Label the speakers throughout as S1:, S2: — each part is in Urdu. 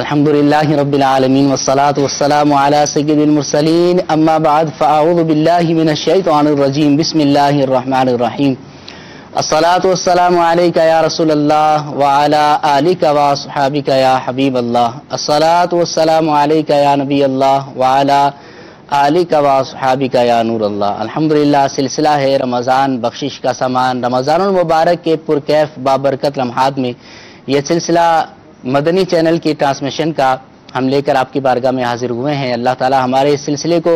S1: الحمدللہ رب العالمین والصلاة والسلام علی سید المرسلین اما بعد فاعوذ باللہ من الشیطان الرجیم بسم اللہ الرحمن الرحیم الصلاة والسلام علیکہ یا رسول اللہ وعلی آلکہ واصحابکہ یا حبیب اللہ الصلاة والسلام علیکہ یا نبی اللہ وعلی آلکہ واصحابکہ یا نور اللہ۔ الحمدللہ سلسلہ ہے رمضان بخشش کا سامان، رمضان المبارک کے پرکیف بابرکت لمحات میں یہ سلسلہ مدنی چینل کی ٹرانسمیشن کا ہم لے کر آپ کی بارگاہ میں حاضر ہوئے ہیں۔ اللہ تعالی ہمارے اس سلسلے کو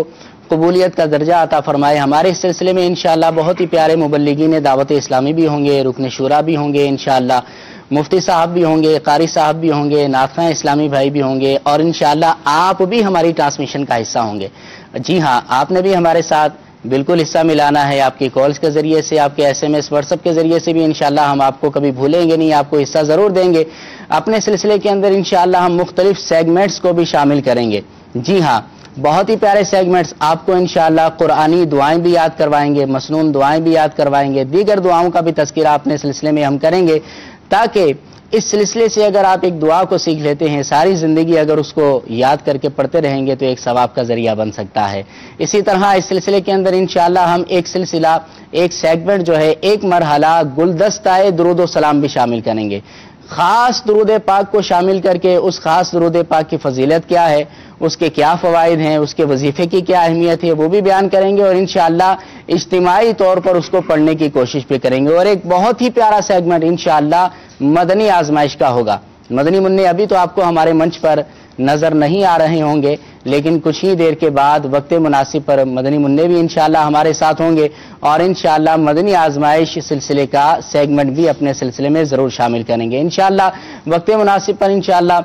S1: قبولیت کا درجہ عطا فرمائے۔ ہمارے اس سلسلے میں انشاءاللہ بہت ہی پیارے مبلغین دعوت اسلامی بھی ہوں گے، رکن شورا بھی ہوں گے، انشاءاللہ مفتی صاحب بھی ہوں گے، قاری صاحب بھی ہوں گے، ناطقہ اسلامی بھائی بھی ہوں گے، اور انشاءاللہ آپ بھی ہماری ٹرانسمیشن کا حصہ ہوں گے۔ جی ہاں، آپ نے بھی ہمارے ساتھ بالکل حصہ ملانا ہے، آپ کی کالز کے ذریعے سے، آپ کے S M S WhatsApp کے ذریعے سے بھی انشاءاللہ ہم آپ کو کبھی بھولیں گے نہیں، آپ کو حصہ ضرور دیں گے۔ اپنے سلسلے کے اندر انشاءاللہ ہم مختلف سیگمنٹس کو بھی شامل کریں گے۔ جی ہاں، بہت ہی پیارے سیگمنٹس، آپ کو انشاءاللہ قرآنی دعائیں بھی یاد کروائیں گے، مسنون دعائیں بھی یاد کروائیں گے، دیگر دعاؤں کا بھی تذکرہ اپنے سلسلے میں ہم کریں گے، تاکہ اس سلسلے سے اگر آپ ایک دعا کو سیکھ لیتے ہیں، ساری زندگی اگر اس کو یاد کر کے پڑھتے رہیں گے تو ایک ثواب کا ذریعہ بن سکتا ہے۔ اسی طرح اس سلسلے کے اندر انشاءاللہ ہم ایک سلسلہ، ایک سیگمنٹ جو ہے، ایک مرحلہ گلدستہ درود و سلام بھی شامل کریں گے۔ خاص درود پاک کو شامل کر کے اس خاص درود پاک کی فضیلت کیا ہے، اس کے کیا فوائد ہیں، اس کے وظیفے کی کیا اہمیت ہے، وہ بھی بیان کریں گے، اور انشاءاللہ اجتماعی طور پر اس کو پڑھنے کی کوشش بھی کریں گے۔ اور ایک بہت ہی پیارا سیگمنٹ انشاءاللہ مدنی آزمائش کا ہوگا۔ مدنی منع ابھی تو آپ کو ہمارے منچ پر نظر نہیں آ رہے ہوں گے، لیکن کچھ ہی دیر کے بعد وقت مناسب پر مدنی منع بھی انشاءاللہ ہمارے ساتھ ہوں گے، اور انشاءاللہ مدنی آزمائش سلسلے کا سیگمنٹ بھی اپنے سلسلے میں ضرور شامل کریں گے۔ انشاءاللہ وقت مناسب پر انشاءاللہ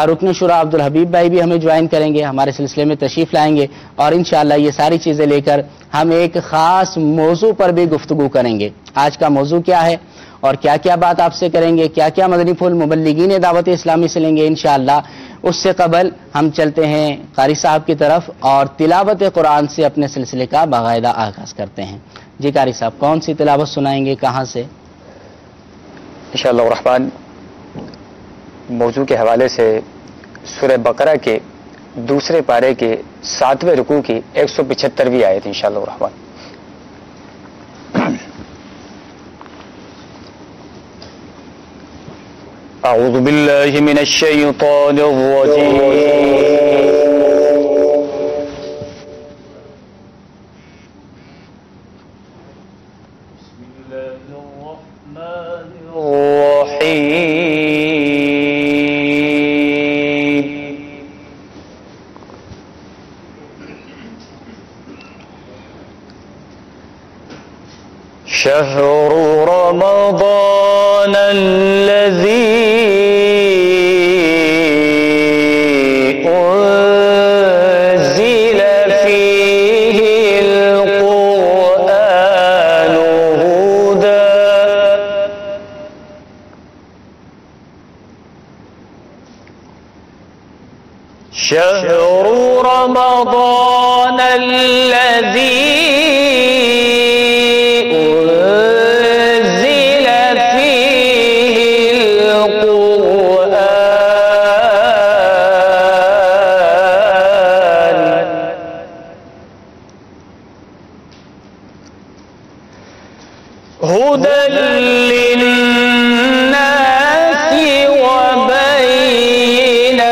S1: رکن شورا عبدالحبیب بھائی بھی ہمیں جوائن کریں گے، ہمارے سلسلے میں تشریف لائیں گے، اور انشاءاللہ یہ ساری چیزیں لے کر ہم ایک خاص موضوع پر بھی گفتگو کریں گے۔ آج کا موضوع کیا ہے اور کیا کیا بات آپ سے کریں گے، کیا کیا مدنی پھول مبلغین دعوت اسلامی سے لیں گے انشاءاللہ، اس سے قبل ہم چلتے ہیں قاری صاحب کی طرف اور تلاوت قرآن سے اپنے سلسلے کا باقاعدہ آغاز کرتے ہیں۔ جی قاری صاحب، کون سی تلاوت سنائیں گے، کہاں سے؟
S2: انشاءاللہ الرحمن، موضوع کے حوالے سے سورہ بقرہ کے دوسرے پارے کے 7ویں رکوع کی 175ویں آیت انشاءاللہ الرحمن۔ اعوذ باللہ من الشیطان الرجیم، بسم اللہ الرحمن الرحیم، شہر رمضان الذی شهر رمضان الذي أنزل فيه القرآن هدى للناس وبينات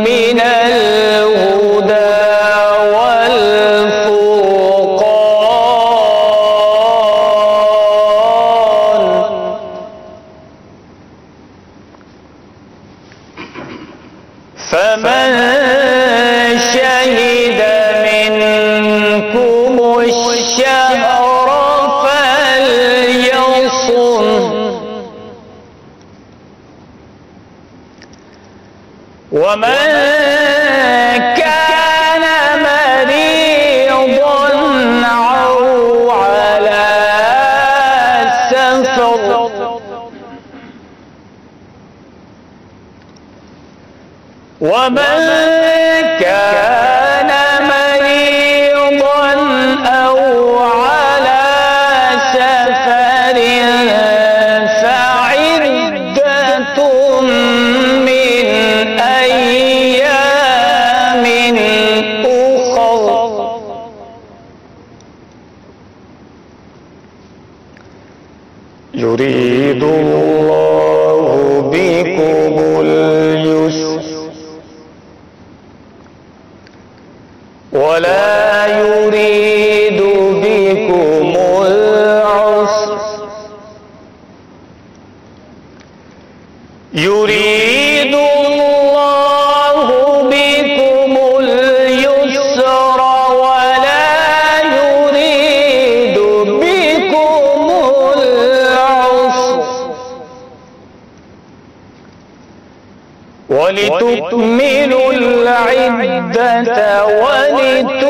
S2: من الهدى والفرقان، فمن شهد منكم الشهر فليصم، ومن كان مريضا أو على سفر ومن كان مريضا أو على سفر فعدة يريد الله بكم اليسر ولا يريد بكم العسر ولتكملوا العدة ولتكبروا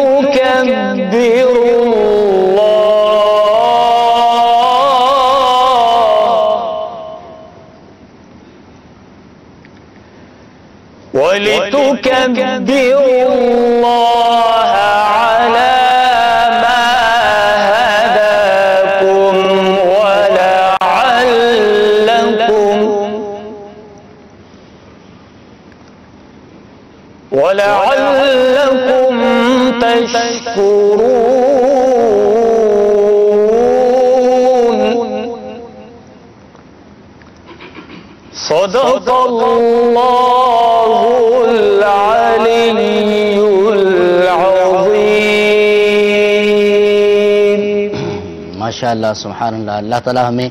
S2: ولتكبروا الله على ما هداكم ولعلكم تشكرون. صدق الله العلي العظيم.
S1: ماشاء اللہ سبحان اللہ. اللہ تعالیٰ ہمیں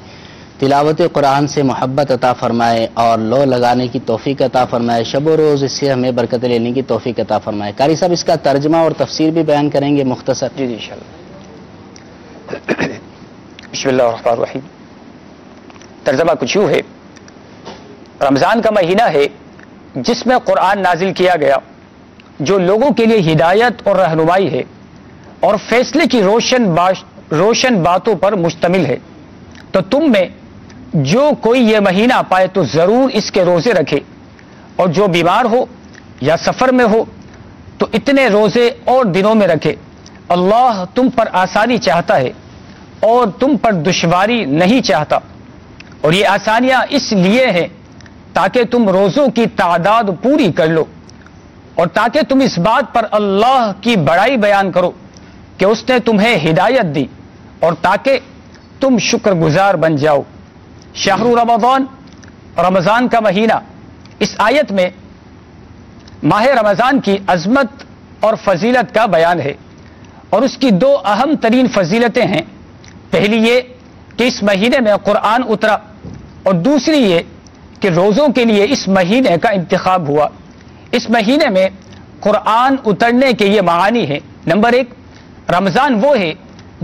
S1: تلاوت قرآن سے محبت عطا فرمائے اور لو لگانے کی توفیق عطا فرمائے. شب و روز اس سے ہمیں برکت لینے کی توفیق عطا فرمائے. قاری صاحب اس کا ترجمہ اور تفسیر بھی بیان کریں گے مختصر؟
S2: جی انشاءاللہ. بسم اللہ الرحمن الرحیم. ترجمہ کچھ یوں ہے: رمضان کا مہینہ ہے جس میں قرآن نازل کیا گیا، جو لوگوں کے لیے ہدایت اور رہنمائی ہے اور فیصلے کی روشن باتوں پر مشتمل ہے. تو تم میں جو کوئی یہ مہینہ پائے تو ضرور اس کے روزے رکھے، اور جو بیمار ہو یا سفر میں ہو تو اتنے روزے اور دنوں میں رکھے. اللہ تم پر آسانی چاہتا ہے اور تم پر دشواری نہیں چاہتا، اور یہ آسانیاں اس لیے ہیں تاکہ تم روزوں کی تعداد پوری کر لو، اور تاکہ تم اس بات پر اللہ کی بڑائی بیان کرو کہ اس نے تمہیں ہدایت دی، اور تاکہ تم شکر گزار بن جاؤ. شہر رمضان، رمضان کا مہینہ. اس آیت میں ماہ رمضان کی عظمت اور فضیلت کا بیان ہے، اور اس کی دو اہم ترین فضیلتیں ہیں. پہلی یہ کہ اس مہینے میں قرآن اترا، اور دوسری یہ کہ روزوں کے لیے اس مہینے کا انتخاب ہوا. اس مہینے میں قرآن اترنے کے یہ معانی ہیں. نمبر ایک، رمضان وہ ہے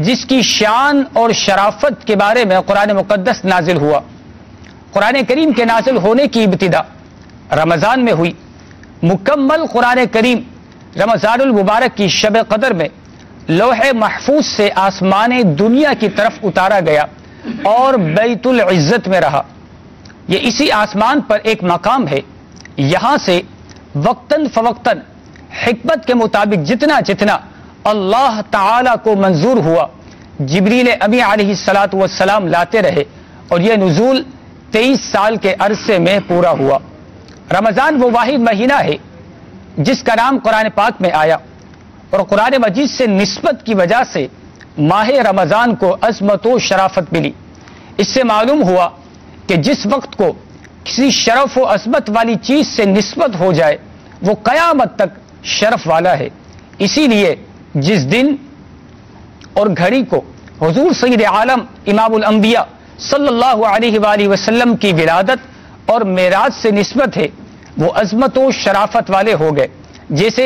S2: جس کی شان اور شرافت کے بارے میں قرآن مقدس نازل ہوا. قرآن کریم کے نازل ہونے کی ابتدا رمضان میں ہوئی. مکمل قرآن کریم رمضان المبارک کی شب قدر میں لوح محفوظ سے آسمان دنیا کی طرف اتارا گیا اور بیت العزت میں رہا. یہ اسی آسمان پر ایک مقام ہے. یہاں سے وقتاً فوقتاً حکمت کے مطابق جتنا اللہ تعالی کو منظور ہوا جبریل امی علیہ السلام لاتے رہے، اور یہ نزول 23 سال کے عرصے میں پورا ہوا. رمضان وہ واحد مہینہ ہے جس کا نام قرآن پاک میں آیا، اور قرآن مجید سے نسبت کی وجہ سے ماہ رمضان کو عظمت و شرافت ملی. اس سے معلوم ہوا کہ جس وقت کو کسی شرف و عظمت والی چیز سے نسبت ہو جائے وہ قیامت تک شرف والا ہے. اسی لیے جس دن اور گھڑی کو حضور سید عالم امام الانبیاء صلی اللہ علیہ وآلہ وسلم کی ولادت اور معراج سے نسبت ہے وہ عظمت و شرافت والے ہو گئے. جیسے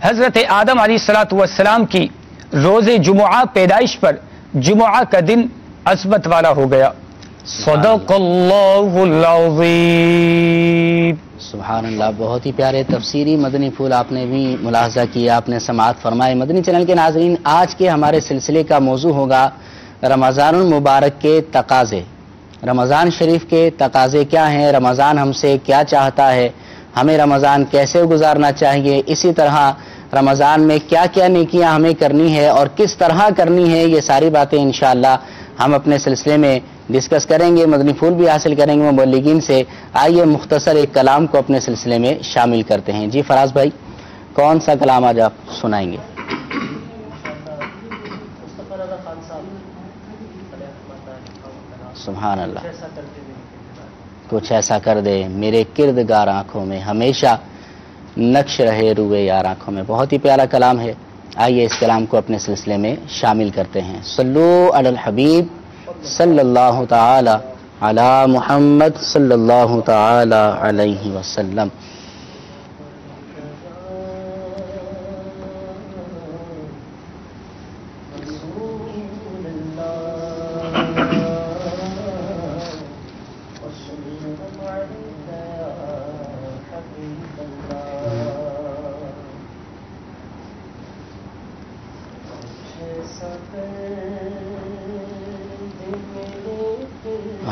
S2: حضرت آدم علیہ السلام کی روز جمعہ پیدائش پر جمعہ کا دن عظمت والا ہو گیا. صدق اللہ العظیم.
S1: سبحان اللہ. بہت ہی پیارے تفسیری مدنی پھول آپ نے بھی ملاحظہ کیا، آپ نے سماعت فرمائے. مدنی چینل کے ناظرین، آج کے ہمارے سلسلے کا موضوع ہوگا رمضان المبارک کے تقاضے. رمضان شریف کے تقاضے کیا ہیں؟ رمضان ہم سے کیا چاہتا ہے؟ ہمیں رمضان کیسے گزارنا چاہیے؟ اسی طرح رمضان میں کیا کیا نیکیاں ہمیں کرنی ہے اور کس طرح کرنی ہے؟ یہ ساری باتیں انشاءاللہ ہم اپنے سلسلے میں ڈسکس کریں گے. مدنی پھول بھی حاصل کریں گے مبلغین سے. آئیے مختصر ایک کلام کو اپنے سلسلے میں شامل کرتے ہیں. جی فراز بھائی، کون سا کلام آج آپ سنائیں گے؟ سبحان اللہ. کچھ ایسا کر دے میرے کردگار آنکھوں میں، ہمیشہ نقش رہے روئے یار آنکھوں میں. بہت ہی پیارا کلام ہے. آئیے اس کلام کو اپنے سلسلے میں شامل کرتے ہیں. صلو علی الحبیب صلی اللہ تعالی علی محمد صلی اللہ تعالی علیہ وسلم.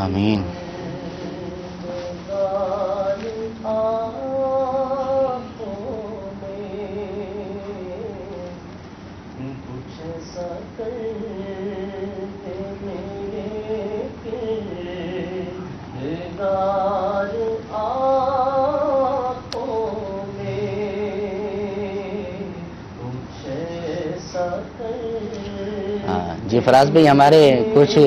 S1: آمین. جی فراز بھائی، ہمارے کچھ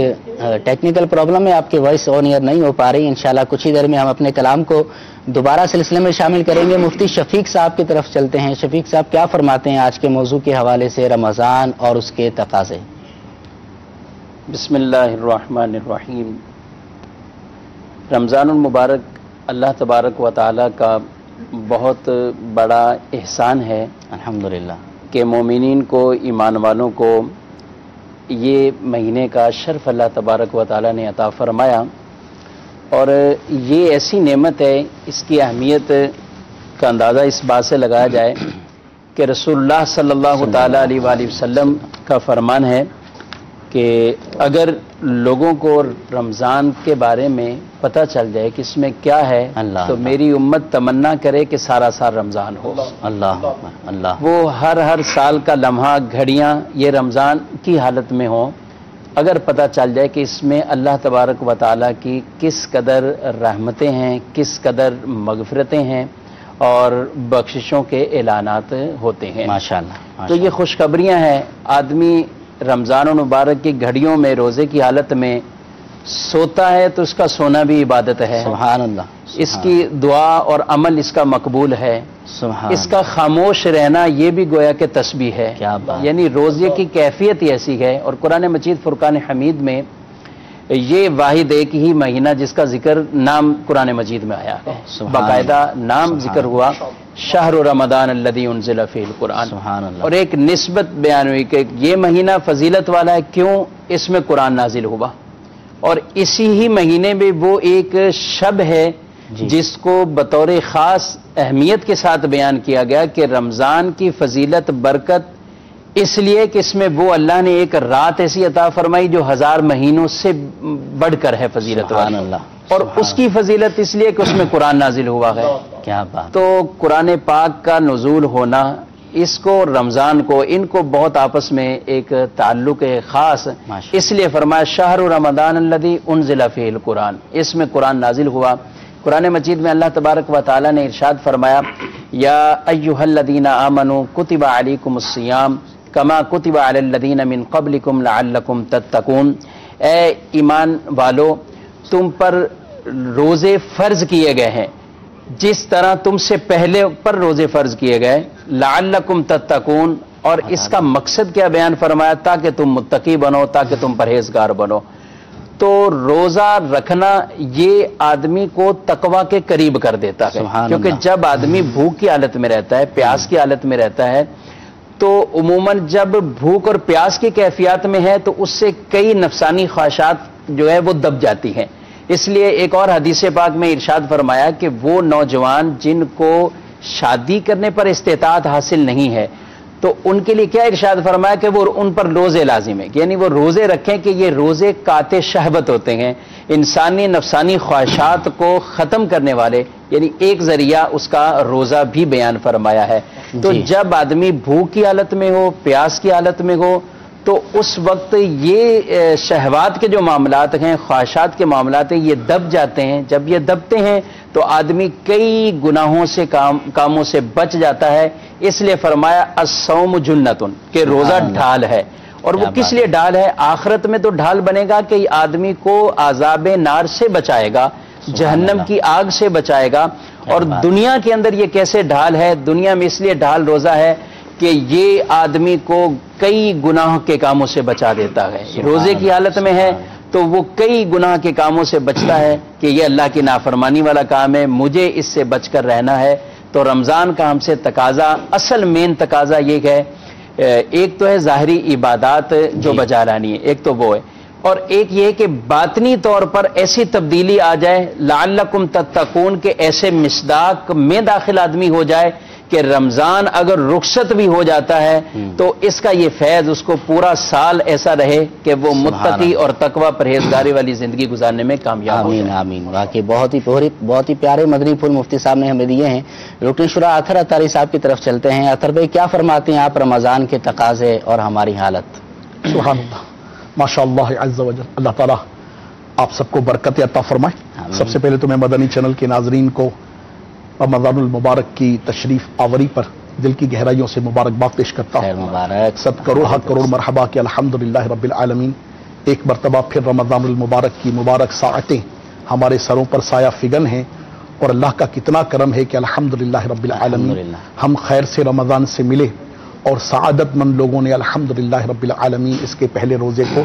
S1: ٹیکنیکل پرابلم ہے، آپ کی وائس آن ایئر نہیں ہو پا رہی. انشاءاللہ کچھ ہی دیر میں ہم اپنے کلام کو دوبارہ سلسلے میں شامل کریں گے. مفتی شفیق صاحب کی طرف چلتے ہیں. شفیق صاحب کیا فرماتے ہیں آج کے موضوع کے حوالے سے، رمضان اور اس کے تقاضے؟
S3: بسم اللہ الرحمن الرحیم. رمضان المبارک اللہ تبارک و تعالی کا بہت بڑا احسان ہے
S1: الحمدللہ
S3: کہ مومنین کو، ایمان والوں کو یہ مہینے کا شرف اللہ تبارک و تعالی نے عطا فرمایا. اور یہ ایسی نعمت ہے، اس کی اہمیت کا اندازہ اس بات سے لگایا جائے کہ رسول اللہ صلی اللہ تعالی علیہ وآلہ وسلم کا فرمان ہے کہ اگر لوگوں کو رمضان کے بارے میں پتہ چل جائے کہ اس میں کیا ہے تو میری امت تمنا کرے کہ سارا سال رمضان ہو.
S1: اللہ اللہ.
S3: وہ ہر سال کا لمحہ، گھڑیاں یہ رمضان کی حالت میں ہوں. اگر پتہ چل جائے کہ اس میں اللہ تبارک و تعالیٰ کی کس قدر رحمتیں ہیں، کس قدر مغفرتیں ہیں اور بخششوں کے اعلانات ہوتے ہیں.
S1: ماشاءاللہ.
S3: تو یہ خوشخبریاں ہیں. آدمی رمضان المبارک کی گھڑیوں میں، روزے کی حالت میں سوتا ہے تو اس کا سونا بھی عبادت ہے.
S1: سبحان اللہ.
S3: اس کی دعا اور عمل اس کا مقبول ہے.
S1: سبحان
S3: اس کا خاموش رہنا یہ بھی گویا کہ تسبیح ہے.
S1: کیا بات.
S3: یعنی روزے کی کیفیت ہی ایسی ہے. اور قرآن مجید فرقان حمید میں یہ واحد ایک ہی مہینہ جس کا ذکر نام قرآن مجید میں آیا ہے، باقاعدہ نام ذکر ہوا، شہر رمضان الذی انزل فیہ القرآن.
S1: سبحان اللہ.
S3: اور ایک نسبت بیان ہوئی کہ یہ مہینہ فضیلت والا ہے، کیوں؟ اس میں قرآن نازل ہوا. اور اسی ہی مہینے میں وہ ایک شب ہے جس کو بطور خاص اہمیت کے ساتھ بیان کیا گیا کہ رمضان کی فضیلت، برکت اس لیے کہ اس میں وہ اللہ نے ایک رات ایسی عطا فرمائی جو 1000 مہینوں سے بڑھ کر ہے فضیلت.
S1: سبحان اللہ.
S3: اور اس کی فضیلت اس لیے کہ اس میں قرآن نازل ہوا ہے.
S1: کیا بات.
S3: تو قرآن پاک کا نزول ہونا، اس کو رمضان کو، ان کو بہت آپس میں ایک تعلق خاص، اس لیے فرمایا شہر رمضان الذی انزل فیہ القرآن. اس میں قرآن نازل ہوا. قرآن مجید میں اللہ تبارک و تعالی نے ارشاد فرمایا یا ایھا الذین آمنوا کتب علیکم الصیام کما کتب علی الذین من قبلکم لعلکم تتقون. اے ایمان والو، تم پر روزے فرض کیے گئے ہیں جس طرح تم سے پہلے پر روزے فرض کیے گئے، لعلکم تتقون. اور اس کا مقصد کیا بیان فرمایا؟ تاکہ تم متقی بنو، تاکہ تم پرہیزگار بنو. تو روزہ رکھنا یہ آدمی کو تقوی کے قریب کر دیتا ہے. کیونکہ جب آدمی بھوک کی حالت میں رہتا ہے، پیاس کی حالت میں رہتا ہے، تو عموماً جب بھوک اور پیاس کی کیفیات میں ہے تو اس سے کئی نفسانی خواہشات جو ہے وہ دب جاتی ہیں. اس لیے ایک اور حدیث پاک میں ارشاد فرمایا کہ وہ نوجوان جن کو شادی کرنے پر استطاعت حاصل نہیں ہے تو ان کے لیے کیا ارشاد فرمایا کہ وہ ان پر روزے لازم ہے. یعنی وہ روزے رکھیں کہ یہ روزے قاطع شہوت ہوتے ہیں، انسانی نفسانی خواہشات کو ختم کرنے والے، یعنی ایک ذریعہ اس کا روزہ بھی بیان فرمایا ہے. تو جب آدمی بھوک کی حالت میں ہو، پیاس کی حالت میں ہو، تو اس وقت یہ شہوات کے جو معاملات ہیں، خواہشات کے معاملات ہیں، یہ دب جاتے ہیں. جب یہ دبتے ہیں تو آدمی کئی گناہوں سے کاموں سے بچ جاتا ہے. اس لیے فرمایا الصوم جنۃ، کہ روزہ ڈھال ہے. اور وہ کس لیے ڈھال ہے؟ آخرت میں تو ڈھال بنے گا کہ آدمی کو عذاب نار سے بچائے گا، جہنم کی آگ سے بچائے گا. اور دنیا کے اندر یہ کیسے ڈھال ہے؟ دنیا میں اس لیے ڈھال روزہ ہے کہ یہ آدمی کو کئی گناہوں کے کاموں سے بچا دیتا ہے. روزے کی حالت میں ہے تو وہ کئی گناہ کے کاموں سے بچتا ہے کہ یہ اللہ کی نافرمانی والا کام ہے، مجھے اس سے بچ کر رہنا ہے۔ تو رمضان کا ہم سے تقاضا، اصل مین تقاضا یہ ہے، ایک تو ہے ظاہری عبادات جو بجا لانی ہے، ایک تو وہ ہے، اور ایک یہ کہ باطنی طور پر ایسی تبدیلی آ جائے لعلکم تتقون کہ ایسے مصداق میں داخل آدمی ہو جائے کہ رمضان اگر رخصت بھی ہو جاتا ہے تو اس کا یہ فیض اس کو پورا سال ایسا رہے کہ وہ متقی اور تقوی پرہیزگاری والی زندگی گزارنے میں کامیاب ہو جائے۔
S1: آمین آمین۔ واقعی بہت ہی پیارے مدنی پھول مفتی صاحب نے ہمیں دیے ہیں۔ رکن شورا اطہر اتاری صاحب کی طرف چلتے ہیں۔ اطہر بھائی کیا فرماتے ہیں آپ رمضان کے تقاضے اور ہماری حالت؟
S4: سبحان اللہ، ماشاء اللہ عز و جل، اللہ تعالیٰ آپ سب کو برکت عطا فرمائے۔ سب سے پہلے تو میں مدنی چینل کے ناظرین کو رمضان المبارک کی تشریف آوری پر دل کی گہرائیوں سے مبارکباد پیش کرتا
S1: خیر
S4: ہوں۔
S1: مبارک،
S4: 7 کروڑ ہر کروڑ مرحبا کہ الحمدللہ رب العالمین، ایک مرتبہ پھر رمضان المبارک کی مبارک ساعتیں ہمارے سروں پر سایہ فگن ہیں، اور اللہ کا کتنا کرم ہے کہ الحمدللہ رب العالمین
S1: الحمدللہ۔
S4: ہم خیر سے رمضان سے ملے، اور سعادت مند لوگوں نے الحمدللہ رب العالمین اس کے پہلے روزے کو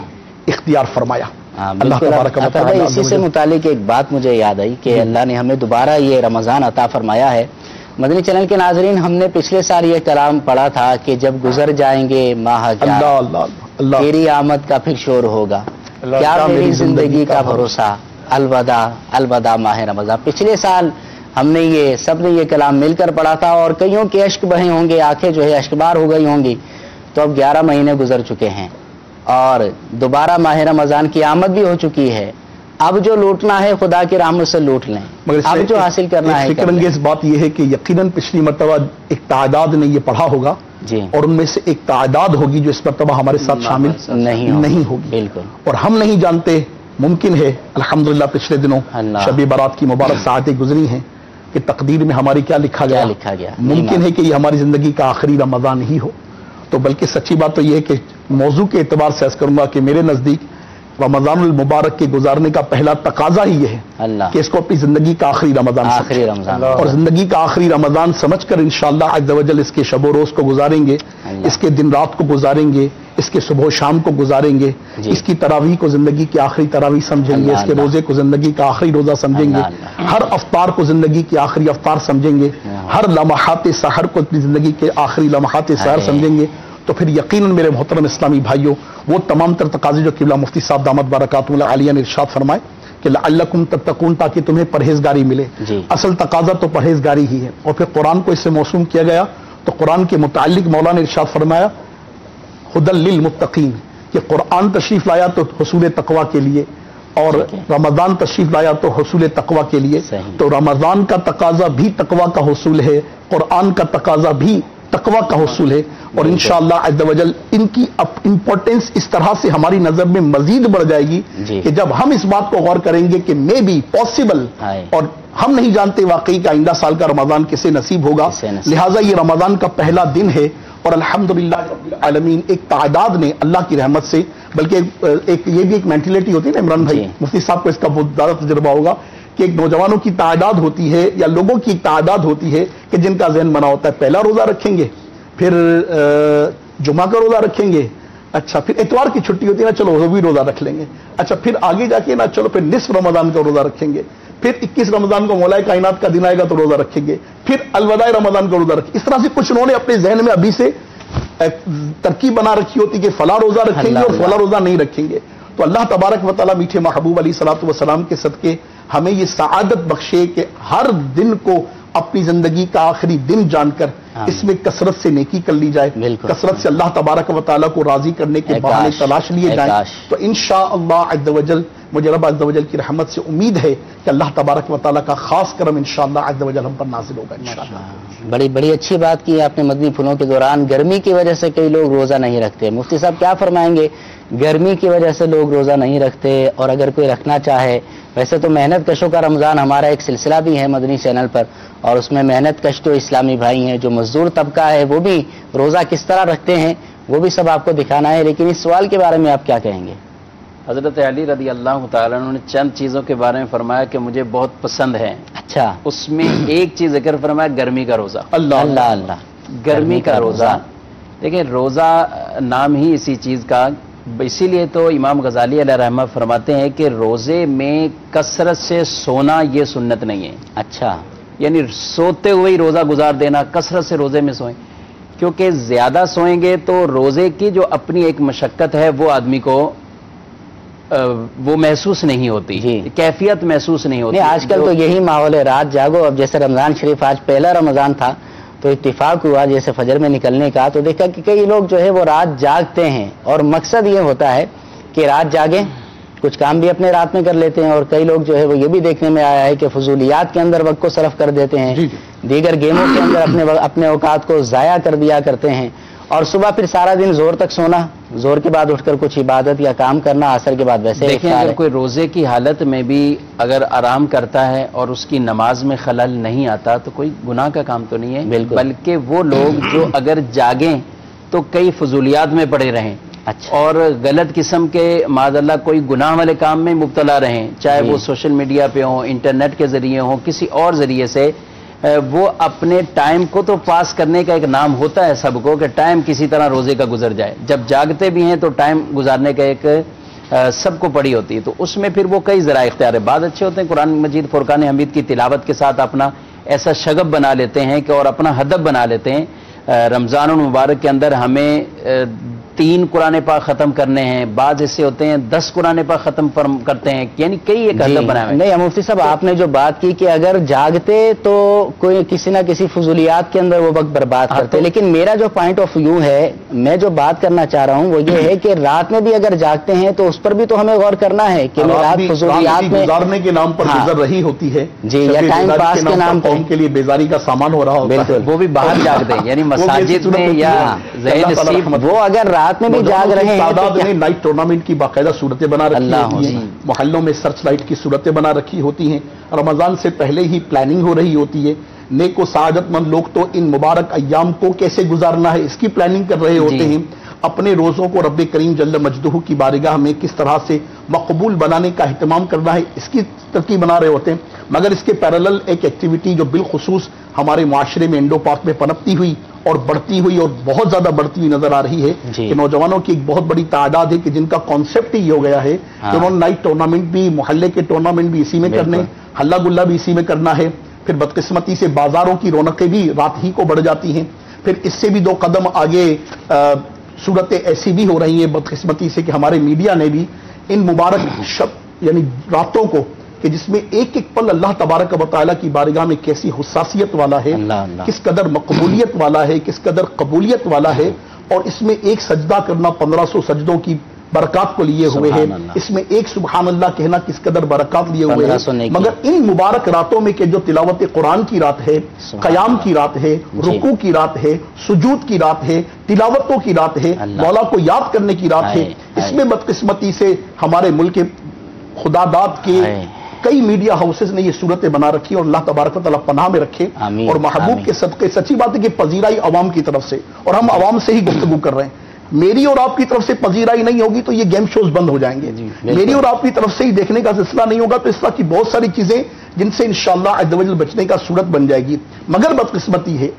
S4: اختیار فرمایا۔ اللہ تبارک و
S1: اطہر بھائی اسی سے متعلق ایک بات مجھے یاد آئی کہ اللہ نے ہمیں دوبارہ یہ رمضان عطا فرمایا ہے۔ مدنی چینل کے ناظرین، ہم نے پچھلے سال یہ کلام پڑھا تھا کہ جب گزر جائیں گے ماہ
S4: اللہ اللہ اللہ
S1: تیری آمد کا پھر شور ہوگا، کیا میری زندگی کا بھروسہ، الوداع الوداع ماہ رمضان۔ پچھلے سال ہم نے سب نے یہ کلام مل کر پڑھا تھا، اور کئیوں کے اشک بہے ہوں گے، آنکھیں جو ہے اشکبار ہو گئی ہوں گی۔ تو اب 11 مہینے گزر چکے ہیں اور دوبارہ ماہ رمضان کی آمد بھی ہو چکی ہے۔ اب جو لوٹنا ہے خدا کی رحمت سے لوٹ لیں،
S4: مگر اس
S1: اب
S4: میں
S1: جو حاصل کرنا ہے
S4: فکر
S1: کر لیں۔
S4: انگیز بات یہ ہے کہ یقیناً پچھلی مرتبہ ایک تعداد نے یہ پڑھا ہوگا،
S1: جی،
S4: اور ان میں سے ایک تعداد ہوگی جو اس مرتبہ ہمارے ساتھ شامل نہیں ہوگی،
S1: بالکل،
S4: اور ہم نہیں جانتے، ممکن ہے الحمدللہ پچھلے دنوں
S1: اللہ
S4: شب برات کی مبارک ساعتیں گزری ہیں کہ تقدیر میں ہماری کیا لکھا
S1: کیا
S4: گیا،
S1: لکھا گیا،
S4: ممکن ہے کہ یہ ہماری زندگی کا آخری رمضان ہی ہو۔ تو بلکہ سچی بات تو یہ ہے کہ موضوع کے اعتبار سے عرض کروں گا کہ میرے نزدیک رمضان المبارک کے گزارنے کا پہلا تقاضا ہی یہ ہے
S1: اللہ
S4: کہ اس کو اپنی زندگی کا آخری رمضان
S1: آخری
S4: سمجھیں،
S1: رمضان
S4: اور زندگی کا آخری رمضان سمجھ کر انشاءاللہ عز و جل اس کے شب و روز کو گزاریں گے،
S1: اللہ،
S4: اس کے دن رات کو گزاریں گے، اس کے صبح و شام کو گزاریں گے،
S1: جی،
S4: اس کی تراویح کو زندگی کی آخری تراویح سمجھیں گے،
S1: اللہ،
S4: اس کے
S1: اللہ،
S4: روزے کو زندگی کا آخری روزہ سمجھیں گے،
S1: اللہ،
S4: ہر افطار کو زندگی کی آخری افطار سمجھیں گے، ہر لمحات سحر کو اپنی زندگی کے آخری لمحات سحر سمجھیں گے۔ تو پھر یقیناً میرے محترم اسلامی بھائیوں، وہ تمام تر تقاضے جو قبلہ مفتی صاحب دامت برکاتہ عالیہ نے ارشاد فرمائے کہ لعلکم تتقون، تاکہ تمہیں پرہیزگاری ملے،
S1: جی،
S4: اصل تقاضا تو پرہیزگاری ہی ہے۔ اور پھر قرآن کو اس سے موسوم کیا گیا، تو قرآن کے متعلق مولا نے ارشاد فرمایا ہدی للمتقین، کہ قرآن تشریف لایا تو حصول تقوی کے لیے، اور رمضان تشریف لایا تو حصول تقوی کے لیے۔
S1: صحیح،
S4: تو رمضان کا تقاضا بھی تقوی کا حصول ہے، قرآن کا تقاضا بھی تقوی کا حصول ہے، اور انشاءاللہ عز و جل ان کی امپورٹنس اس طرح سے ہماری نظر میں مزید بڑھ جائے گی
S1: جی،
S4: کہ جب ہم اس بات کو غور کریں گے کہ میں بھی پاسبل، اور ہم نہیں جانتے واقعی کہ آئندہ سال کا رمضان کسے نصیب ہوگا، لہٰذا یہ رمضان کا پہلا دن ہے، اور الحمدللہ رب العالمین ایک تعداد نے اللہ کی رحمت سے، بلکہ ایک یہ بھی ایک مینٹلٹی ہوتی ہے نا عمران بھائی، مفتی صاحب کو اس کا بہت زیادہ تجربہ ہوگا کہ ایک نوجوانوں کی تعداد ہوتی ہے یا لوگوں کی ایک تعداد ہوتی ہے کہ جن کا ذہن بنا ہوتا ہے پہلا روزہ رکھیں گے، پھر جمعہ کا روزہ رکھیں گے، اچھا پھر اتوار کی چھٹی ہوتی ہے نا، چلو وہ بھی روزہ رکھ لیں گے، اچھا پھر آگے جا کے نا چلو پھر نصف رمضان کا روزہ رکھیں گے، پھر 21 رمضان کو مولا کائنات کا دن آئے گا تو روزہ رکھیں گے، پھر الوداع رمضان کا روزہ رکھیں گے۔ اس طرح سے کچھ انہوں نے اپنے ذہن میں ابھی سے ترکیب بنا رکھی ہوتی کہ فلاں روزہ رکھیں گے اور فلاں روزہ نہیں رکھیں گے۔ تو اللہ تبارک و تعالیٰ میٹھے محبوب علیہ الصلوۃ والسلام کے صدقے ہمیں یہ سعادت بخشے کہ ہر دن کو اپنی زندگی کا آخری دن جان کر اس میں کثرت سے نیکی کر لی جائے، کثرت سے اللہ تبارک و تعالیٰ کو راضی کرنے کے بہانے تلاش لیے جائیں، تو انشاءاللہ عز و جل مجھے رب عز و جل کی رحمت سے امید ہے کہ اللہ تبارک و تعالیٰ کا خاص کرم انشاءاللہ عز و جل ہم پر نازل ہوگا انشاءاللہ۔
S1: بڑی اچھی بات کی آپ نے مدنی پھولوں کے دوران۔ گرمی کی وجہ سے کئی لوگ روزہ نہیں رکھتے، مفتی صاحب کیا فرمائیں گے؟ گرمی کی وجہ سے لوگ روزہ نہیں رکھتے، اور اگر کوئی رکھنا چاہے، ویسے تو محنت کشوں کا رمضان ہمارا ایک سلسلہ بھی ہے مدنی چینل پر، اور اس میں محنت کش تو اسلامی بھائی ہیں، جو مزدور طبقہ ہے وہ بھی روزہ کس طرح رکھتے ہیں وہ بھی سب آپ کو دکھانا ہے، لیکن اس سوال کے بارے میں آپ کیا کہیں گے؟
S3: حضرت علی رضی اللہ تعالیٰ عنہ نے چند چیزوں کے بارے میں فرمایا کہ مجھے بہت پسند ہے۔
S1: اچھا،
S3: اس میں ایک چیز ذکر فرمایا گرمی کا روزہ۔
S4: اللہ
S1: اللہ اللہ،
S3: گرمی کا روزہ، دیکھیں روزہ نام ہی اسی چیز کا اسی لیے تو امام غزالی علیہ رحمہ فرماتے ہیں کہ روزے میں کثرت سے سونا یہ سنت نہیں ہے.
S1: اچھا،
S3: یعنی سوتے ہوئے ہی روزہ گزار دینا، کثرت سے روزے میں سوئیں، کیونکہ زیادہ سوئیں گے تو روزے کی جو اپنی ایک مشقت ہے وہ آدمی کو وہ محسوس نہیں ہوتی، کیفیت محسوس نہیں ہوتی.
S1: آج کل تو یہی ماحول ہے، رات جاگو. اب جیسے رمضان شریف آج پہلا رمضان تھا تو اتفاق ہوا جیسے فجر میں نکلنے کا، تو دیکھا کہ کئی لوگ جو ہے وہ رات جاگتے ہیں، اور مقصد یہ ہوتا ہے کہ رات جاگیں، کچھ کام بھی اپنے رات میں کر لیتے ہیں، اور کئی لوگ جو ہے وہ یہ بھی دیکھنے میں آیا ہے کہ فضولیات کے اندر وقت کو صرف کر دیتے ہیں، دیگر گیموں کے اندر اپنے اوقات کو ضائع کر دیا کرتے ہیں، اور صبح پھر سارا دن زور تک سونا، زور کے بعد اٹھ کر کچھ عبادت یا کام کرنا، عصر کے بعد ویسے
S3: دیکھیں اگر کوئی روزے کی حالت میں بھی اگر آرام کرتا ہے اور اس کی نماز میں خلل نہیں آتا تو کوئی گناہ کا کام تو نہیں ہے، بلکہ وہ لوگ جو اگر جاگیں تو کئی فضولیات میں پڑے رہیں اور غلط قسم کے معاذ اللہ کوئی گناہ والے کام میں مبتلا رہیں، چاہے وہ سوشل میڈیا پہ ہوں، انٹرنیٹ کے ذریعے ہوں، کسی اور ذریعے سے، وہ اپنے ٹائم کو تو پاس کرنے کا ایک نام ہوتا ہے سب کو کہ ٹائم کسی طرح روزے کا گزر جائے، جب جاگتے بھی ہیں تو ٹائم گزارنے کا ایک سب کو پڑی ہوتی ہے، تو اس میں پھر وہ کئی ذرائع اختیار ہے. بعض اچھے ہوتے ہیں قرآن مجید فرقان حمید کی تلاوت کے ساتھ اپنا ایسا شغف بنا لیتے ہیں کہ اور اپنا ہدف بنا لیتے ہیں. رمضان المبارک کے اندر ہمیں 3 قرآن پاک ختم کرنے ہیں، بعض ایسے ہوتے ہیں 10 قرآن پاک ختم کرتے ہیں، یعنی کئی ایک ہدف بنا ہوئے.
S1: نہیں مفتی صاحب، آپ نے جو بات کی کہ اگر جاگتے تو کوئی کسی نہ کسی فضولیات کے اندر وہ وقت برباد کرتے، لیکن میرا جو پوائنٹ آف ویو ہے، میں جو بات کرنا چاہ رہا ہوں وہ یہ ہے کہ رات میں بھی اگر جاگتے ہیں تو اس پر بھی تو ہمیں غور کرنا ہے کہ رات فضولیات میں
S4: گزارنے کے نام پر گزر رہی ہوتی ہے،
S1: جی، یا ٹائم پاس کے نام پر
S4: قوم کے لیے بیزاری کا سامان ہو رہا ہوتا ہے،
S3: وہ بھی باہر جاگتے ہیں، یعنی مساجد میں یا ذہن نصیب،
S1: وہ اگر رات میں بھی جاگ رہے ہیں.
S4: تعداد نے نائٹ ٹورنامنٹ کی باقاعدہ صورتیں بنا رکھی ہوتی ہیں، محلوں میں سرچ لائٹ کی صورتیں بنا رکھی ہوتی ہیں، رمضان سے پہلے ہی پلاننگ ہو رہی ہوتی ہے. نیک و سعادت مند لوگ تو ان مبارک ایام کو کیسے گزارنا ہے اس کی پلاننگ کر رہے ہوتے ہیں، اپنے روزوں کو رب کریم جل مجدہ کی بارگاہ میں کس طرح سے مقبول بنانے کا اہتمام کرنا ہے اس کی ترتیب بنا رہے ہوتے ہیں. مگر اس کے پیرالل ایک ایکٹیویٹی جو بالخصوص ہمارے معاشرے میں انڈو پارک میں پنپتی ہوئی اور بڑھتی ہوئی اور بہت زیادہ بڑھتی ہوئی نظر آ رہی ہے کہ نوجوانوں کی ایک بہت بڑی تعداد ہے کہ جن کا کانسیپٹ ہی ہو گیا ہے کہ انہوں نے نائٹ ٹورنامنٹ بھی، محلے کے ٹورنامنٹ بھی اسی میں کرنے، ہلہ گلہ بھی اسی میں کرنا ہے. پھر بدقسمتی سے بازاروں کی رونقیں بھی رات ہی کو بڑھ جاتی ہیں. پھر اس سے بھی 2 قدم آگے صورتیں ایسی بھی ہو رہی ہیں بدقسمتی سے کہ ہمارے میڈیا نے بھی ان مبارک شب یعنی راتوں کو کہ جس میں ایک ایک پل اللہ تبارک و تعالیٰ کی بارگاہ میں کیسی حساسیت والا ہے، کس قدر مقبولیت والا ہے، کس قدر قبولیت والا ہے، اور اس میں ایک سجدہ کرنا 1500 سجدوں کی برکات کو لیے ہوئے ہے، اس میں ایک سبحان اللہ کہنا کس قدر برکات لیے ہوئے ہیں. مگر ان مبارک راتوں میں کہ جو تلاوت قرآن کی رات ہے، قیام کی رات ہے، رکوع کی رات ہے، سجود کی رات ہے، تلاوتوں کی رات ہے، مولا کو یاد کرنے کی رات ہے، اس میں بدقسمتی سے ہمارے ملک کے خدا داد کے کئی میڈیا ہاؤسز نے یہ صورتیں بنا رکھی اور اللہ تبارک و تعالیٰ پناہ میں رکھے اور محبوب کے صدقے. سچی بات ہے کہ پذیرائی عوام کی طرف سے، اور ہم عوام سے ہی گفتگو کر رہے ہیں، میری اور آپ کی طرف سے پذیرائی نہیں ہوگی تو یہ گیم شوز بند ہو جائیں گے، میری اور آپ کی طرف سے ہی دیکھنے کا سلسلہ نہیں ہوگا تو اس طرح کی بہت ساری چیزیں جن سے انشاءاللہ عز و جل بچنے کا صورت بن جائے گی. مگر بدقسمتی ہے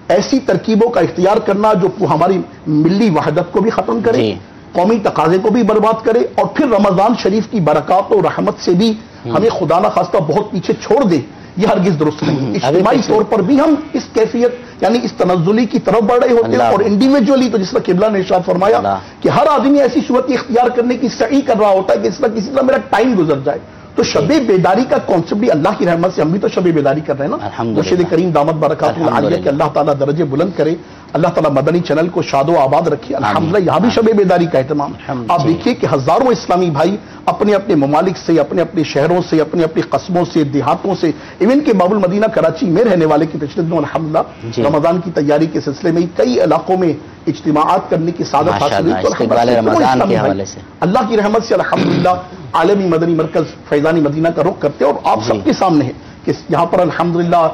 S4: ایسی ترکیبوں کا اختیار کرنا جو ہماری ملی وحدت کو بھی ختم کرے، قومی تقاضے کو بھی برباد کرے، اور پھر رمضان شریف کی برکات و رحمت سے بھی ہمیں خدا نہ خواستہ بہت پیچھے چھوڑ دے، یہ ہرگز درست نہیں. اجتماعی طور پر بھی ہم اس کیفیت یعنی اس تنزلی کی طرف بڑھ رہے ہوتے ہیں، اور انڈیویجولی تو جس طرح قبلہ نے ارشاد فرمایا کہ ہر آدمی ایسی صورت اختیار کرنے کی سعی کر رہا ہوتا ہے کہ اس طرح کسی طرح میرا ٹائم گزر جائے. تو شب بیداری کا کانسیپٹ بھی اللہ کی رحمت سے ہم بھی تو شب بیداری کر رہے ہیں نا. مرشد کریم دامت برکاتہ العالیہ کہ اللہ تعالیٰ درجے بلند کرے، اللہ تعالیٰ مدنی چینل کو شاد و آباد رکھے. الحمدللہ یہاں بھی شب بیداری کا اہتمام. آپ دیکھیے کہ ہزاروں اسلامی بھائی اپنے اپنے ممالک سے، اپنے اپنے شہروں سے، اپنے اپنے قصبوں سے، دیہاتوں سے، ایون کہ باب المدینہ کراچی میں رہنے والے کی تشریف میں الحمدللہ رمضان کی تیاری کے سلسلے میں کئی علاقوں میں اجتماعات کرنے کی سعادت حاصل ہوئی. اللہ کی رحمت سے الحمدللہ عالمی مدنی مرکز فیضانی مدینہ کا رخ کرتے ہیں، اور آپ سب کے سامنے ہے کہ یہاں پر الحمدللہ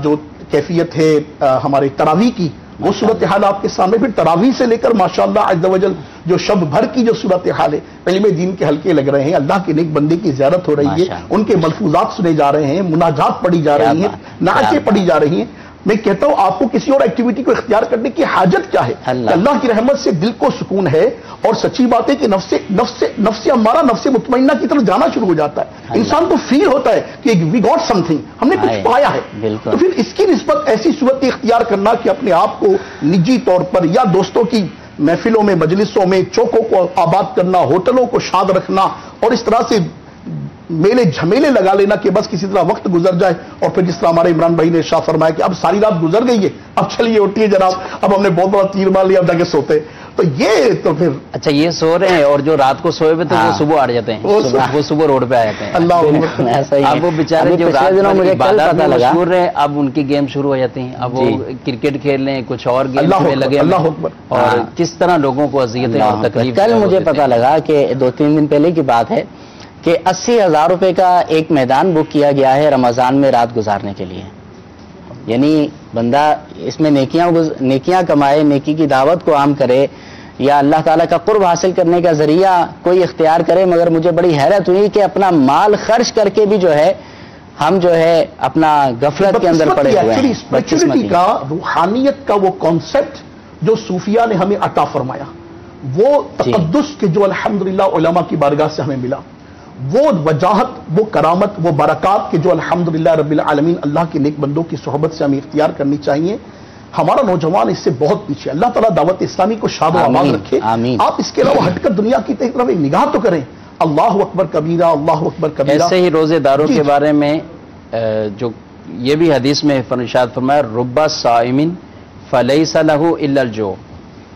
S4: جو کیفیت ہے ہمارے تراویح کی وہ صورتحال آپ کے سامنے. پھر تراویح سے لے کر ماشاءاللہ عز و جل جو شب بھر کی جو صورتحال ہے، علم دین کے حلقے لگ رہے ہیں، اللہ کے نیک بندے کی زیارت ہو رہی ہے، ان کے ملفوظات سنے جا رہے ہیں، مناجات پڑھی جا رہی ہیں، نعتیں پڑھی جا رہی ہیں. میں کہتا ہوں آپ کو کسی اور ایکٹیویٹی کو اختیار کرنے کی حاجت کیا ہے؟ اللہ کی رحمت سے دل کو سکون ہے، اور سچی بات ہے کہ نفس ہمارا نفس مطمئنہ کی طرف جانا شروع ہو جاتا ہے، انسان کو فیل ہوتا ہے کہ وی گاٹ سم تھنگ، ہم نے کچھ پایا ہے۔ تو پھر اس کی نسبت ایسی صورت اختیار کرنا کہ اپنے آپ کو نجی طور پر یا دوستوں کی محفلوں میں، مجلسوں میں، چوکوں کو آباد کرنا، ہوٹلوں کو شاد رکھنا، اور اس طرح سے میلے جھمیلے لگا لینا کہ بس کسی طرح وقت گزر جائے، اور پھر جس طرح ہمارے عمران بھائی نے ارشاد فرمایا کہ اب ساری رات گزر گئی ہے، اب چلیے اٹھیے جناب، اب ہم نے بہت بڑا تیر مار لیا، اب جا کے سوتے۔ تو یہ تو پھر
S3: اچھا یہ سو رہے ہیں، اور جو رات کو سوئے ہوئے تو وہ صبح آ جاتے ہیں، وہ صبح روڈ پہ آ جاتے ہیں۔
S4: اللہ
S3: اب وہ بیچارے جو مشہور رہے، اب ان کی گیم شروع ہو جاتی ہیں، اب وہ کرکٹ کھیل لیں، کچھ اور گیم میں لگے، اور کس طرح لوگوں کو اذیتیں اور تکلیف۔
S1: کل مجھے پتا لگا کہ 2-3 دن پہلے کی بات ہے کہ 80,000 روپے کا ایک میدان بک کیا گیا ہے رمضان میں رات گزارنے کے لیے، یعنی بندہ اس میں نیکیاں کمائے، نیکی کی دعوت کو عام کرے، یا اللہ تعالیٰ کا قرب حاصل کرنے کا ذریعہ کوئی اختیار کرے۔ مگر مجھے بڑی حیرت ہوئی کہ اپنا مال خرچ کر کے بھی جو ہے ہم جو ہے اپنا غفلت کے اندر پڑے ہوئے ہیں۔
S4: اسپرچولیٹی کا، روحانیت کا وہ کانسیپٹ جو صوفیہ نے ہمیں عطا فرمایا، وہ تقدس کے جو الحمدللہ علماء کی بارگاہ سے ہمیں ملا، وہ وجاہت، وہ کرامت، وہ برکات کے جو الحمدللہ رب العالمین اللہ کے نیک بندوں کی صحبت سے ہمیں اختیار کرنی چاہیے۔ ہمارا نوجوان اس سے بہت پیچھے، اللہ تعالیٰ دعوت اسلامی کو شاد و آباد رکھے۔ آپ اس کے علاوہ ہٹ کر دنیا کی طرف ایک نگاہ تو کریں، اللہ اکبر کبیرہ، اللہ اکبر کبیرہ۔
S3: ایسے ہی روزے داروں کے بارے میں جو یہ بھی حدیث میں ارشاد فرمایا، رب صائم فلیس لہ الا الجوع،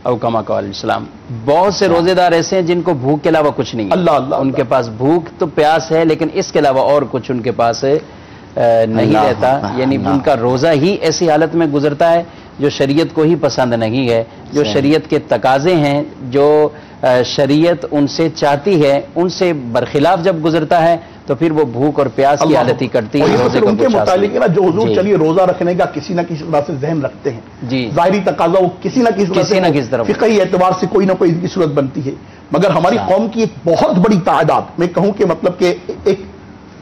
S3: او کما قال الاسلام، بہت سے روزے دار ایسے ہیں جن کو بھوک کے علاوہ کچھ نہیں ہے، ان کے پاس بھوک تو پیاس ہے لیکن اس کے علاوہ اور کچھ ان کے پاس نہیں رہتا، یعنی ان کا روزہ ہی ایسی حالت میں گزرتا ہے جو شریعت کو ہی پسند نہیں ہے، جو شریعت کے تقاضے ہیں، جو شریعت ان سے چاہتی ہے، ان سے برخلاف جب گزرتا ہے تو پھر وہ بھوک اور پیاس کی حالت ہی کرتی ہے۔ روزے
S4: ان کے متعلق ہے نا، جو حضور چلیے روزہ رکھنے کا کسی نہ کسی طرح سے ذہن رکھتے ہیں، جی ظاہری تقاضا وہ کسی نہ کسی طرح فقہی اعتبار سے کوئی نہ کوئی کی صورت بنتی ہے، مگر ہماری قوم کی ایک بہت بڑی تعداد، میں کہوں کہ مطلب کہ ایک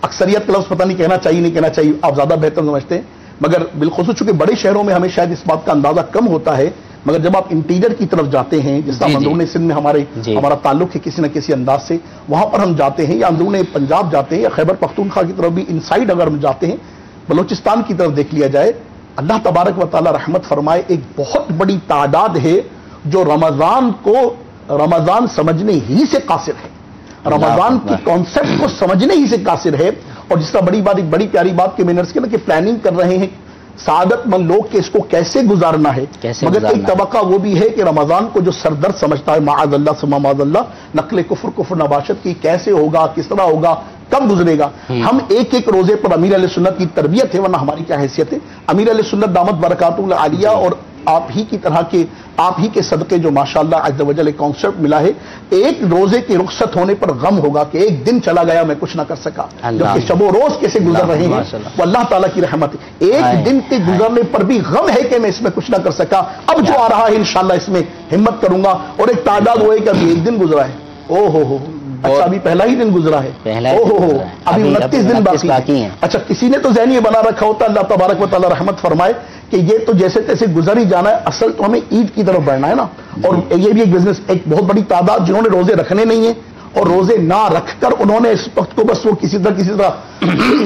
S4: اکثریت کا لفظ پتہ نہیں کہنا چاہیے نہیں کہنا چاہیے، آپ زیادہ بہتر سمجھتے ہیں، مگر بالخصوص چونکہ بڑے شہروں میں ہمیں شاید اس بات کا اندازہ کم ہوتا ہے، مگر جب آپ انٹیریئر کی طرف جاتے ہیں، جس طرح اندرون سندھ میں ہمارا تعلق ہے کسی نہ کسی انداز سے، وہاں پر ہم جاتے ہیں، یا اندرون پنجاب جاتے ہیں، یا خیبر پختونخوا کی طرف بھی انسائیڈ اگر ہم جاتے ہیں، بلوچستان کی طرف دیکھ لیا جائے، اللہ تبارک و تعالی رحمت فرمائے، ایک بہت بڑی تعداد ہے جو رمضان کو رمضان سمجھنے ہی سے قاصر ہے، رمضان کی کانسیپٹ کو سمجھنے ہی سے قاصر ہے، اور جس طرح بڑی بات، ایک بڑی پیاری بات کہ میں نے عرض کیا کہ پلاننگ کر رہے ہیں سعادت مند لوگ کہ اس کو کیسے گزارنا ہے، مگر ایک طبقہ وہ بھی ہے کہ رمضان کو جو سردرد سمجھتا ہے، معاذ اللہ ثم معاذ اللہ، نقل کفر نباشت کی، کیسے ہوگا، کس طرح ہوگا، کب گزرے گا۔ ہم ایک ایک روزے پر امیر علیہ سنت کی تربیت ہے، ورنہ ہماری کیا حیثیت ہے، امیر علیہ سنت دامت برکاتہ العالیہ اور آپ ہی کی طرح کے، آپ ہی کے صدقے جو ماشاءاللہ عز و جل کانسیپٹ ملا ہے، ایک روزے کے رخصت ہونے پر غم ہوگا کہ ایک دن چلا گیا میں کچھ نہ کر سکا، جبکہ شب و روز کیسے گزر رہے ہیں وہ اللہ تعالیٰ کی رحمت ہے، ایک دن کے گزرنے پر بھی غم ہے کہ میں اس میں کچھ نہ کر سکا، اب جو آ رہا ہے انشاءاللہ اس میں ہمت کروں گا، اور ایک تعداد ہوئے کہ ابھی ایک دن گزرا ہے، او ہو اچھا ابھی پہلا ہی دن گزرا ہے، ابھی 29 دن باقی ہیں۔ اچھا کسی نے تو ذہن یہ بنا رکھا ہوتا، اللہ تبارک و تعالی رحمت فرمائے، کہ یہ تو جیسے تیسے گزر ہی جانا ہے، اصل تو ہمیں عید کی طرف بڑھنا ہے نا، اور یہ بھی ایک بزنس، ایک بہت بڑی تعداد جنہوں نے روزے رکھنے نہیں ہیں اور روزے نہ رکھ کر انہوں نے اس وقت کو بس وہ کسی طرح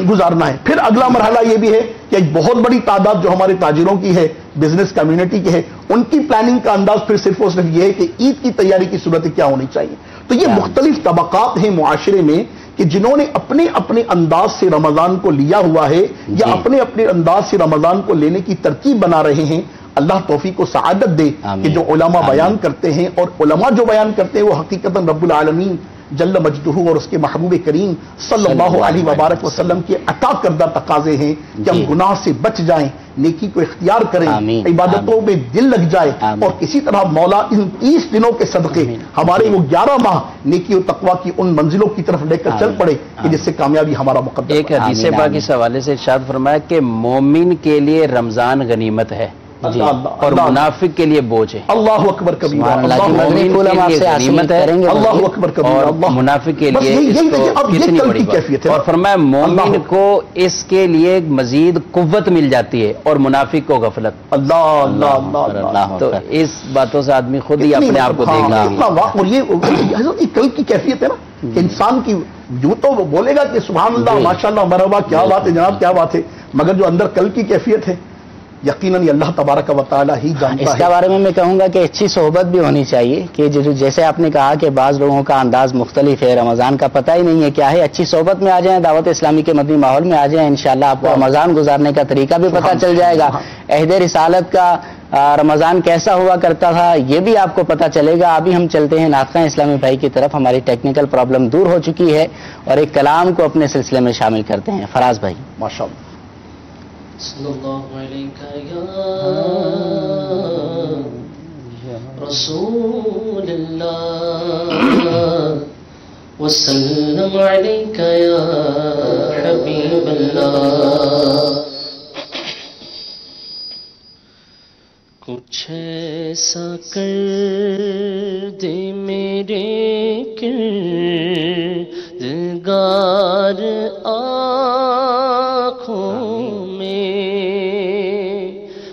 S4: گزارنا ہے۔ پھر اگلا مرحلہ یہ بھی ہے کہ ایک بہت بڑی تعداد جو ہمارے تاجروں کی ہے، بزنس کمیونٹی کی ہے، ان کی پلاننگ کا انداز پھر صرف اور صرف یہ ہے کہ عید کی تیاری کی صورت کیا ہونی چاہیے۔ تو یہ مختلف طبقات ہیں معاشرے میں کہ جنہوں نے اپنے اپنے انداز سے رمضان کو لیا ہوا ہے، یا اپنے اپنے انداز سے رمضان کو لینے کی ترکیب بنا رہے ہیں۔ اللہ توفیق و سعادت دے کہ جو علماء بیان کرتے ہیں، اور علماء جو بیان کرتے ہیں وہ حقیقتاً رب العالمین جل مجدہ اور اس کے محبوب کریم صلی اللہ علیہ وبارک وسلم کے عطا کردہ تقاضے ہیں کہ ہم گناہ سے بچ جائیں، نیکی کو اختیار کریں، عبادتوں میں دل لگ جائے، اور کسی طرح مولا ان 30 دنوں کے صدقے ہمارے وہ 11 ماہ نیکی و تقوی کی ان منزلوں کی طرف لے کر چل پڑے کہ جس سے کامیابی ہمارا مقدر۔
S3: ایک حدیث پاک اس حوالے سے ارشاد فرمایا کہ مومن کے لیے رمضان غنیمت ہے، اور منافق کے لیے بوجھ ہے.
S4: اللہ اکبر کبیرہ.
S3: اللہ اکبر کبیرہ. منافق کے لیے کتنی بڑی بات. اور فرمایا مومن کو اس کے لیے مزید قوت مل جاتی ہے اور منافق کو غفلت.
S4: اللہ اللہ اللہ.
S3: تو اس باتوں سے آدمی خود ہی اپنے آپ کو دیکھ گا.
S4: اور یہ کل کی کیفیت ہے نا کہ انسان کی جو تو بولے گا کہ سبحان اللہ ماشاءاللہ مرحبا کیا بات ہے جناب کیا بات ہے، مگر جو اندر کل کی کیفیت ہے یقیناً یہ اللہ تبارک و تعالی ہی جانتا ہے.
S1: اس کے بارے میں کہوں گا کہ اچھی صحبت بھی ہونی چاہیے کہ جیسے آپ نے کہا کہ بعض لوگوں کا انداز مختلف ہے، رمضان کا پتہ ہی نہیں ہے کیا ہے. اچھی صحبت میں آ جائیں، دعوت اسلامی کے مدنی ماحول میں آ جائیں، انشاءاللہ آپ کو رمضان گزارنے کا طریقہ بھی پتہ چل جائے گا. عہد رسالت کا رمضان کیسا ہوا کرتا تھا یہ بھی آپ کو پتہ چلے گا. ابھی ہم چلتے ہیں ناطقہ اسلامی بھائی کی طرف. ہماری ٹیکنیکل پرابلم دور ہو چکی ہے اور ایک کلام کو اپنے سلسلے میں شامل کرتے ہیں. فراز بھائی
S4: ماشاءاللہ.
S5: صلی اللہ علیہ یا رسول اللہ وسلم علیہ یا حبیب اللہ. کچھ ایسا کر دے میرے کردگار آنکھوں میں،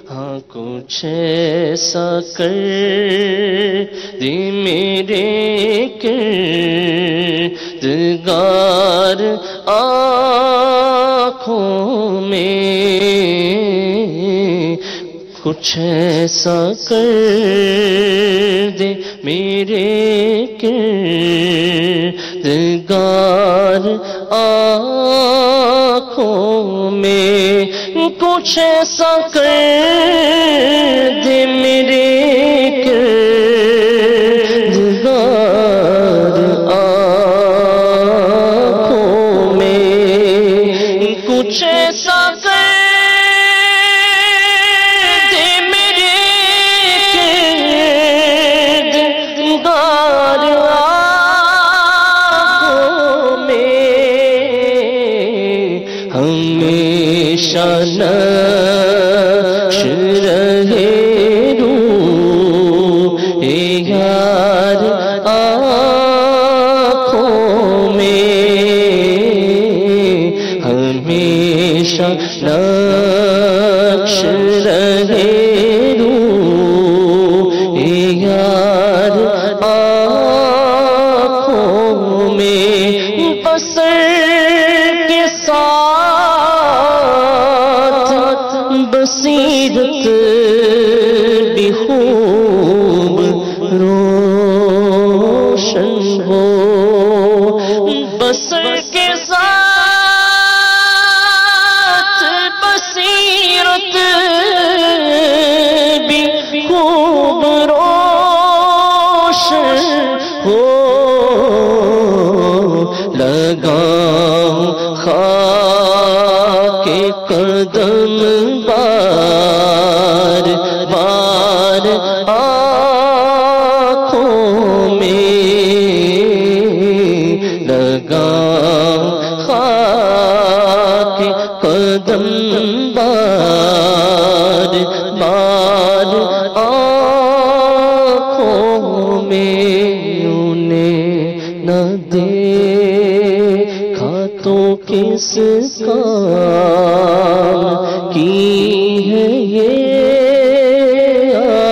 S5: ہاں کچھ ایسا کر دے میرے کردگار آنکھوں میں، کچھ ایسا کر دے میرے کردگار آنکھوں میں، کچھ ایسا کر دے میرے کردگار آنکھوں میں، کچھ ایسا نقش رہے روح یار آنکھوں میں، ہمیشہ نقش رہے روح یار آنکھوں میں، بصر کے ساتھ بصیرت بھی خوب روشن ہو، بصر کے ساتھ بصیرت بھی خوب روشن ہو، لگاؤں خاک قدم بار بار آنکھوں میں، لگاؤں خاک قدم بار بار آنکھوں میں، انہیں نہ دیکھا تو کس کام کی ہے یہ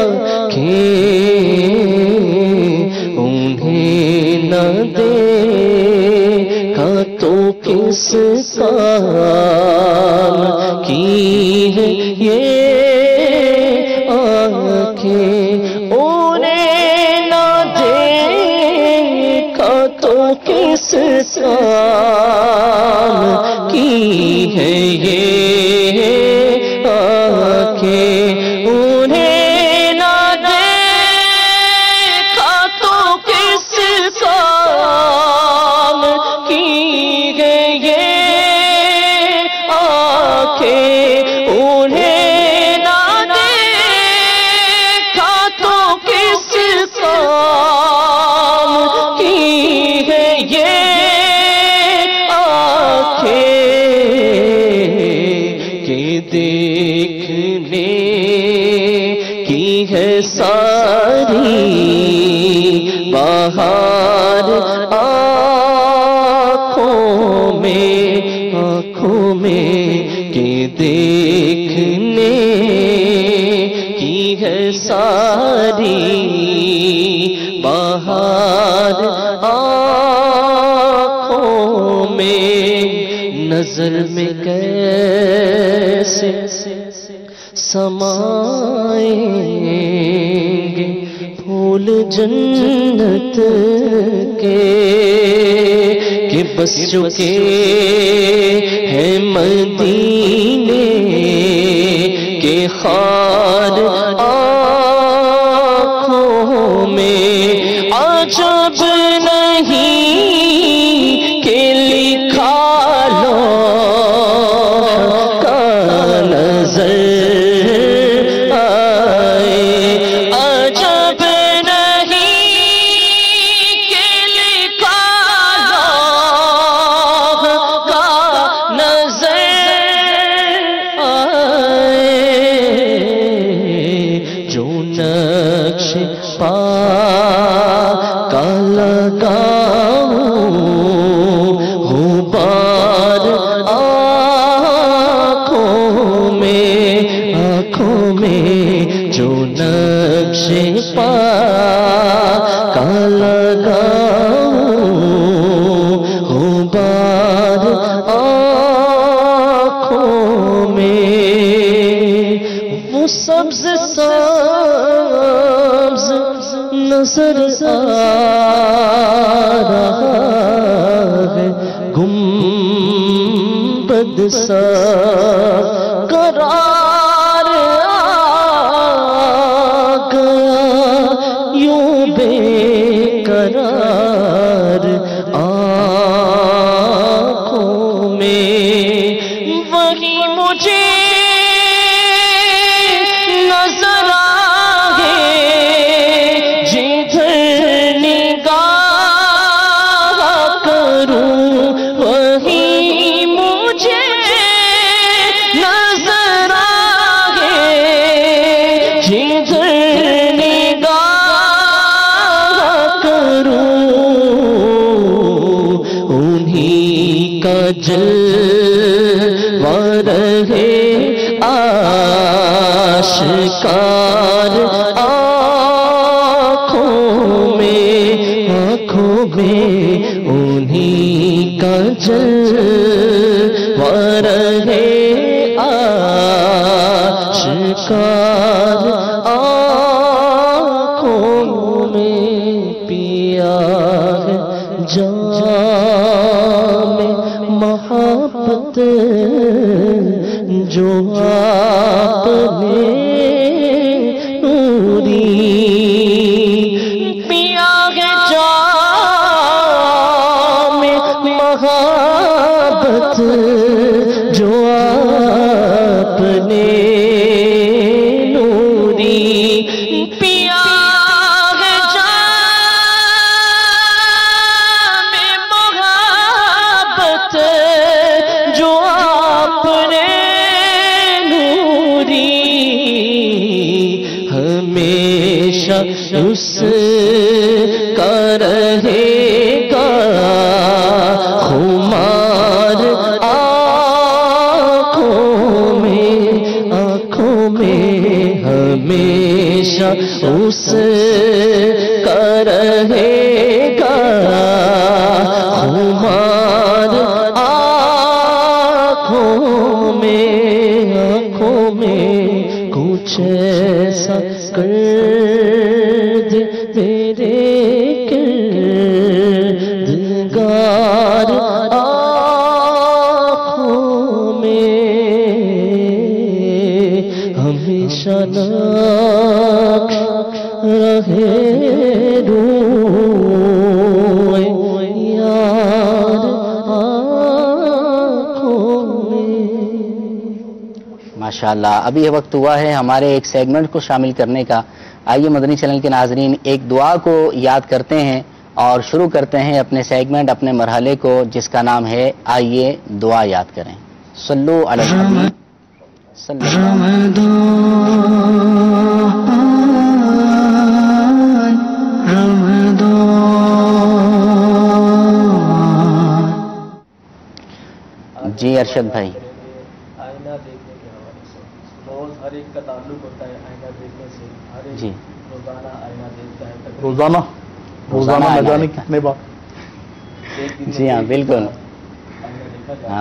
S5: آنکھیں، انہیں نہ دیکھا تو کس کام کی ہے یہ آنکھیں، انہیں نہ دیکھا تو کس کام کی ہے یہ آنکھیں، انہیں نہ دیکھا تو کس کام کی ہے یہ آنکھیں، انہیں نہ دیکھا تو کس کام کی ہے یہ آنکھیں، کہ دیکھنے ہے ساری بہار آنکھوں میں کہ دیکھنے کی ہے ساری بہار آنکھوں میں نظر میں کیسے سمائیں گے پھول جنت کے کہ بس چکے ہیں مدینے کے خار آنکھوں میں عجب نہیں کہ لکھا لوح کا نظر نظر آ رہا ہے گنبد سا قرار آ گیا یوں بے قرار آنکھوں میں وہی مجھے جلوہ رہے آشکار آنکھوں میں انہی کا جلوہ رہے آشکار آنکھوں میں پیا ہے جام محبت جو آپ نے نوری پیا ہے جام محبت جو آپ نے نوری پیا اس کا رہے گا خمار آنکھوں میں ہمیشہ اس کا رہے گا خمار آنکھوں میں کچھ ایسا کر میرے کردگار آنکھوں میں ہمیشہ نقش رہے روئے یار آنکھوں میں.
S1: ماشاءاللہ. ابھی یہ وقت ہوا ہے ہمارے ایک سیگمنٹ کو شامل کرنے کا. آئیے مدنی چینل کے ناظرین ایک دعا کو یاد کرتے ہیں اور شروع کرتے ہیں اپنے سیگمنٹ اپنے مرحلے کو جس کا نام ہے آئیے دعا یاد کریں. صلو علی الحبیب صلی اللہ علیہ وسلم. ارشد بھائی.
S5: آئینہ دیکھنے کے حوالے سے روز ہر ایک کا تعلق ہوتا ہے آئینہ دیکھنے سے. ہر ایک
S1: جی
S5: روزانہ آئینہ دیکھتا ہے.
S4: روزانہ نہ جانے کتنے بار.
S1: جی ہاں بالکل.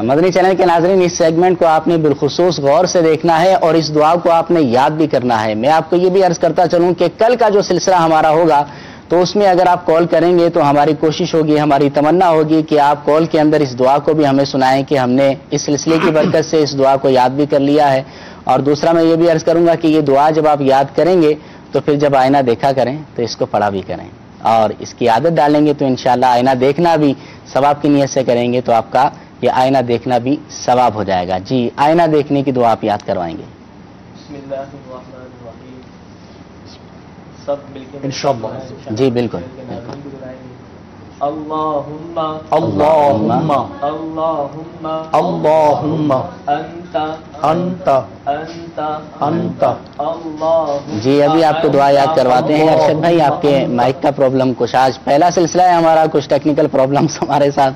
S1: مدنی چینل کے ناظرین اس سیگمنٹ کو آپ نے بالخصوص غور سے دیکھنا ہے اور اس دعا کو آپ نے یاد بھی کرنا ہے. میں آپ کو یہ بھی عرض کرتا چلوں کہ کل کا جو سلسلہ ہمارا ہوگا تو اس میں اگر آپ کال کریں گے تو ہماری کوشش ہوگی, ہماری تمنا ہوگی کہ آپ کال کے اندر اس دعا کو بھی ہمیں سنائیں کہ ہم نے اس سلسلے کی برکت سے اس دعا کو یاد بھی کر لیا ہے. اور دوسرا میں یہ بھی عرض کروں گا کہ یہ دعا جب آپ یاد کریں گے تو پھر جب آئینہ دیکھا کریں تو اس کو پڑھا بھی کریں اور اس کی عادت ڈالیں گے تو انشاءاللہ آئینہ دیکھنا بھی ثواب کی نیت سے کریں گے تو آپ کا یہ آئینہ دیکھنا بھی ثواب ہو جائے گا. جی آئینہ دیکھنے کی دعا آپ یاد کروائیں گے.
S5: بسم اللہ الرحمن الرحیم. سب مل کے
S4: انشاءاللہ.
S1: جی بالکل.
S5: اللہم
S4: اللہم
S5: اللہم
S4: اللہم
S5: انت
S4: انت
S5: انت
S4: انت.
S5: اللہم.
S1: جی ابھی آپ کو دعا یاد کرواتے ہیں. ارشد بھائی آپ کے مائک کا پرابلم کچھ آج پہلا سلسلہ ہے ہمارا, کچھ ٹیکنیکل پرابلمس ہمارے ساتھ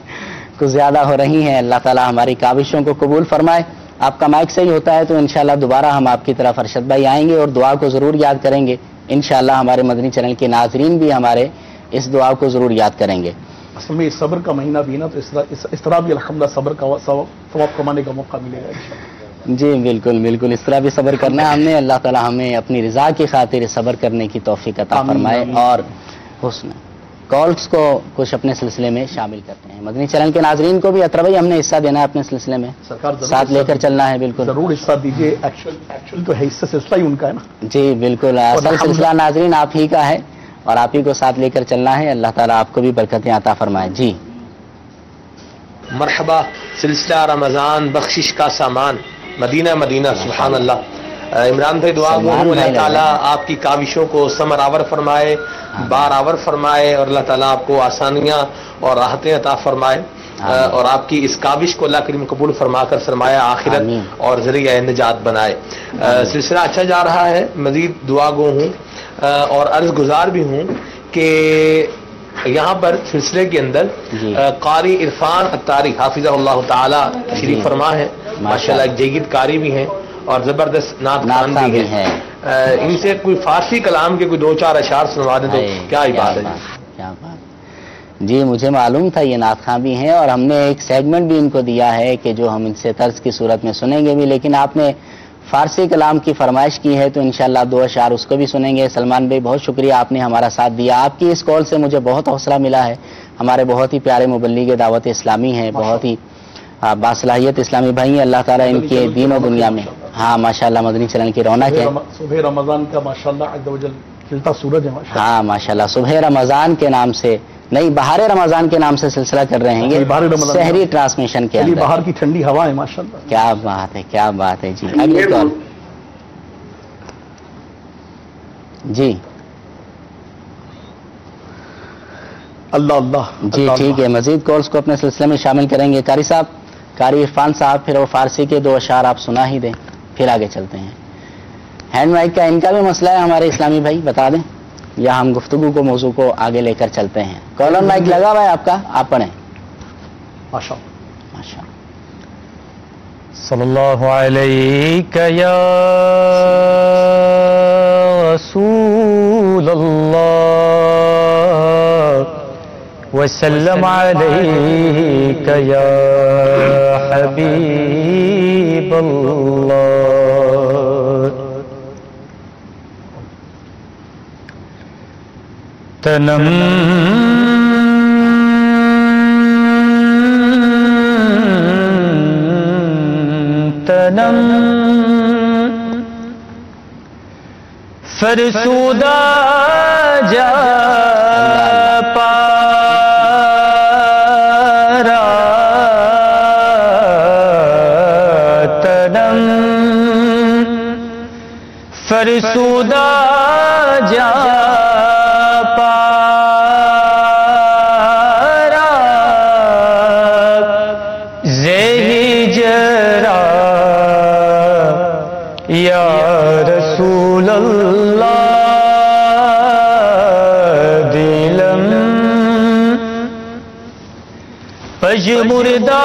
S1: کچھ زیادہ ہو رہی ہیں. اللہ تعالیٰ ہماری کاوشوں کو قبول فرمائے. آپ کا مائک صحیح ہوتا ہے تو انشاءاللہ دوبارہ ہم آپ کی طرف ارشد بھائی آئیں گے اور دعا کو ضرور یاد کریں گے. انشاءاللہ ہمارے مدنی چینل کے ناظرین بھی ہمارے اس دعا کو ضرور یاد کریں گے.
S4: اصل میں صبر کا مہینہ بھی نا تو اس طرح بھی الحمدللہ صبر کا ثواب کمانے کا موقع ملے گا انشاءاللہ.
S1: جی بالکل بالکل اس طرح بھی صبر کرنا ہے ہم نے. اللہ تعالیٰ ہمیں اپنی رضا کی خاطر صبر کرنے کی توفیق عطا فرمائے. اور حسن کالز کو کچھ اپنے سلسلے میں شامل کرتے ہیں. مدنی چینل کے ناظرین کو بھی اطرا بھائی ہم نے حصہ دینا ہے اپنے سلسلے میں, ساتھ لے کر چلنا ہے. بالکل
S4: ضرور حصہ دیجیے. ایکچوئل تو ہے حصہ سلسلہ ہی ان کا ہے نا.
S1: جی بالکل اصل سلسلہ ناظرین آپ ہی کا ہے اور آپ ہی کو ساتھ لے کر چلنا ہے. اللہ تعالیٰ آپ کو بھی برکتیں عطا فرمائے. جی
S6: مرحبا. سلسلہ رمضان بخشش کا سامان مدینہ مدینہ. سبحان اللہ. عمران بھائی دعا گو ہوں اللہ تعالیٰ آپ کی کاوشوں کو ثمر آور فرمائے, بار آور فرمائے اور اللہ تعالیٰ آپ کو آسانیاں اور راحتیں عطا فرمائے اور آپ کی اس کاوش کو اللہ کریم قبول فرما کر سرمایہ آخرت اور ذریعہ نجات بنائے. سلسلہ اچھا جا رہا ہے. مزید دعا گو ہوں اور عرض گزار بھی ہوں کہ یہاں پر سلسلے کے اندر قاری عرفان اتاری حافظہ اللہ تعالی تشریف فرما ہے. ماشاءاللہ ایک جید قاری بھی ہیں اور زبردست نعت خوان بھی ہیں. ان سے کوئی فارسی کلام کے کوئی 2-4 اشعار سنوا دیں تو کیا ہی بات ہے.
S1: کیا بات. جی مجھے معلوم تھا یہ نعت خواں بھی ہیں اور ہم نے ایک سیگمنٹ بھی ان کو دیا ہے کہ جو ہم ان سے طرز کی صورت میں سنیں گے بھی, لیکن آپ نے فارسی کلام کی فرمائش کی ہے تو انشاءاللہ 2 اشعار اس کو بھی سنیں گے. سلمان بھائی بہت شکریہ, آپ نے ہمارا ساتھ دیا. آپ کی اس کال سے مجھے بہت حوصلہ ملا ہے. ہمارے بہت ہی پیارے مبلغ دعوت اسلامی ہیں, بہت ہی باصلاحیت اسلامی بھائی ہیں. اللہ تعالیٰ ان کے دین و دنیا میں ہاں ماشاءاللہ مدنی چینل کی رونق ہے.
S4: صبح رمضان کا ماشاءاللہ عز و جل کھلتا سورج ہے.
S1: ہاں ماشاءاللہ صبح رمضان کے نام سے نہیں بہار رمضان کے نام سے سلسلہ کر رہے ہیں. شہری ٹرانسمیشن کے اندر
S4: باہر کی ٹھنڈی ہوا ہے ماشاءاللہ.
S1: کیا بات ہے, کیا بات ہے. جی اگلی کال. جی
S4: اللہ اللہ.
S1: جی ٹھیک ہے, مزید کالز کو اپنے سلسلے میں شامل کریں گے. قاری صاحب, قاری عرفان صاحب, پھر وہ فارسی کے 2 اشعار آپ سنا ہی دیں پھر آگے چلتے ہیں. ہینڈ مائک کا ان کا بھی مسئلہ ہے ہمارے اسلامی بھائی, بتا دیں یا ہم گفتگو کو موضوع کو آگے لے کر چلتے ہیں. کالر مائک لگا ہوا ہے آپ کا, آپ پڑھیں.
S4: ماشاءاللہ.
S7: صلی اللہ علیہ یا رسول اللہ وسلم علیک یا حبیب اللہ. تنم فرسودہ جا پارا تنم فرسودہ جا پارا زہی جرا یا رسول اللہ دلم پج مردہ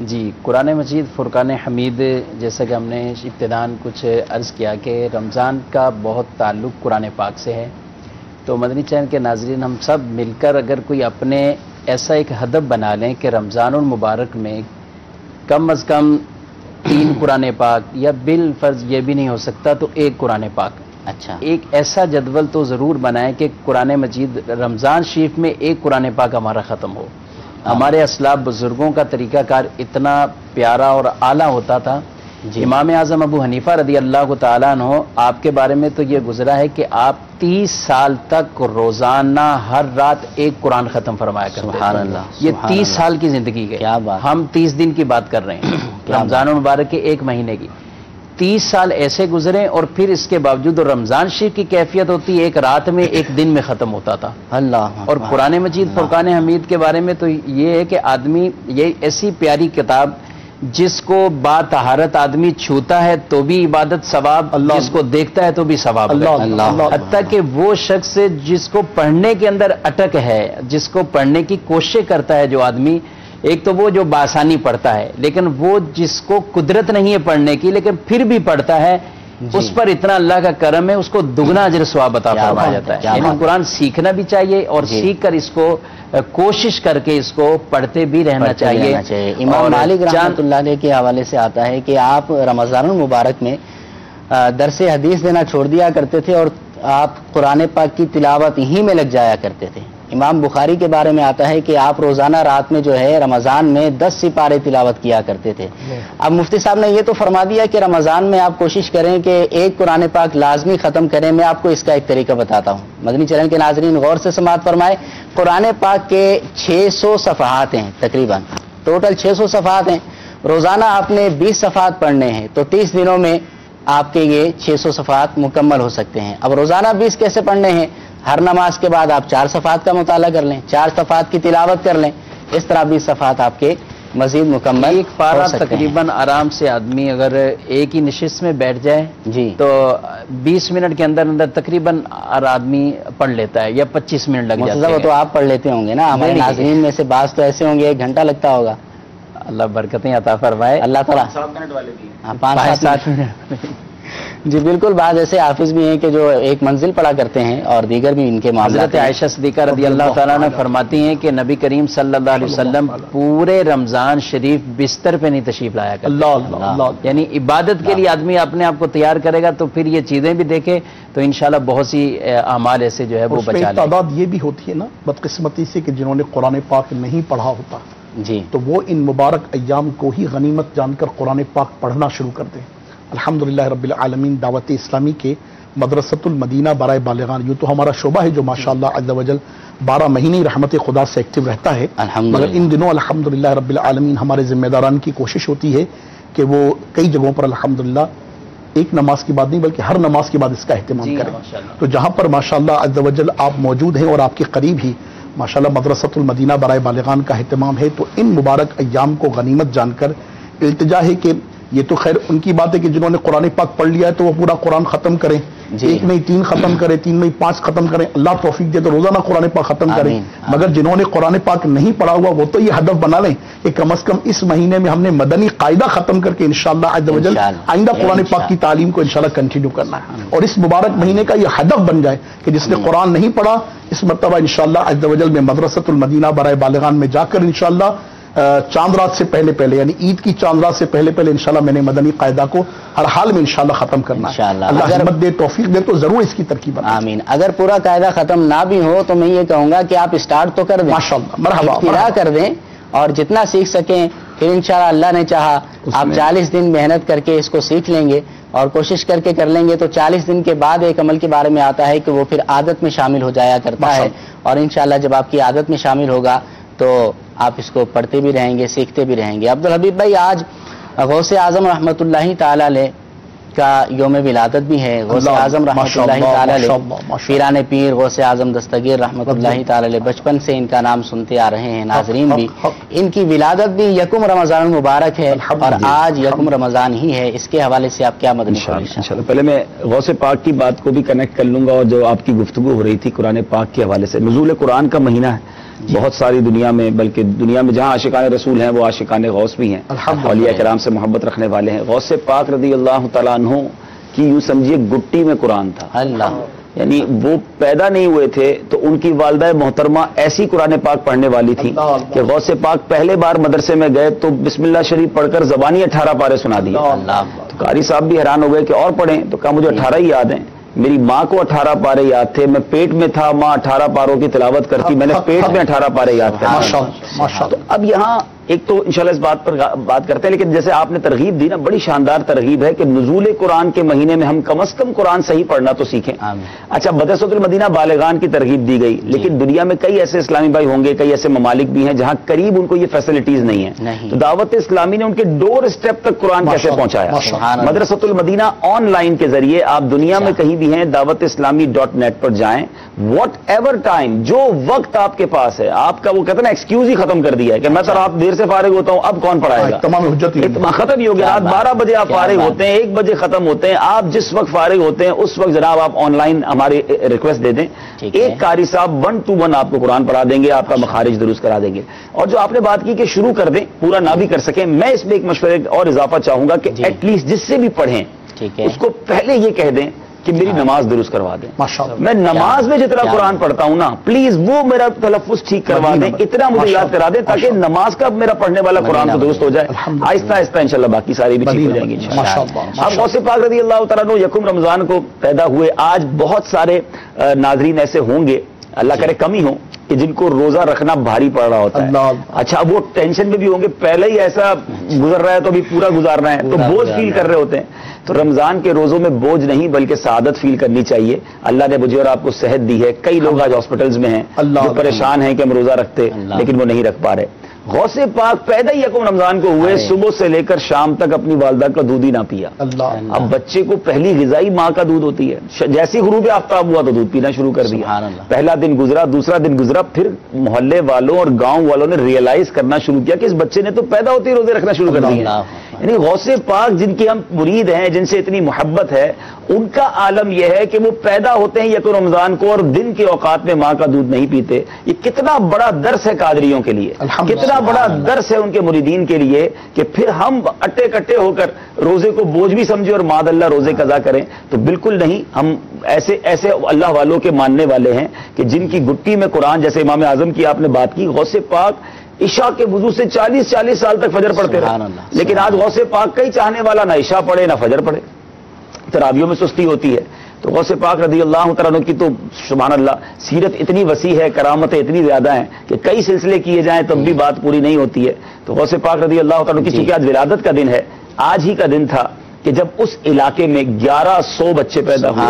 S3: جی، قرآن مجید فرقان حمید، جیسا کہ ہم نے ابتداً کچھ عرض کیا کہ رمضان کا بہت تعلق قرآن پاک سے ہے، تو مدنی چینل کے ناظرین ہم سب مل کر اگر کوئی اپنے ایسا ایک ہدف بنا لیں کہ رمضان المبارک میں کم از کم 3 قرآن پاک، یا بالفرض یہ بھی نہیں ہو سکتا تو 1 قرآن پاک،
S1: اچھا،
S3: ایک ایسا جدول تو ضرور بنائیں کہ قرآن مجید رمضان شریف میں 1 قرآن پاک ہمارا ختم ہو. ہمارے اسلاف بزرگوں کا طریقہ کار اتنا پیارا اور اعلیٰ ہوتا تھا. امام اعظم ابو حنیفہ رضی اللہ تعالیٰ عنہ، آپ کے بارے میں تو یہ گزرا ہے کہ آپ 30 سال تک روزانہ ہر رات 1 قرآن ختم فرمایا کرتے.
S1: سبحان اللہ.
S3: یہ 30 سال کی زندگی کے، ہم 30 دن کی بات کر رہے ہیں، رمضان المبارک کے 1 مہینے کی. 30 سال ایسے گزرے اور پھر اس کے باوجود رمضان شریف کی کیفیت ہوتی ہے 1 رات میں 1 دن میں ختم ہوتا تھا.
S1: اللہ.
S3: اور قرآن مجید فرقان حمید کے بارے میں تو یہ ہے کہ آدمی، یہ ایسی پیاری کتاب جس کو با طہارت آدمی چھوتا ہے تو بھی عبادت ثواب، جس کو دیکھتا ہے تو بھی ثواب. حتیٰ کہ وہ شخص جس کو پڑھنے کے اندر اٹک ہے، جس کو پڑھنے کی کوشش کرتا ہے جو آدمی، ایک تو وہ جو بآسانی پڑھتا ہے، لیکن وہ جس کو قدرت نہیں ہے پڑھنے کی لیکن پھر بھی پڑھتا ہے، اس پر اتنا اللہ کا کرم ہے، اس کو دگنا اجر ثواب عطا فرمایا جاتا ہے. یعنی قرآن سیکھنا بھی چاہیے اور سیکھ کر اس کو کوشش کر کے اس کو پڑھتے بھی رہنا چاہیے.
S1: امام مالک رحمۃ اللہ علیہ کے حوالے سے آتا ہے کہ آپ رمضان المبارک میں درس حدیث دینا چھوڑ دیا کرتے تھے اور آپ قرآن پاک کی تلاوت ہی میں لگ جایا کرتے تھے. امام بخاری کے بارے میں آتا ہے کہ آپ روزانہ رات میں جو ہے رمضان میں 10 سپارے تلاوت کیا کرتے تھے. اب مفتی صاحب نے یہ تو فرما دیا کہ رمضان میں آپ کوشش کریں کہ 1 قرآن پاک لازمی ختم کریں. میں آپ کو اس کا ایک طریقہ بتاتا ہوں. مدنی چینل کے ناظرین غور سے سماعت فرمائے. قرآن پاک کے 600 صفحات ہیں، تقریباً ٹوٹل 600 صفحات ہیں. روزانہ آپ نے 20 صفحات پڑھنے ہیں تو 30 دنوں میں آپ کے یہ 600 صفحات مکمل ہو سکتے ہیں. اب روزانہ 20 کیسے پڑھنے ہیں؟ ہر نماز کے بعد آپ 4 صفحات کا مطالعہ کر لیں، 4 صفحات کی تلاوت کر لیں. اس طرح 20 صفحات آپ کے مزید مکمل.
S3: ایک پارہ تقریباً آرام سے آدمی اگر ایک ہی نشست میں بیٹھ جائے
S1: جی
S3: تو 20 منٹ کے اندر اندر تقریباً ہر آدمی پڑھ لیتا ہے، یا 25 منٹ لگ جاتے ہیں.
S1: وہ تو آپ پڑھ لیتے ہوں گے نا، ہمارے ناظرین میں سے بعض تو ایسے ہوں گے 1 گھنٹہ لگتا ہوگا.
S3: اللہ برکتیں عطا فرمائے.
S1: اللہ تعالیٰ.
S8: 7 منٹ والے بھی ہیں.
S1: 5-7 منٹ. جی بالکل. بعض ایسے حافظ بھی ہیں کہ جو 1 منزل پڑھا کرتے ہیں اور دیگر بھی ان کے معاملات.
S3: حضرت عائشہ صدیقہ رضی اللہ تعالیٰ نے فرماتی ہیں کہ نبی کریم صلی اللہ علیہ وسلم پورے رمضان شریف بستر پہ نہیں تشریف لایا کرتے. یعنی عبادت کے لیے آدمی اپنے آپ کو تیار کرے گا تو پھر یہ چیزیں بھی دیکھے تو انشاءاللہ بہت سی اعمال ایسے جو ہے وہ بچا لے.
S4: تعداد یہ بھی ہوتی ہے نا بدقسمتی سے کہ جنہوں نے قرآن پاک نہیں پڑھا ہوتا
S1: جی
S4: تو وہ ان مبارک ایام کو ہی غنیمت جان کر قرآن پاک پڑھنا شروع کر دیں. الحمدللہ رب العالمین دعوت اسلامی کے مدرسۃ المدینہ برائے بالغان، یہ تو ہمارا شعبہ ہے جو ماشاءاللہ عز و جل 12 مہینے رحمت خدا سے ایکٹیو رہتا ہے. مگر ان دنوں الحمدللہ رب العالمین ہمارے ذمہ داران کی کوشش ہوتی ہے کہ وہ کئی جگہوں پر الحمدللہ 1 نماز کی بات نہیں بلکہ ہر نماز کے بعد اس کا اہتمام کریں. تو جہاں پر ماشاءاللہ عز و جل آپ موجود ہیں اور آپ کے قریب ہی ماشاءاللہ مدرسۃ المدینہ برائے بالغان کا اہتمام ہے، تو ان مبارک ایام کو غنیمت جان کر التجا ہے کہ یہ تو خیر ان کی بات ہے کہ جنہوں نے قرآن پاک پڑھ لیا ہے تو وہ پورا قرآن ختم کریں. 1 نہیں 3 ختم کریں، 3 نہیں 5 ختم کریں. اللہ توفیق دے تو روزانہ قرآن پاک ختم کریں. مگر جنہوں نے قرآن پاک نہیں پڑھا ہوا وہ تو یہ ہدف بنا لیں کہ کم از کم اس مہینے میں ہم نے مدنی قاعدہ ختم کر کے انشاءاللہ عز و جل آئندہ قرآن پاک کی تعلیم کو انشاءاللہ کنٹینیو کرنا ہے. اور اس مبارک مہینے کا یہ ہدف بن جائے کہ جس نے قرآن نہیں پڑھا اس مرتبہ انشاءاللہ عز و جل میں مدرسۃ المدینہ برائے بالغان میں جا کر انشاءاللہ چاند رات سے پہلے یعنی عید کی چاند رات سے پہلے انشاءاللہ میں نے مدنی قاعدہ کو ہر حال میں انشاءاللہ ختم کرنا ہے. اللہ ہمت دے توفیق دے تو ضرور اس کی ترکیب بنائیں.
S1: آمین. اگر پورا قاعدہ ختم نہ بھی ہو تو میں یہ کہوں گا کہ آپ اسٹارٹ تو کر دیں،
S4: ماشاءاللہ مرحبا
S1: ابتدا کر دیں اور جتنا سیکھ سکیں پھر انشاءاللہ اللہ نے چاہا آپ 40 دن محنت کر کے اس کو سیکھ لیں گے اور کوشش کر کے کر لیں گے تو 40 دن کے بعد ایک عمل کے بارے میں آتا ہے کہ وہ پھر عادت میں شامل ہو جایا کرتا ہے. اور انشاءاللہ جب آپ کی عادت میں شامل ہوگا تو آپ اس کو پڑھتے بھی رہیں گے، سیکھتے بھی رہیں گے. عبدالحبیب بھائی، آج غوث اعظم رحمۃ اللہ تعالی علیہ کا یوم ولادت بھی ہے. غوث اعظم رحمۃ اللہ تعالی علیہ پیران پیر غوث اعظم دستگیر رحمۃ اللہ تعالی علیہ بچپن سے ان کا نام سنتے آ رہے ہیں. ناظرین بھی ان کی ولادت بھی 1 رمضان المبارک ہے اور آج 1 رمضان ہی ہے. اس کے حوالے سے آپ کیا مدنی
S9: انشاءاللہ پہلے میں غوث پاک کی بات کو بھی کنیکٹ کر لوں گا اور جو آپ کی گفتگو ہو رہی تھی قرآن پاک کے حوالے سے. نزول قرآن کا مہینہ ہے بہت ساری دنیا میں، بلکہ دنیا میں جہاں عاشقان رسول ہیں وہ عاشقان غوث بھی ہیں، اولیاء کرام سے محبت رکھنے والے ہیں۔ غوث پاک رضی اللہ تعالیٰ عنہ کی یوں سمجھیے گٹی میں قرآن تھا،
S1: اللہ،
S9: یعنی وہ پیدا نہیں ہوئے تھے تو ان کی والدہ محترمہ ایسی قرآن پاک پڑھنے والی تھی کہ غوث پاک پہلے بار مدرسے میں گئے تو بسم اللہ شریف پڑھ کر زبانی 18 پارے سنا دیے۔ تو قاری صاحب بھی حیران ہو گئے کہ اور پڑھیں، تو کہا مجھے 18 ہی یاد ہیں، میری ماں کو 18 پارے یاد تھے، میں پیٹ میں تھا، ماں 18 پاروں کی تلاوت کرتی، میں نے پیٹ میں 18 پارے یاد کر۔ تو اب یہاں ایک تو انشاءاللہ اس بات پر بات کرتے ہیں، لیکن جیسے آپ نے ترغیب دی نا، بڑی شاندار ترغیب ہے کہ نزول قرآن کے مہینے میں ہم کم از کم قرآن صحیح پڑھنا تو سیکھیں۔ اچھا، مدرسۃ المدینہ بالغان کی ترغیب دی گئی، لیکن دنیا میں کئی ایسے اسلامی بھائی ہوں گے، کئی ایسے ممالک بھی ہیں جہاں قریب ان کو یہ فیسلٹیز نہیں ہیں، تو دعوت اسلامی نے ان کے ڈور اسٹیپ تک قرآن کیسے پہنچایا؟ مدرسۃ المدینہ آن لائن کے ذریعے آپ دنیا میں کہیں بھی ہیں دعوت اسلامی .net پر جائیں، واٹ ایور ٹائم، جو وقت آپ کے پاس ہے، آپ کا وہ کہتے ہیں نا ایکسکیوز ہی ختم کر دیا ہے کہ میں تو آپ دیر سے فارغ ہوتا ہوں، اب کون پڑھائے گا،
S4: تمام حجت
S9: ختم ہی ہو گیا، رات 12 بجے آپ فارغ ہوتے ہیں، 1 بجے ختم ہوتے ہیں، آپ جس وقت فارغ ہوتے ہیں اس وقت جناب آپ آن لائن ہماری ریکویسٹ دے دیں، ایک قاری صاحب 1 to 1 آپ کو قرآن پڑھا دیں گے، آپ کا مخارج درست کرا دیں گے۔ اور جو آپ نے بات کی کہ شروع کر دیں، پورا نہ بھی کر سکیں، میں اس میں ایک مشورے اور اضافہ چاہوں گا کہ ایٹ لیسٹ جس سے بھی پڑھیں اس کو پہلے یہ کہہ دیں کہ میری نماز درست کروا دیں، میں نماز میں جتنا قرآن پڑھتا ہوں نا پلیز وہ میرا تلفظ ٹھیک کروا دیں، اتنا مجھے یاد کرا دیں تاکہ نماز کا میرا پڑھنے والا قرآن تو درست ہو جائے، آہستہ آہستہ انشاءاللہ باقی ساری بھی ٹھیک ہو جائیں گی انشاءاللہ۔ اب غوث پاک رضی اللہ تعالیٰ عنہ یکم رمضان کو پیدا ہوئے، آج بہت سارے ناظرین ایسے ہوں گے، اللہ کرے کم ہی ہوں، کہ جن کو روزہ رکھنا بھاری پڑ رہا ہوتا ہے۔ اچھا، وہ ٹینشن میں بھی ہوں گے، پہلے ہی ایسا گزر رہا ہے تو ابھی پورا گزارنا ہے، تو بوجھ فیل کر رہے ہوتے ہیں۔ تو رمضان کے روزوں میں بوجھ نہیں بلکہ سعادت فیل کرنی چاہیے، اللہ نے مجھے اور آپ کو صحت دی ہے، کئی لوگ آج ہاسپٹلز میں ہیں جو پریشان ہیں کہ ہم روزہ رکھتے لیکن وہ نہیں رکھ پا رہے۔ غوث پاک پیدا ہی یکم رمضان کو ہوئے، صبح سے لے کر شام تک اپنی والدہ کا دودھ ہی نہ پیا۔ اب بچے کو پہلی غذائی ماں کا دودھ ہوتی ہے، جیسی غروب آفتاب ہوا تو دودھ پینا شروع کر دیا۔ پہلا دن گزرا، دوسرا دن گزرا، پھر محلے والوں اور گاؤں والوں نے ریئلائز کرنا شروع کیا کہ اس بچے نے تو پیدا ہوتے ہی روزے رکھنا شروع کر دیا۔ یعنی غوث پاک جن کی ہم مرید ہیں، جن سے اتنی محبت ہے، ان کا عالم یہ ہے کہ وہ پیدا ہوتے ہیں یکم رمضان کو اور دن کے اوقات میں ماں کا دودھ نہیں پیتے۔ یہ کتنا بڑا درس ہے قادریوں کے لیے، کتنا بڑا درس ہے ان کے مریدین کے لیے کہ پھر ہم اٹے کٹے ہو کر روزے کو بوجھ بھی سمجھے اور معاذ اللہ روزے قضا کریں، تو بالکل نہیں۔ ہم ایسے اللہ والوں کے ماننے والے ہیں کہ جن کی گٹی میں قرآن، جیسے امام اعظم کی آپ نے بات کی، غوث پاک عشاء کے وضو سے 40 سال تک فجر پڑھتے رہے، لیکن آج غوث پاک کا ہی چاہنے والا نہ عشاء پڑھے نہ فجر پڑھے، تراویحوں میں سستی ہوتی ہے۔ تو غوث پاک رضی اللہ تعالیٰ عنہ کی تو سبحان اللہ سیرت اتنی وسیع ہے، کرامتیں اتنی زیادہ ہیں کہ کئی سلسلے کیے جائیں تب بھی بات پوری نہیں ہوتی ہے۔ تو غوث پاک رضی اللہ تعالیٰ عنہ کی چونکہ آج ولادت کا دن ہے، آج ہی کا دن تھا کہ جب اس علاقے میں 1100 بچے پیدا ہوئے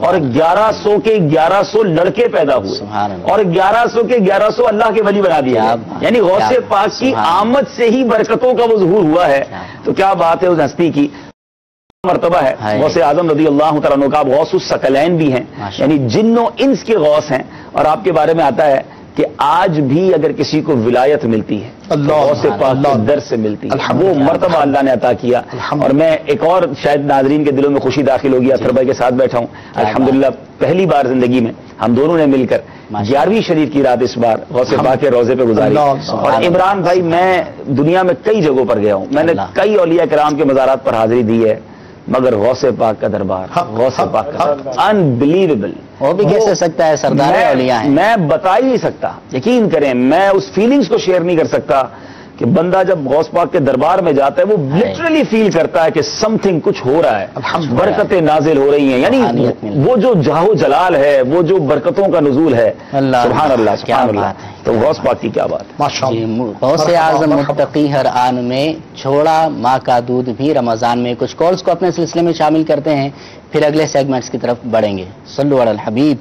S9: اور 1100 کے 1100 لڑکے پیدا ہوئے اور 1100 کے 1100 اللہ کے ولی بنا دیا، یعنی غوث پاک کی آمد سے ہی برکتوں کا وہ ظہور ہوا ہے۔ تو کیا بات ہے اس ہستی کی، مرتبہ ہے۔ غوث اعظم رضی اللہ تعالیٰ عنہ کا غوث الثقلین بھی ہیں، یعنی جن و انس کے غوث ہیں، اور آپ کے بارے میں آتا ہے کہ آج بھی اگر کسی کو ولایت ملتی ہے غوث پاک کے در سے ملتی ہے، وہ مرتبہ اللہ نے عطا کیا۔ اور میں ایک اور شاید ناظرین کے دلوں میں خوشی داخل ہوگی، اطہر بھائی کے ساتھ بیٹھا ہوں الحمدللہ، پہلی بار زندگی میں ہم دونوں نے مل کر 11ویں شریف کی رات اس بار غوث پاک کے روزے پہ گزاری۔ اور عمران بھائی، میں دنیا میں کئی جگہوں پر گیا ہوں، میں نے کئی اولیاء کرام کے مزارات پر حاضری دی ہے، مگر غوث پاک کا دربار، غوث پاک کا انبلیویبل،
S1: وہ بھی کیسے سکتا ہے، سردار اولیاء ہیں،
S9: میں بتا ہی نہیں سکتا، یقین کریں میں اس فیلنگز کو شیئر نہیں کر سکتا کہ بندہ جب غوث پاک کے دربار میں جاتا ہے وہ لٹرلی فیل کرتا ہے کہ سم تھنگ کچھ ہو رہا ہے، برکتیں نازل ہو رہی ہیں، یعنی وہ جو جاہ و جلال ہے، وہ جو برکتوں کا نزول ہے، سبحان اللہ سبحان اللہ۔ تو غوث پاک کی کیا بات ہے۔
S1: غوث اعظم متقی ہر آن میں چھوڑا ماں کا دودھ بھی رمضان میں، کچھ کالز کو اپنے سلسلے میں شامل کرتے ہیں، پھر اگلے سیگمنٹس کی طرف بڑھیں گے۔ صلو علی الحبیب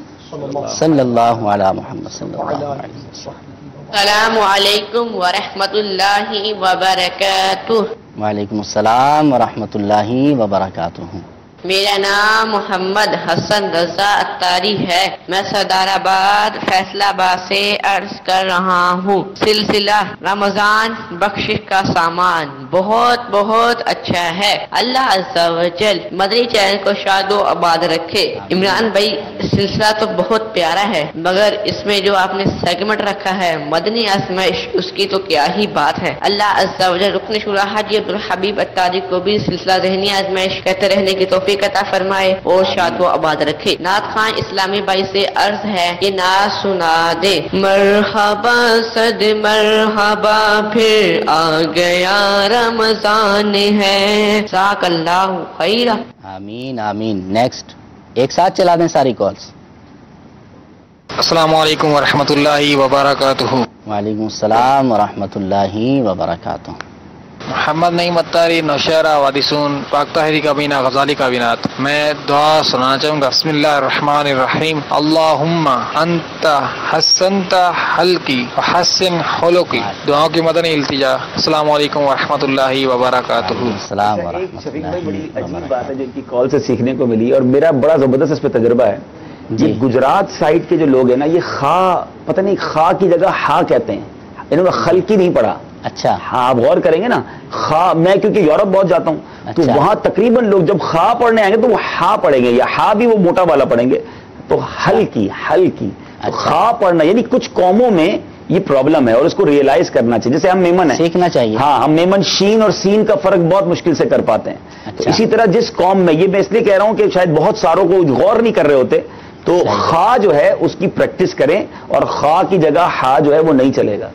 S1: صلی اللہ علی محمد صلی اللہ علیہ وسلم۔
S10: السلام علیکم ورحمۃ اللہ وبرکاتہ۔
S1: وعلیکم السلام ورحمۃ اللہ وبرکاتہ۔
S10: میرا نام محمد حسن رضا اتاری ہے، میں سردار آباد فیصلہ آباد سے عرض کر رہا ہوں۔ سلسلہ رمضان بخشش کا سامان بہت بہت اچھا ہے۔ اللہ عز و جل مدنی چینل کو شاد و آباد رکھے۔ عمران بھائی سلسلہ تو بہت پیارا ہے، مگر اس میں جو آپ نے سیگمنٹ رکھا ہے مدنی آزمائش، اس کی تو کیا ہی بات ہے۔ اللہ عز و جل رکن شورا حاجی عبدالحبیب اتاری کو بھی سلسلہ ذہنی آزمائش کہتے رہنے کی توفیق عطا فرمائے اور شاد و آباد رکھے۔ نعت خان اسلامی بھائی سے عرض ہے کہ نعت سنا دے۔ مرحبا صد مرحبا پھر آ گیا رمضان ہے، جزاک اللہ خیرہ۔
S1: آمین آمین۔ نیکسٹ ایک ساتھ چلا دیں ساری کالز۔
S11: السلام علیکم ورحمۃ اللہ وبرکاتہ۔
S1: وعلیکم السلام ورحمۃ اللہ وبرکاتہ۔
S11: محمد نعیم اتاری، نوشہرہ وادی سون، پاک طاہری کابینہ، غزالی کابینات۔ میں دعا سنانا چاہوں گا۔ بسم اللہ الرحمن الرحیم۔ اللہم انت حسنت خلقی وحسن خلقی۔ دعاؤں کی مدنی التجا۔ السلام علیکم ورحمۃ اللہ وبرکاتہ۔
S1: السلام ورحمۃ
S9: شفیق
S1: اللہ
S9: بھائی بڑی عجیب
S1: وبرکاتہ۔
S9: بات ہے جو ان کی کال سے سیکھنے کو ملی، اور میرا بڑا زبردست اس پہ تجربہ ہے۔ یہ گجرات سائڈ کے جو لوگ ہیں نا، یہ خا پتہ نہیں خا کی جگہ ہا کہتے ہیں، انہوں نے خلقی نہیں پڑھا۔
S1: اچھا
S9: ہاں آپ غور کریں گے نا، خا، میں کیونکہ یورپ بہت جاتا ہوں تو
S1: اچھا۔
S9: وہاں تقریباً لوگ جب خا پڑھنے آئیں گے تو وہ ہا پڑھیں گے، یا ہا بھی وہ موٹا والا پڑھیں گے، تو ہلکی ہلکی تو خا پڑھنا، یعنی کچھ قوموں میں یہ پرابلم ہے اور اس کو ریئلائز کرنا چاہیے۔ جیسے ہم میمن ہیں،
S1: سیکھنا چاہیے۔
S9: ہاں ہم میمن شین اور سین کا فرق بہت مشکل سے کر پاتے ہیں۔ تو اسی طرح جس قوم میں، یہ میں اس لیے کہہ رہا ہوں کہ شاید بہت ساروں کو غور نہیں کر رہے ہوتے، تو خا جو ہے اس کی پریکٹس کریں، اور خا کی جگہ ہا جو ہے وہ نہیں چلے گا۔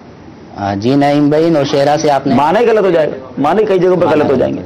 S1: جی نعیم بھائی نوشہرہ سے آپ نے،
S9: معنی غلط ہو جائے گا، معنی کئی جگہوں پہ غلط ہو جائیں گے۔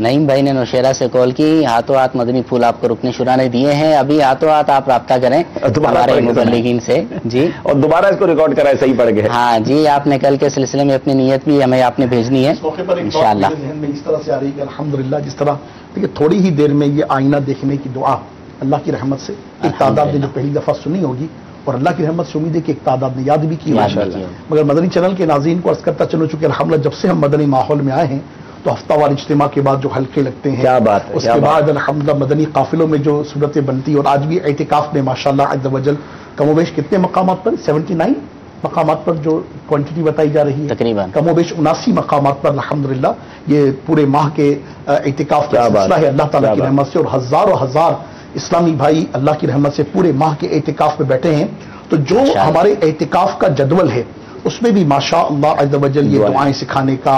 S1: نعیم بھائی نے نوشہرہ سے کال کی، ہاتھوں ہاتھ مدنی پھول آپ کو رکن شورا نے دیے ہیں، ابھی ہاتھوں ہاتھ آپ رابطہ کریں ہمارے مبلغین سے جی،
S9: اور دوبارہ اس کو ریکارڈ کرائے صحیح پڑھ کے۔
S1: ہاں جی، آپ نے کل کے سلسلے میں اپنی نیت بھی ہمیں آپ نے بھیجنی ہے انشاءاللہ۔
S4: ذہن میں اس طرح سے آ رہی ہے کہ الحمدللہ جس طرح دیکھیے تھوڑی ہی دیر میں یہ آئینہ دیکھنے کی دعا اللہ کی رحمت سے ایک تعداد نے جو پہلی دفعہ سنی ہوگی، اور اللہ کی رحمت سے امید ہے کہ ایک تعداد نے یاد بھی کی ہوگی، مگر مدنی چینل کے ناظرین کو عرض کرتا چلو، چونکہ الحمدللہ جب سے ہم مدنی ماحول میں آئے ہیں تو ہفتہ وار اجتماع کے بعد جو حلقے لگتے ہیں،
S9: کیا بات ہے،
S4: اس کے بعد الحمدللہ مدنی قافلوں میں جو صورتیں بنتی، اور آج بھی اعتکاف میں ماشاءاللہ عز و جل کم و بیش کتنے مقامات پر 79 مقامات پر جو کوانٹٹی بتائی جا رہی ہے،
S1: تقریباً
S4: کم و بیش 79 مقامات پر الحمدللہ یہ پورے ماہ کے اعتکاف کا سلسلہ ہے اللہ تعالیٰ کی رحمت سے، اور ہزاروں ہزار اسلامی بھائی اللہ کی رحمت سے پورے ماہ کے اعتکاف میں بیٹھے ہیں۔ تو جو ہمارے اعتکاف کا جدول ہے اس میں بھی ماشاء اللہ عز و جل یہ دعائیں سکھانے کا،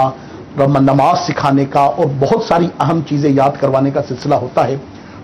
S4: نماز سکھانے کا اور بہت ساری اہم چیزیں یاد کروانے کا سلسلہ ہوتا ہے۔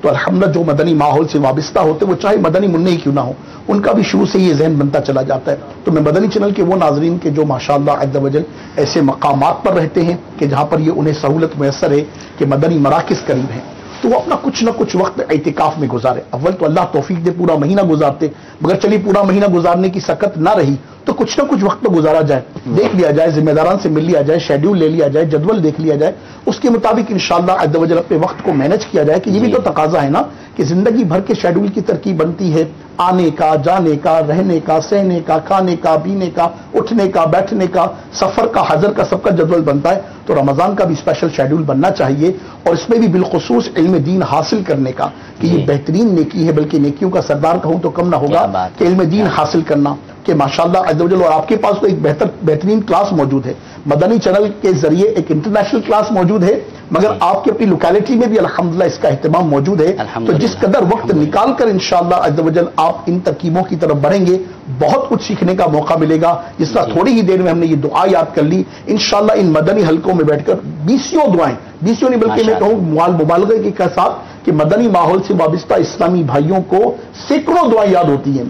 S4: تو الحمدللہ جو مدنی ماحول سے وابستہ ہوتے وہ چاہے مدنی منع ہی کیوں نہ ہو، ان کا بھی شروع سے یہ ذہن بنتا چلا جاتا ہے۔ تو میں مدنی چینل کے وہ ناظرین کے جو ماشاءاللہ عز و جل ایسے مقامات پر رہتے ہیں کہ جہاں پر یہ انہیں سہولت میسر ہے کہ مدنی مراکز قریب ہیں، تو وہ اپنا کچھ نہ کچھ وقت اعتکاف میں گزارے۔ اول تو اللہ توفیق دے پورا مہینہ گزارتے، مگر چلیے پورا مہینہ گزارنے کی سکت نہ رہی تو کچھ نہ کچھ وقت تو گزارا جائے، دیکھ لیا جائے، ذمہ داران سے مل لیا جائے، شیڈیول لے لیا جائے، جدول دیکھ لیا جائے، اس کے مطابق انشاءاللہ عز و جل اپنے وقت کو مینج کیا جائے کہ یہ بھی تو تقاضا ہے نا کہ زندگی بھر کے شیڈیول کی ترکیب بنتی ہے، آنے کا، جانے کا، رہنے کا، سہنے کا، کھانے کا، پینے کا، اٹھنے کا، بیٹھنے کا، سفر کا، حضر کا، سب کا جدول بنتا ہے۔ تو رمضان کا بھی اسپیشل شیڈیول بننا چاہیے، اور اس میں بھی بالخصوص علم دین حاصل کرنے کا، کہ یہ بہترین نیکی ہے، بلکہ نیکیوں کا سردار کہوں تو کم نہ ہوگا کہ علم دین حاصل کرنا، کہ ماشاءاللہ عز و جل، اور آپ کے پاس تو ایک بہترین کلاس موجود ہے، مدنی چینل کے ذریعے ایک انٹرنیشنل کلاس موجود ہے، مگر آپ کی اپنی لوکیلٹی میں بھی الحمدللہ اس کا اہتمام موجود ہے۔ تو جس قدر وقت نکال کر انشاءاللہ عز و جل آپ ان ترکیبوں کی طرف بڑھیں گے، بہت کچھ سیکھنے کا موقع ملے گا۔ جس طرح تھوڑی ہی دیر میں ہم نے یہ دعا یاد کر لی، انشاءاللہ ان مدنی حلقوں میں بیٹھ کر بیسیوں دعائیں، بیسیوں نہیں بلکہ میں کہوں مبالغے کے ساتھ کہ مدنی ماحول سے وابستہ اسلامی بھائیوں کو سینکڑوں دعائیں یاد ہوتی ہیں،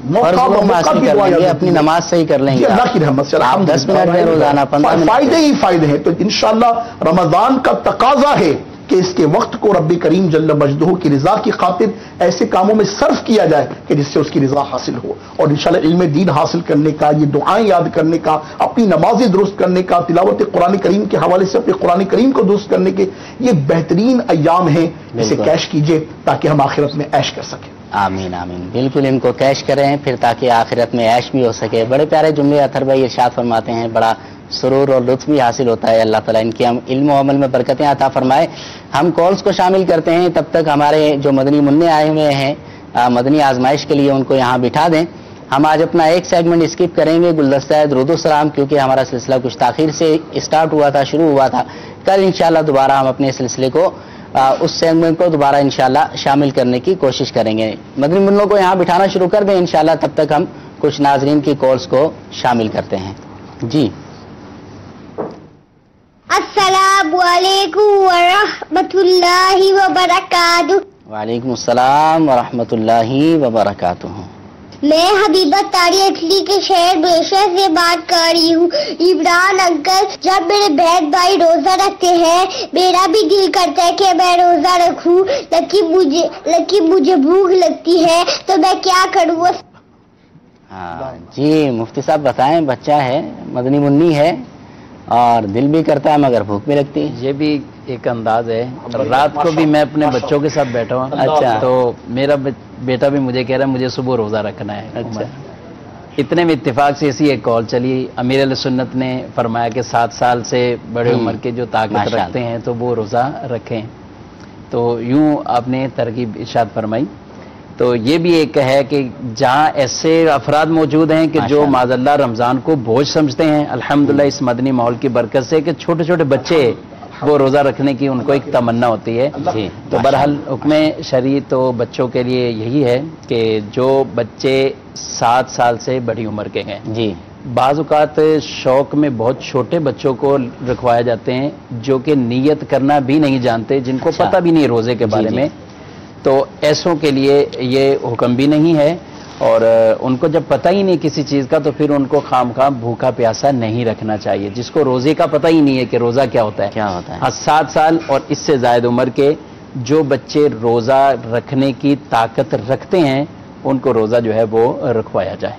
S1: اپنی نماز صحیح کر لیں گے
S4: اللہ کی رحمت سے،
S1: 10 منٹ میں روزانہ 15 منٹ،
S4: فائدے ہی فائدے ہیں۔ تو انشاءاللہ رمضان کا تقاضا ہے کہ اس کے وقت کو رب کریم جل مجدہ کی رضا کی خاطر ایسے کاموں میں صرف کیا جائے کہ جس سے اس کی رضا حاصل ہو، اور انشاءاللہ علم دین حاصل کرنے کا، یہ دعائیں یاد کرنے کا، اپنی نمازیں درست کرنے کا، تلاوت قرآن کریم کے حوالے سے اپنے قرآن کریم کو درست کرنے کے یہ بہترین ایام ہیں، اسے کیش کیجئے تاکہ ہم آخرت میں عیش کر سکیں۔
S1: آمین آمین. بالکل ان کو کیش کریں پھر تاکہ آخرت میں عیش بھی ہو سکے. بڑے پیارے جملے اطہر بھائی ارشاد فرماتے ہیں, بڑا سرور اور لطف بھی حاصل ہوتا ہے. اللہ تعالیٰ ان کے ہم علم و عمل میں برکتیں عطا فرمائے. ہم کالز کو شامل کرتے ہیں, تب تک ہمارے جو مدنی منع آئے ہوئے ہیں مدنی آزمائش کے لیے ان کو یہاں بٹھا دیں. ہم آج اپنا ایک سیگمنٹ اسکپ کریں گے, گلدستہ درود و سلام, کیونکہ ہمارا سلسلہ کچھ تاخیر سے اسٹارٹ ہوا تھا, شروع ہوا تھا. کل انشاءاللہ دوبارہ ہم اپنے سلسلے کو اس سیگمنٹ کو دوبارہ انشاءاللہ شامل کرنے کی کوشش کریں گے. مدنی منوں کو یہاں بٹھانا شروع کر دیں انشاءاللہ. تب تک ہم کچھ ناظرین کی کالز کو شامل کرتے ہیں. جی
S12: السلام علیکم ورحمۃ اللہ وبرکاتہ.
S1: وعلیکم السلام ورحمۃ اللہ وبرکاتہ.
S12: میں حبیبہ طاری اٹلی کے شہر بیشر سے بات کر رہی ہوں. عمران انکل, جب میرے بہن بھائی روزہ رکھتے ہیں میرا بھی دل کرتا ہے کہ میں روزہ رکھوں, لیکن مجھے بھوک لگتی ہے تو میں کیا کروں؟
S1: ہاں جی مفتی صاحب بتائیں. بچہ ہے, مدنی منی ہے, اور دل بھی کرتا ہے مگر بھوک بھی لگتی ہے.
S3: یہ بھی ایک انداز ہے. رات کو بھی میں اپنے بچوں کے ساتھ بیٹھا ہوں. اچھا, تو میرا بیٹا بھی مجھے کہہ رہا ہے مجھے صبح روزہ رکھنا ہے. اچھا, اتنے میں اتفاق سے ایسی ایک کال چلی. امیر علیہ سنت نے فرمایا کہ 7 سال سے بڑے عمر کے جو طاقت رکھتے ہیں تو وہ روزہ رکھیں. تو یوں آپ نے ترغیب ارشاد فرمائی. تو یہ بھی ایک ہے کہ جہاں ایسے افراد موجود ہیں کہ جو معاذ اللہ رمضان کو بوجھ سمجھتے ہیں, الحمدللہ اس مدنی ماحول کی برکت سے کہ چھوٹے چھوٹے بچے وہ روزہ رکھنے کی ان کو ایک تمنا ہوتی ہے. تو بہرحال حکم شرعی تو بچوں کے لیے یہی ہے کہ جو بچے 7 سال سے بڑی عمر کے ہیں,
S1: جی
S3: بعض اوقات شوق میں بہت چھوٹے بچوں کو رکھوائے جاتے ہیں جو کہ نیت کرنا بھی نہیں جانتے, جن کو پتہ بھی نہیں روزے کے بارے میں. تو ایسوں کے لیے یہ حکم بھی نہیں ہے, اور ان کو جب پتہ ہی نہیں کسی چیز کا تو پھر ان کو خام خواہ بھوکا پیاسا نہیں رکھنا چاہیے. جس کو روزے کا پتہ ہی نہیں ہے کہ روزہ کیا ہوتا ہے. 7 سال اور اس سے زائد عمر کے جو بچے روزہ رکھنے کی طاقت رکھتے ہیں ان کو روزہ جو ہے وہ رکھوایا جائے.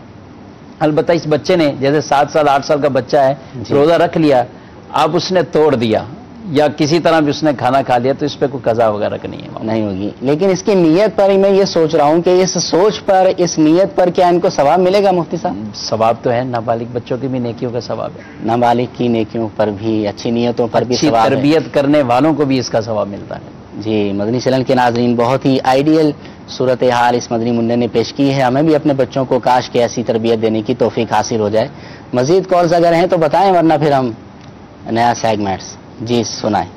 S3: البتہ اس بچے نے جیسے 7 سال 8 سال کا بچہ ہے, روزہ رکھ لیا, اب اس نے توڑ دیا یا کسی طرح بھی اس نے کھانا کھا لیا تو اس پہ کوئی قضا وغیرہ نہیں ہے,
S1: نہیں ہوگی. لیکن اس کی نیت پر میں یہ سوچ رہا ہوں کہ اس سوچ پر, اس نیت پر کیا ان کو ثواب ملے گا مفتی صاحب؟
S3: ثواب تو ہے, نابالغ بچوں کی بھی نیکیوں کا ثواب ہے.
S1: نابالغ کی نیکیوں پر بھی, اچھی نیتوں پر بھی ثواب ہے.
S3: تربیت کرنے والوں کو بھی اس کا ثواب ملتا ہے.
S1: جی مدنی چینل کے ناظرین, بہت ہی آئیڈیل صورتحال اس مدنی منع نے پیش کی ہے. ہمیں بھی اپنے بچوں کو کاش کے ایسی تربیت دینے کی توفیق حاصل ہو جائے. مزید کالز اگر ہیں تو بتائیں, ورنہ پھر ہم نیا سیگمنٹس. جی سنائیں.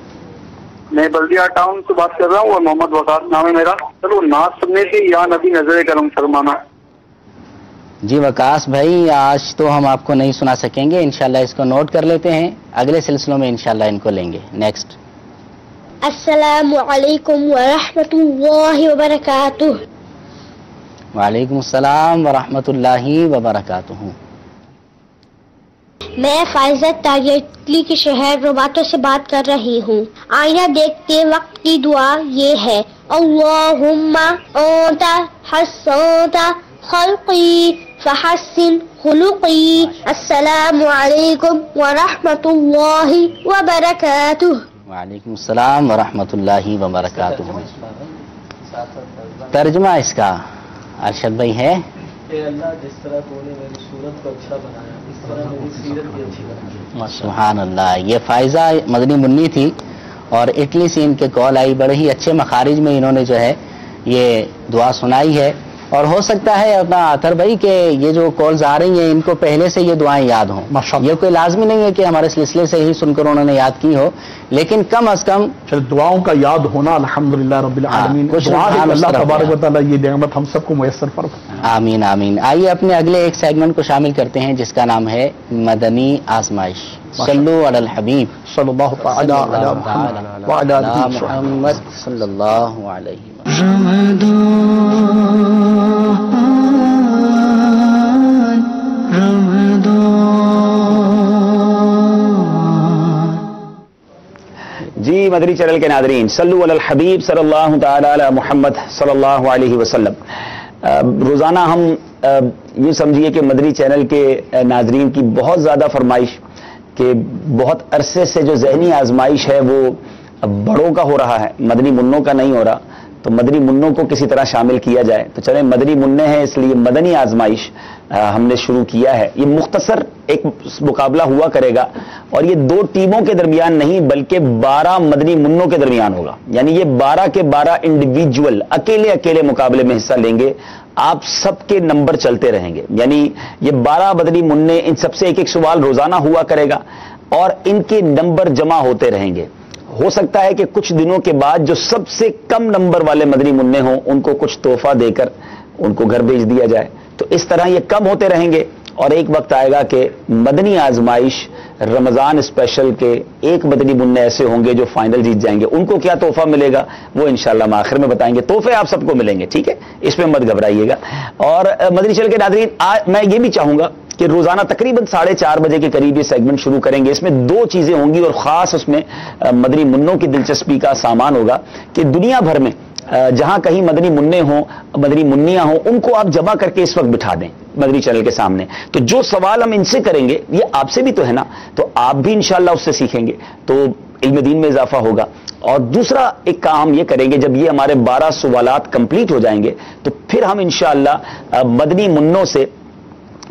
S13: میں بلدیہ ٹاؤن سے بات کر رہا ہوں اور محمد وقاص نام ہے میرا. چلو نعت سننے سے یا نبی نظر کرم فرمانا.
S1: جی وقاص بھائی, آج تو ہم آپ کو نہیں سنا سکیں گے, انشاءاللہ اس کو نوٹ کر لیتے ہیں, اگلے سلسلوں میں انشاءاللہ ان کو لیں گے. نیکسٹ.
S12: السلام علیکم ورحمۃ اللہ وبرکاتہ.
S1: وعلیکم السلام ورحمۃ اللہ وبرکاتہ.
S12: میں فائزہ اٹلی کے شہر رباطو سے بات کر رہی ہوں. آئینہ دیکھتے وقت کی دعا یہ ہے, اللہم انت حسنت خلقی فحسن خلقی. السلام علیکم ورحمۃ اللہ وبرکاتہ.
S1: وعلیکم السلام ورحمۃ اللہ وبرکاتہ. ترجمہ اس کا ارشد بھائی ہے,
S5: اللہ جس طرح تو نے میری صورت کو اچھا بنایا اس طرح میری سیرت بھی اچھی بنائی.
S1: سبحان اللہ. یہ فائزہ مدنی منی تھی اور اٹلی سے ان کے کال آئی. بڑے ہی اچھے مخارج میں انہوں نے جو ہے یہ دعا سنائی ہے. اور ہو سکتا ہے اپنا اطہر بھائی کہ یہ جو کالز آ رہی ہیں ان کو پہلے سے یہ دعائیں یاد ہوں. یہ کوئی لازمی نہیں ہے کہ ہمارے سلسلے سے ہی سن کر انہوں نے یاد کی ہو, لیکن کم از کم
S4: دعاؤں کا یاد ہونا الحمدللہ رب العالمین. اللہ تبارک و تعالیٰ یہ نعمت ہم سب کو میسر فرمائے.
S1: آمین آمین. آئیے اپنے اگلے ایک سیگمنٹ کو شامل کرتے ہیں جس کا نام ہے مدنی آزمائش. صلو علی الحبیب
S4: صلی اللہ تعالی علی
S1: محمد صلی اللہ علیہ
S9: جی مدنی چینل کے ناظرین, صلو علی الحبیب صلی اللہ تعالی علی محمد صلی اللہ علیہ وسلم. روزانہ ہم یہ سمجھیے کہ مدنی چینل کے ناظرین کی بہت زیادہ فرمائش کہ بہت عرصے سے جو ذہنی آزمائش ہے وہ بڑوں کا ہو رہا ہے, مدنی منوں کا نہیں ہو رہا. تو مدنی منوں کو کسی طرح شامل کیا جائے. تو چلیں مدنی منع ہیں اس لیے مدنی آزمائش ہم نے شروع کیا ہے. یہ مختصر ایک مقابلہ ہوا کرے گا اور یہ 2 ٹیموں کے درمیان نہیں بلکہ 12 مدنی منوں کے درمیان ہوگا. یعنی یہ 12 کے 12 انڈیویجول اکیلے مقابلے میں حصہ لیں گے. آپ سب کے نمبر چلتے رہیں گے. یعنی یہ 12 مدنی منع ان سب سے ایک سوال روزانہ ہوا کرے گا اور ان کے نمبر جمع ہوتے رہیں گے. ہو سکتا ہے کہ کچھ دنوں کے بعد جو سب سے کم نمبر والے مدنی منع ہوں ان کو کچھ تحفہ دے کر ان کو گھر بھیج دیا جائے. تو اس طرح یہ کم ہوتے رہیں گے اور ایک وقت آئے گا کہ مدنی آزمائش رمضان اسپیشل کے ایک مدنی منع ایسے ہوں گے جو فائنل جیت جائیں گے. ان کو کیا تحفہ ملے گا وہ انشاءاللہ ہم آخر میں بتائیں گے. تحفے آپ سب کو ملیں گے, ٹھیک ہے, اس میں مت گھبرائیے گا. اور مدنی چینل کے ناظرین میں یہ بھی چاہوں گا کہ روزانہ تقریباً 4:30 بجے کے قریب یہ سیگمنٹ شروع کریں گے. اس میں 2 چیزیں ہوں گی اور خاص اس میں مدنی منوں کی دلچسپی کا سامان ہوگا کہ دنیا بھر میں جہاں کہیں مدنی منع ہوں مدنی منیاں ہوں ان کو آپ جمع کر کے اس وقت بٹھا دیں مدنی چینل کے سامنے. تو جو سوال ہم ان سے کریں گے یہ آپ سے بھی تو ہے نا, تو آپ بھی انشاءاللہ اس سے سیکھیں گے تو علم دین میں اضافہ ہوگا. اور دوسرا ایک کام یہ کریں گے جب یہ ہمارے 12 سوالات کمپلیٹ ہو جائیں گے تو پھر ہم انشاءاللہ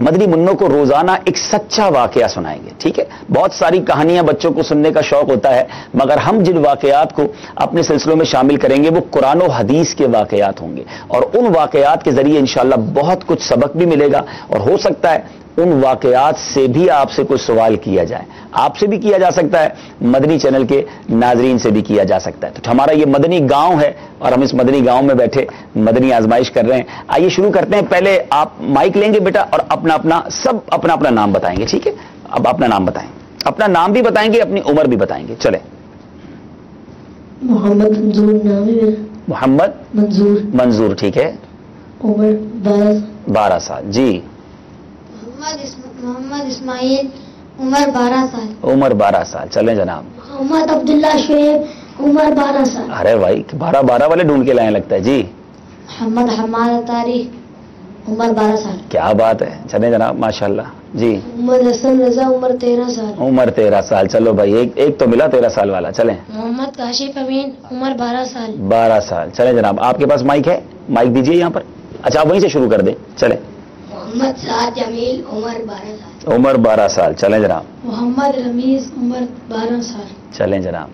S9: مدنی منوں کو روزانہ ایک سچا واقعہ سنائیں گے. ٹھیک ہے, بہت ساری کہانیاں بچوں کو سننے کا شوق ہوتا ہے مگر ہم جن واقعات کو اپنے سلسلوں میں شامل کریں گے وہ قرآن و حدیث کے واقعات ہوں گے اور ان واقعات کے ذریعے انشاءاللہ بہت کچھ سبق بھی ملے گا اور ہو سکتا ہے ان واقعات سے بھی آپ سے کوئی سوال کیا جائے. آپ سے بھی کیا جا سکتا ہے, مدنی چینل کے ناظرین سے بھی کیا جا سکتا ہے. تو ہمارا یہ مدنی گاؤں ہے اور ہم اس مدنی گاؤں میں بیٹھے مدنی آزمائش کر رہے ہیں. آئیے شروع کرتے ہیں. پہلے آپ مائک لیں گے بیٹا اور اپنا نام بتائیں گے. ٹھیک ہے, اب اپنا نام بتائیں, اپنا نام بھی بتائیں گے, اپنی عمر بھی بتائیں گے. چلیں.
S14: محمد منظور نام ہے میرا.
S9: محمد منظور ٹھیک ہے.
S14: عمر
S9: 12 سال. جی.
S12: محمد اسماعیل عمر 12 سال.
S9: عمر 12 سال. چلیں جناب.
S12: محمد عبداللہ شعیب عمر 12 سال.
S9: ارے بھائی 12 والے ڈھونڈ کے لائیں لگتا ہے. جی.
S12: محمد حماد اتاری عمر 12 سال.
S9: کیا بات ہے, چلیں جناب ماشاءاللہ. جی.
S12: محمد حسن رضا عمر 13 سال.
S9: عمر 13 سال. چلو بھائی ایک تو ملا 13 سال والا. چلیں.
S12: محمد کاشف امین عمر 12 سال.
S9: 12 سال. چلیں جناب, آپ کے پاس مائک ہے, مائک دیجیے یہاں پر. اچھا آپ وہیں سے شروع کر دیں. چلیں.
S12: محمد سعد جمیل عمر 12 سال.
S9: عمر 12 سال. چلیں جناب.
S12: محمد رمیز عمر 12 سال.
S9: چلیں جناب.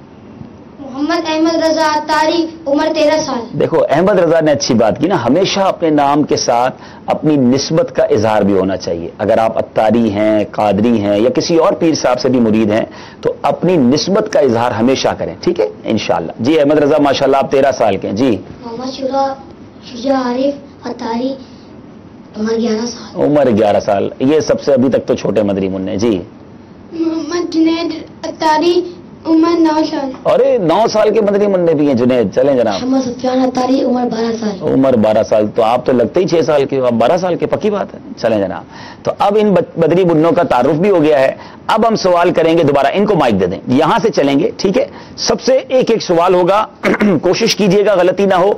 S12: محمد احمد رضا اتاری عمر 13 سال.
S9: دیکھو احمد رضا نے اچھی بات کی نا, ہمیشہ اپنے نام کے ساتھ اپنی نسبت کا اظہار بھی ہونا چاہیے. اگر آپ اتاری ہیں, قادری ہیں یا کسی اور پیر صاحب سے بھی مرید ہیں تو اپنی نسبت کا اظہار ہمیشہ کریں. ٹھیک ہے انشاءاللہ. جی احمد رضا ماشاءاللہ آپ 13 سال کے ہیں. جی.
S12: محمد شجاع عارف اتاری عمر 11 سال.
S9: عمر 11 سال. یہ سب سے ابھی تک تو چھوٹے مدنی منع. جی.
S12: محمد جنید اتاری عمر 9 سال.
S9: ارے 9 سال کے مدنی منع بھی ہیں جنید. چلیں جناب.
S12: محمد سفیان اتاری عمر 12 سال.
S9: عمر 12 سال. تو آپ تو لگتے ہی 6 سال کے, آپ 12 سال کے, پکی بات ہے. چلیں جناب. تو اب ان مدنی منوں کا تعارف بھی ہو گیا ہے. اب ہم سوال کریں گے دوبارہ. ان کو مائک دے دیں, یہاں سے چلیں گے. ٹھیک ہے, سب سے ایک سوال ہوگا. کوشش کیجئے گا غلطی نہ ہو.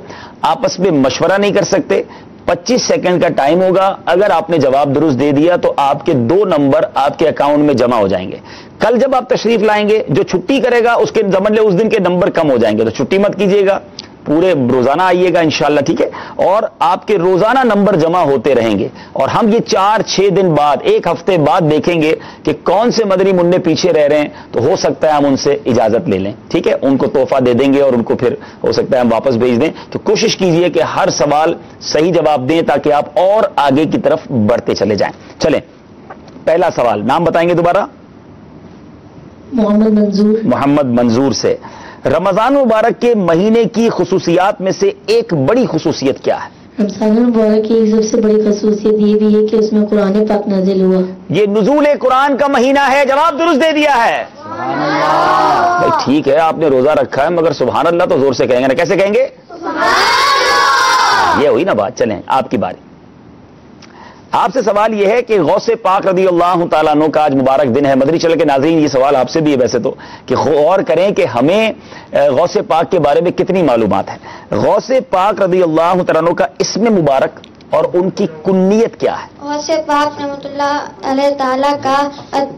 S9: آپس میں مشورہ نہیں کر سکتے. 25 سیکنڈ کا ٹائم ہوگا. اگر آپ نے جواب درست دے دیا تو آپ کے 2 نمبر آپ کے اکاؤنٹ میں جمع ہو جائیں گے. کل جب آپ تشریف لائیں گے جو چھٹی کرے گا اس کے سمجھ لے اس دن کے نمبر کم ہو جائیں گے. تو چھٹی مت کیجیے گا, پورے روزانہ آئیے گا انشاءاللہ. ٹھیک ہے, اور آپ کے روزانہ نمبر جمع ہوتے رہیں گے اور ہم یہ 4-6 دن بعد, 1 ہفتے بعد دیکھیں گے کہ کون سے مدنی منع پیچھے رہ رہے ہیں. تو ہو سکتا ہے ہم ان سے اجازت لے لیں. ٹھیک ہے, ان کو تحفہ دے دیں گے اور ان کو پھر ہو سکتا ہے ہم واپس بھیج دیں. تو کوشش کیجئے کہ ہر سوال صحیح جواب دیں تاکہ آپ اور آگے کی طرف بڑھتے چلے جائیں. چلیں, پہلا سوال. نام بتائیں گے دوبارہ. محمد منظور سے. رمضان مبارک کے مہینے کی خصوصیات میں سے ایک بڑی خصوصیت کیا ہے؟
S14: رمضان مبارک کی سب سے بڑی خصوصیت یہ بھی ہے کہ اس میں قرآن پاک نازل ہوا. یہ
S9: نزول قرآن کا مہینہ ہے. جواب درست دے دیا ہے. سبحان اللہ. بھائی ٹھیک ہے, آپ نے روزہ رکھا ہے مگر سبحان اللہ تو زور سے کہیں گے نا. کیسے کہیں گے؟ سبحان اللہ. یہ ہوئی نا بات. چلیں آپ کی باری. آپ سے سوال یہ ہے کہ غوث پاک رضی اللہ تعالیٰ عنہ کا آج مبارک دن ہے. مدنی چینل کے ناظرین یہ سوال آپ سے بھی ہے ویسے تو, کہ غور کریں کہ ہمیں غوث پاک کے بارے میں کتنی معلومات ہے. غوث پاک رضی اللہ تعالیٰ عنہ کا اسم مبارک اور ان کی کنیت کیا ہے؟
S12: غوث پاک رحمۃ اللہ علیہ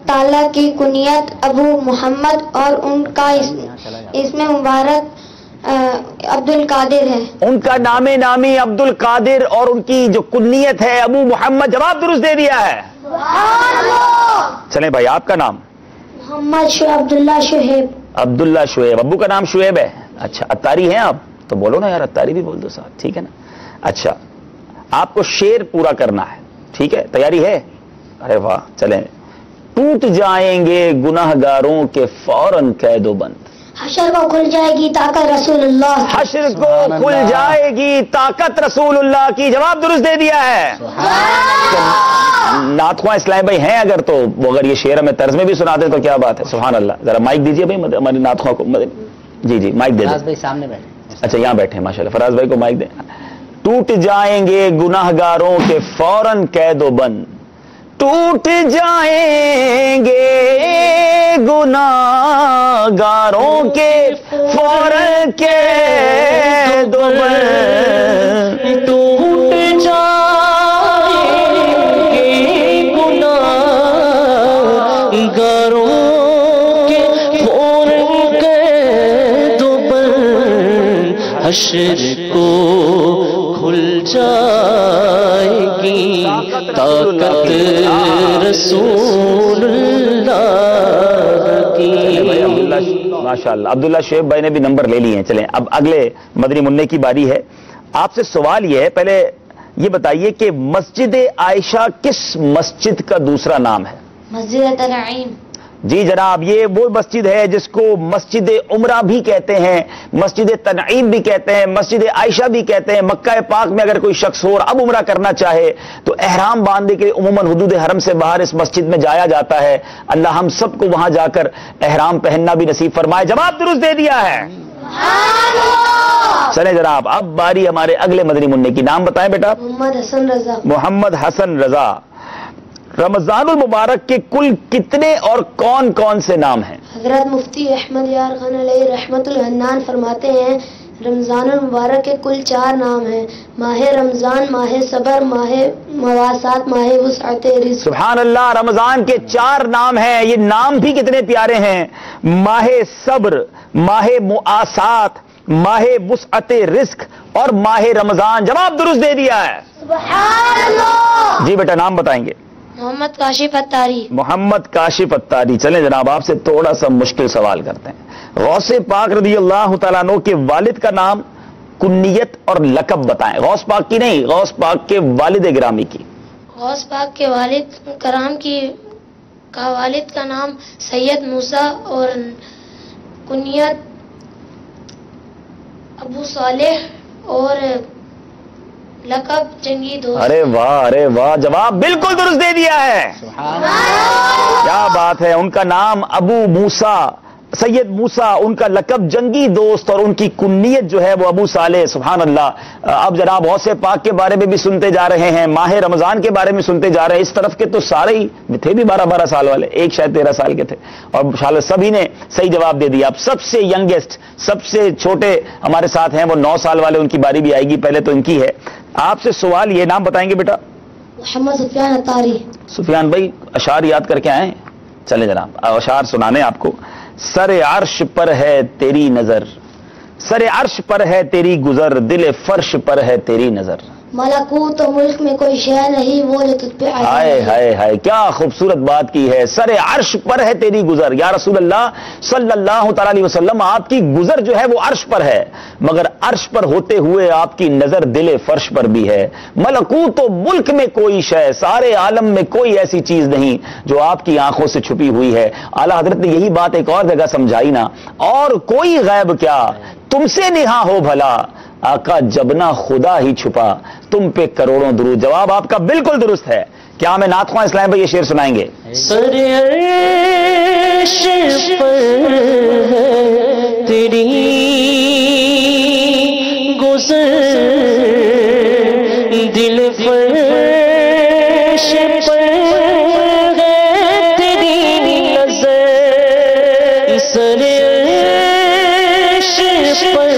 S12: تعالیٰ کی کنیت ابو محمد اور ان کا اسم مبارک عبد القادر ہے.
S9: ان کا نام نامی عبد القادر اور ان کی جو کنیت ہے ابو محمد. جواب درست دے دیا ہے. چلیں بھائی آپ کا نام؟
S12: محمد عبداللہ شعیب.
S9: عبداللہ شعیب. ابو کا نام شعیب ہے. اچھا اتاری ہیں آپ؟ تو بولو نا یار اتاری بھی بول دو ساتھ, ٹھیک ہے نا. اچھا آپ کو شعر پورا کرنا ہے, ٹھیک ہے, تیاری ہے؟ ارے واہ. چلیں. ٹوٹ جائیں گے گناہگاروں کے فوراً قید و بند.
S12: حشر کو کھل جائے گی طاقت رسول اللہ.
S9: حشر کو کھل جائے گی طاقت رسول اللہ کی. جواب درست دے دیا ہے. نعت خواہ اسلام بھائی ہیں اگر تو وہ اگر یہ شعر ہمیں طرز میں بھی سنا دیں تو کیا بات ہے. سبحان اللہ. ذرا مائک دیجیے بھائی ہماری نعت خواہ کو. جی جی مائک دے دیں.
S1: سامنے بیٹھے.
S9: اچھا یہاں بیٹھے ہیں ماشاء اللہ. فراز بھائی کو مائک دیں. ٹوٹ جائیں گے گناہگاروں کے فوراً قید و بند. ٹوٹ جائیں گے گناہگاروں کے فوراً قید و بند.
S7: ٹوٹ جائیں گے گناہگاروں کے فوراً قید و بند. حشر کو کھل جائے گی طاقت رسول اللہ کی.
S9: ماشاء اللہ. عبداللہ شعیب بھائی نے بھی نمبر لے لیے ہیں. چلیں اب اگلے مدنی منع کی باری ہے. آپ سے سوال یہ ہے, پہلے یہ بتائیے کہ مسجد عائشہ کس مسجد کا دوسرا نام ہے؟
S12: مسجد تنعیم.
S9: جی جناب, یہ وہ مسجد ہے جس کو مسجد عمرہ بھی کہتے ہیں, مسجد تنعیم بھی کہتے ہیں, مسجد عائشہ بھی کہتے ہیں. مکہ پاک میں اگر کوئی شخص ہو اور اب عمرہ کرنا چاہے تو احرام باندھنے کے لیے عموماً حدود حرم سے باہر اس مسجد میں جایا جاتا ہے. اللہ ہم سب کو وہاں جا کر احرام پہننا بھی نصیب فرمائے. جواب درست دے دیا ہے. چلیں جناب اب باری ہمارے اگلے مدنی منع کی. نام بتائیں بیٹا.
S12: محمد حسن رضا.
S9: محمد حسن رضا. رمضان المبارک کے کل کتنے اور کون کون سے نام ہیں؟
S12: حضرت مفتی احمد یار خان علیہ رحمت الحنان فرماتے ہیں رمضان المبارک کے کل 4 نام ہیں. ماہ رمضان, ماہ صبر, ماہ مواسات, ماہ وسعت رزق.
S9: سبحان اللہ. رمضان کے 4 نام ہیں. یہ نام بھی کتنے پیارے ہیں. ماہ صبر, ماہ مواسات, ماہ وسعت رزق اور ماہ رمضان. جواب درست دے دیا ہے.
S12: سبحان اللہ.
S9: جی بیٹا نام بتائیں گے.
S12: محمد کاشف اتاری.
S9: محمد کاشف اتاری. چلیں جناب آپ سے تھوڑا سا مشکل سوال کرتے ہیں. غوث پاک رضی اللہ تعالیٰ عنہ کے والد کا نام, کنیت اور لقب بتائیں. غوث پاک کی نہیں, غوث پاک کے والد گرامی کی.
S12: غوث پاک کے والد کرام کا والد کا نام سید موسیٰ اور کنیت ابو صالح اور لقب جنگی دوست.
S9: ارے واہ, ارے واہ. جواب بالکل درست دے دیا ہے. کیا بات ہے. ان کا نام ابو موسیٰ, سید موسیٰ, ان کا لقب جنگی دوست اور ان کی کنیت جو ہے وہ ابو صالح. سبحان اللہ. اب جناب غوث پاک کے بارے میں بھی سنتے جا رہے ہیں, ماہ رمضان کے بارے میں سنتے جا رہے ہیں. اس طرف کے تو سارے ہی تھے بھی 12 سال والے, ایک شاید 13 سال کے تھے اور شاید سبھی نے صحیح جواب دے دیا. اب سب سے ینگیسٹ, سب سے چھوٹے ہمارے ساتھ ہیں, وہ 9 سال والے, ان کی باری بھی آئے گی. پہلے تو ان کی ہے. آپ سے سوال یہ, نام بتائیں گے بیٹا.
S12: محمد سفیان اتاری.
S9: سفیان بھائی اشعار یاد کر کے آئے ہیں. چلیں جناب اشعار سنانے آپ کو. سر عرش پر ہے تیری نظر, سر عرش پر ہے تیری گزر, دل فرش پر ہے تیری نظر.
S12: ملکوت و ملک میں کوئی شے نہیں وہ جو تجھ پہ آیا.
S9: ہائے ہائے ہائے, کیا خوبصورت بات کی ہے. سر عرش پر ہے تیری گزر. یا رسول اللہ صلی اللہ تعالی علیہ وسلم, آپ کی گزر جو ہے وہ عرش پر ہے, مگر عرش پر ہوتے ہوئے آپ کی نظر دل فرش پر بھی ہے. ملکوت و ملک میں کوئی شے, سارے عالم میں کوئی ایسی چیز نہیں جو آپ کی آنکھوں سے چھپی ہوئی ہے. اعلیٰ حضرت نے یہی بات ایک اور جگہ سمجھائی نا, اور کوئی غیب کیا تم سے نہاں ہو بھلا, آقا جبنا خدا ہی چھپا تم پہ کروڑوں درود. جواب آپ کا بالکل درست ہے. کیا ہمیں نعت خواہ اسلام بھائی یہ شعر سنائیں گے؟
S7: سر عرش پر ہے تیری گزر, دل فرش پر ہے تیری نظر. سر عرش پر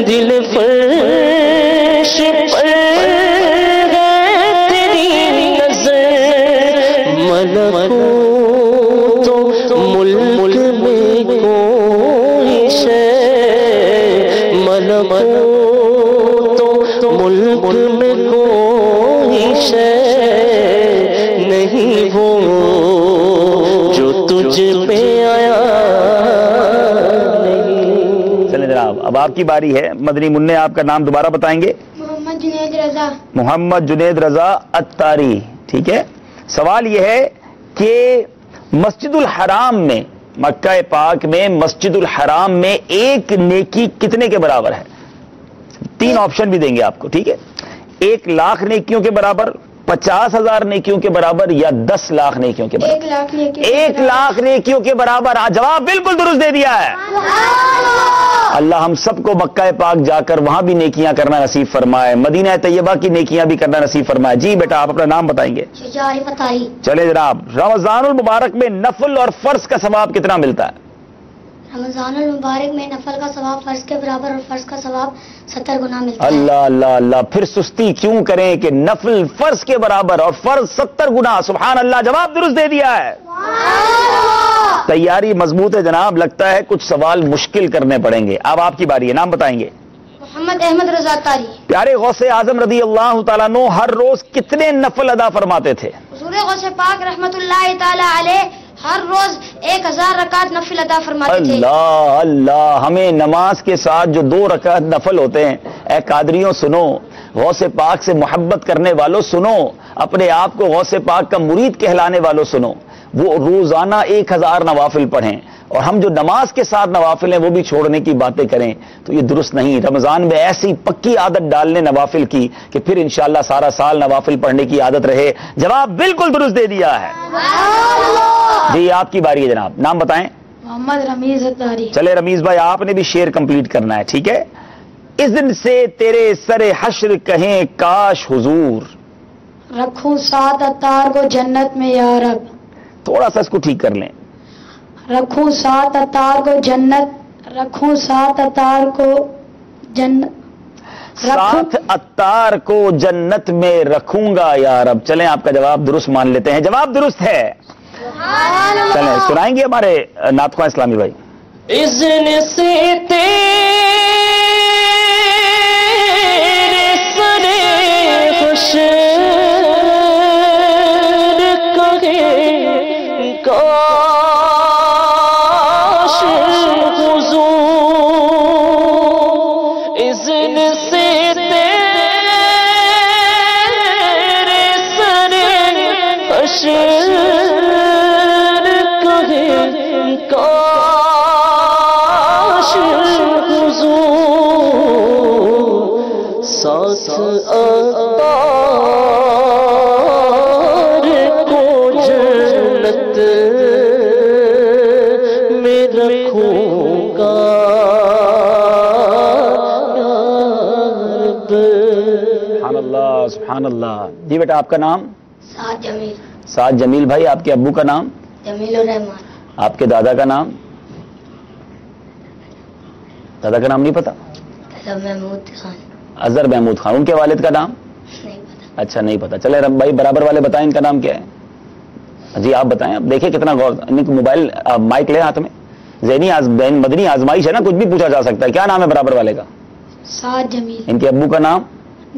S7: دل فرش پر ہے تیری نظر. ملکوت رکھوں تو ملک میں کوئی شے نہیں وہ جو تجھ پہ آیا نہیں.
S9: چلیں جناب، اب آپ کی باری ہے. مدنی منع، آپ کا نام دوبارہ بتائیں گے؟
S12: محمد جنید رضا.
S9: محمد جنید رضا اتاری. ٹھیک ہے. سوال یہ ہے کہ مسجد الحرام میں، مکہ پاک میں مسجد الحرام میں ایک نیکی کتنے کے برابر ہے؟ 3 آپشن بھی دیں گے آپ کو. ٹھیک ہے. 1 لاکھ نیکیوں کے برابر، 50,000 نیکیوں کے برابر، یا 10 لاکھ نیکیوں کے برابر؟ 1 لاکھ نیکیوں کے برابر. جواب بالکل درست دے دیا ہے. اللہ ہم سب کو مکہ پاک جا کر وہاں بھی نیکیاں کرنا نصیب فرمائے، مدینہ طیبہ کی نیکیاں بھی کرنا نصیب فرمائے. جی بیٹا، آپ اپنا نام بتائیں گے؟ چلے جناب. رمضان المبارک میں نفل اور فرض کا ثواب کتنا ملتا ہے؟
S12: رمضان المبارک میں نفل کا ثواب فرض کے برابر اور فرض کا ثواب 70 گنا ملتا ہے.
S9: اللہ اللہ اللہ، پھر سستی کیوں کریں کہ نفل فرض کے برابر اور فرض 70 گنا. سبحان اللہ، جواب درست دے دیا ہے. تیاری مضبوط ہے جناب. لگتا ہے کچھ سوال مشکل کرنے پڑیں گے. اب آپ کی باری ہے. نام بتائیں گے؟
S12: محمد احمد رضا تاری.
S9: پیارے غوث اعظم رضی اللہ تعالیٰ عنہ ہر روز کتنے نفل ادا فرماتے تھے؟
S12: حضور غوث پاک رحمت اللہ تعالی علیہ ہر روز 1000 رکعت نفل ادا فرماتے تھے.
S9: اللہ اللہ، ہمیں نماز کے ساتھ جو 2 رکعت نفل ہوتے ہیں، اے قادریوں سنو، غوث پاک سے محبت کرنے والوں سنو، اپنے آپ کو غوث پاک کا مرید کہلانے والوں سنو، وہ روزانہ 1000 نوافل پڑھیں. اور ہم جو نماز کے ساتھ نوافل ہیں وہ بھی چھوڑنے کی باتیں کریں تو یہ درست نہیں. رمضان میں ایسی پکی عادت ڈالنے نوافل کی کہ پھر انشاءاللہ سارا سال نوافل پڑھنے کی عادت رہے. جواب بالکل درست دے دیا ہے. جی آپ کی باری ہے جناب. نام بتائیں؟
S12: محمد رمیز اتاری.
S9: چلے رمیز بھائی، آپ نے بھی شعر کمپلیٹ کرنا ہے. ٹھیک ہے. اس دن سے تیرے سر حشر کہیں کاش حضور،
S12: رکھوں 7 اتار کو جنت میں یا رب.
S9: تھوڑا سا اس کو ٹھیک کر لیں.
S12: رکھوں 7 اتار کو جنت، رکھوں 7 اتار کو جنت،
S9: 7 اتار کو جنت میں رکھوں گا یا رب. چلیں آپ کا جواب درست مان لیتے ہیں. جواب درست ہے. چلیں سنائیں گے ہمارے نعت خواں اسلامی بھائی؟
S7: اذن سے
S9: سبحان اللہ. جی بیٹا، آپ کا نام؟
S12: سعد جمیل.
S9: سعد جمیل بھائی، آپ کے ابو کا نام؟
S12: جمیل الرحمان.
S9: آپ کے دادا کا نام؟ دادا کا نام نہیں پتا؟
S12: محمود خان.
S9: اظہر محمود خان. ان کے والد کا نام؟
S12: نہیں پتا.
S9: اچھا نہیں پتا. چلے بھائی برابر والے بتائیں ان کا نام کیا ہے؟ جی آپ بتائیں. اب دیکھیں کتنا غور. ان کو موبائل مائک لے ہاتھ میں. ذہنی مدنی آزمائش ہے نا، کچھ بھی پوچھا جا سکتا ہے. کیا نام ہے برابر والے کا؟
S12: سعد جمیل.
S9: ان کے ابو کا نام؟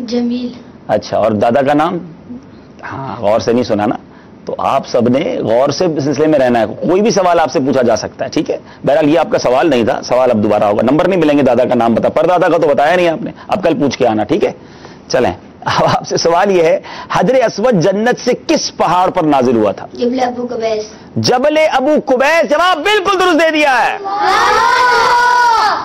S12: جمیل.
S9: اچھا، اور دادا کا نام؟ ہاں غور سے نہیں سنا نا. تو آپ سب نے غور سے سلسلے میں رہنا ہے. کوئی بھی سوال آپ سے پوچھا جا سکتا ہے. ٹھیک ہے. بہرحال یہ آپ کا سوال نہیں تھا. سوال اب دوبارہ ہوگا. نمبر نہیں ملیں گے. دادا کا نام بتا. پر دادا کا تو بتایا نہیں آپ نے. اب کل پوچھ کے آنا. ٹھیک ہے. چلیں اب آپ سے سوال یہ ہے، حجر اسود جنت سے کس پہاڑ پر نازل ہوا تھا؟
S12: جبل ابو قبیس.
S9: جبل ابو قبیس. جواب بالکل درست دے دیا ہے.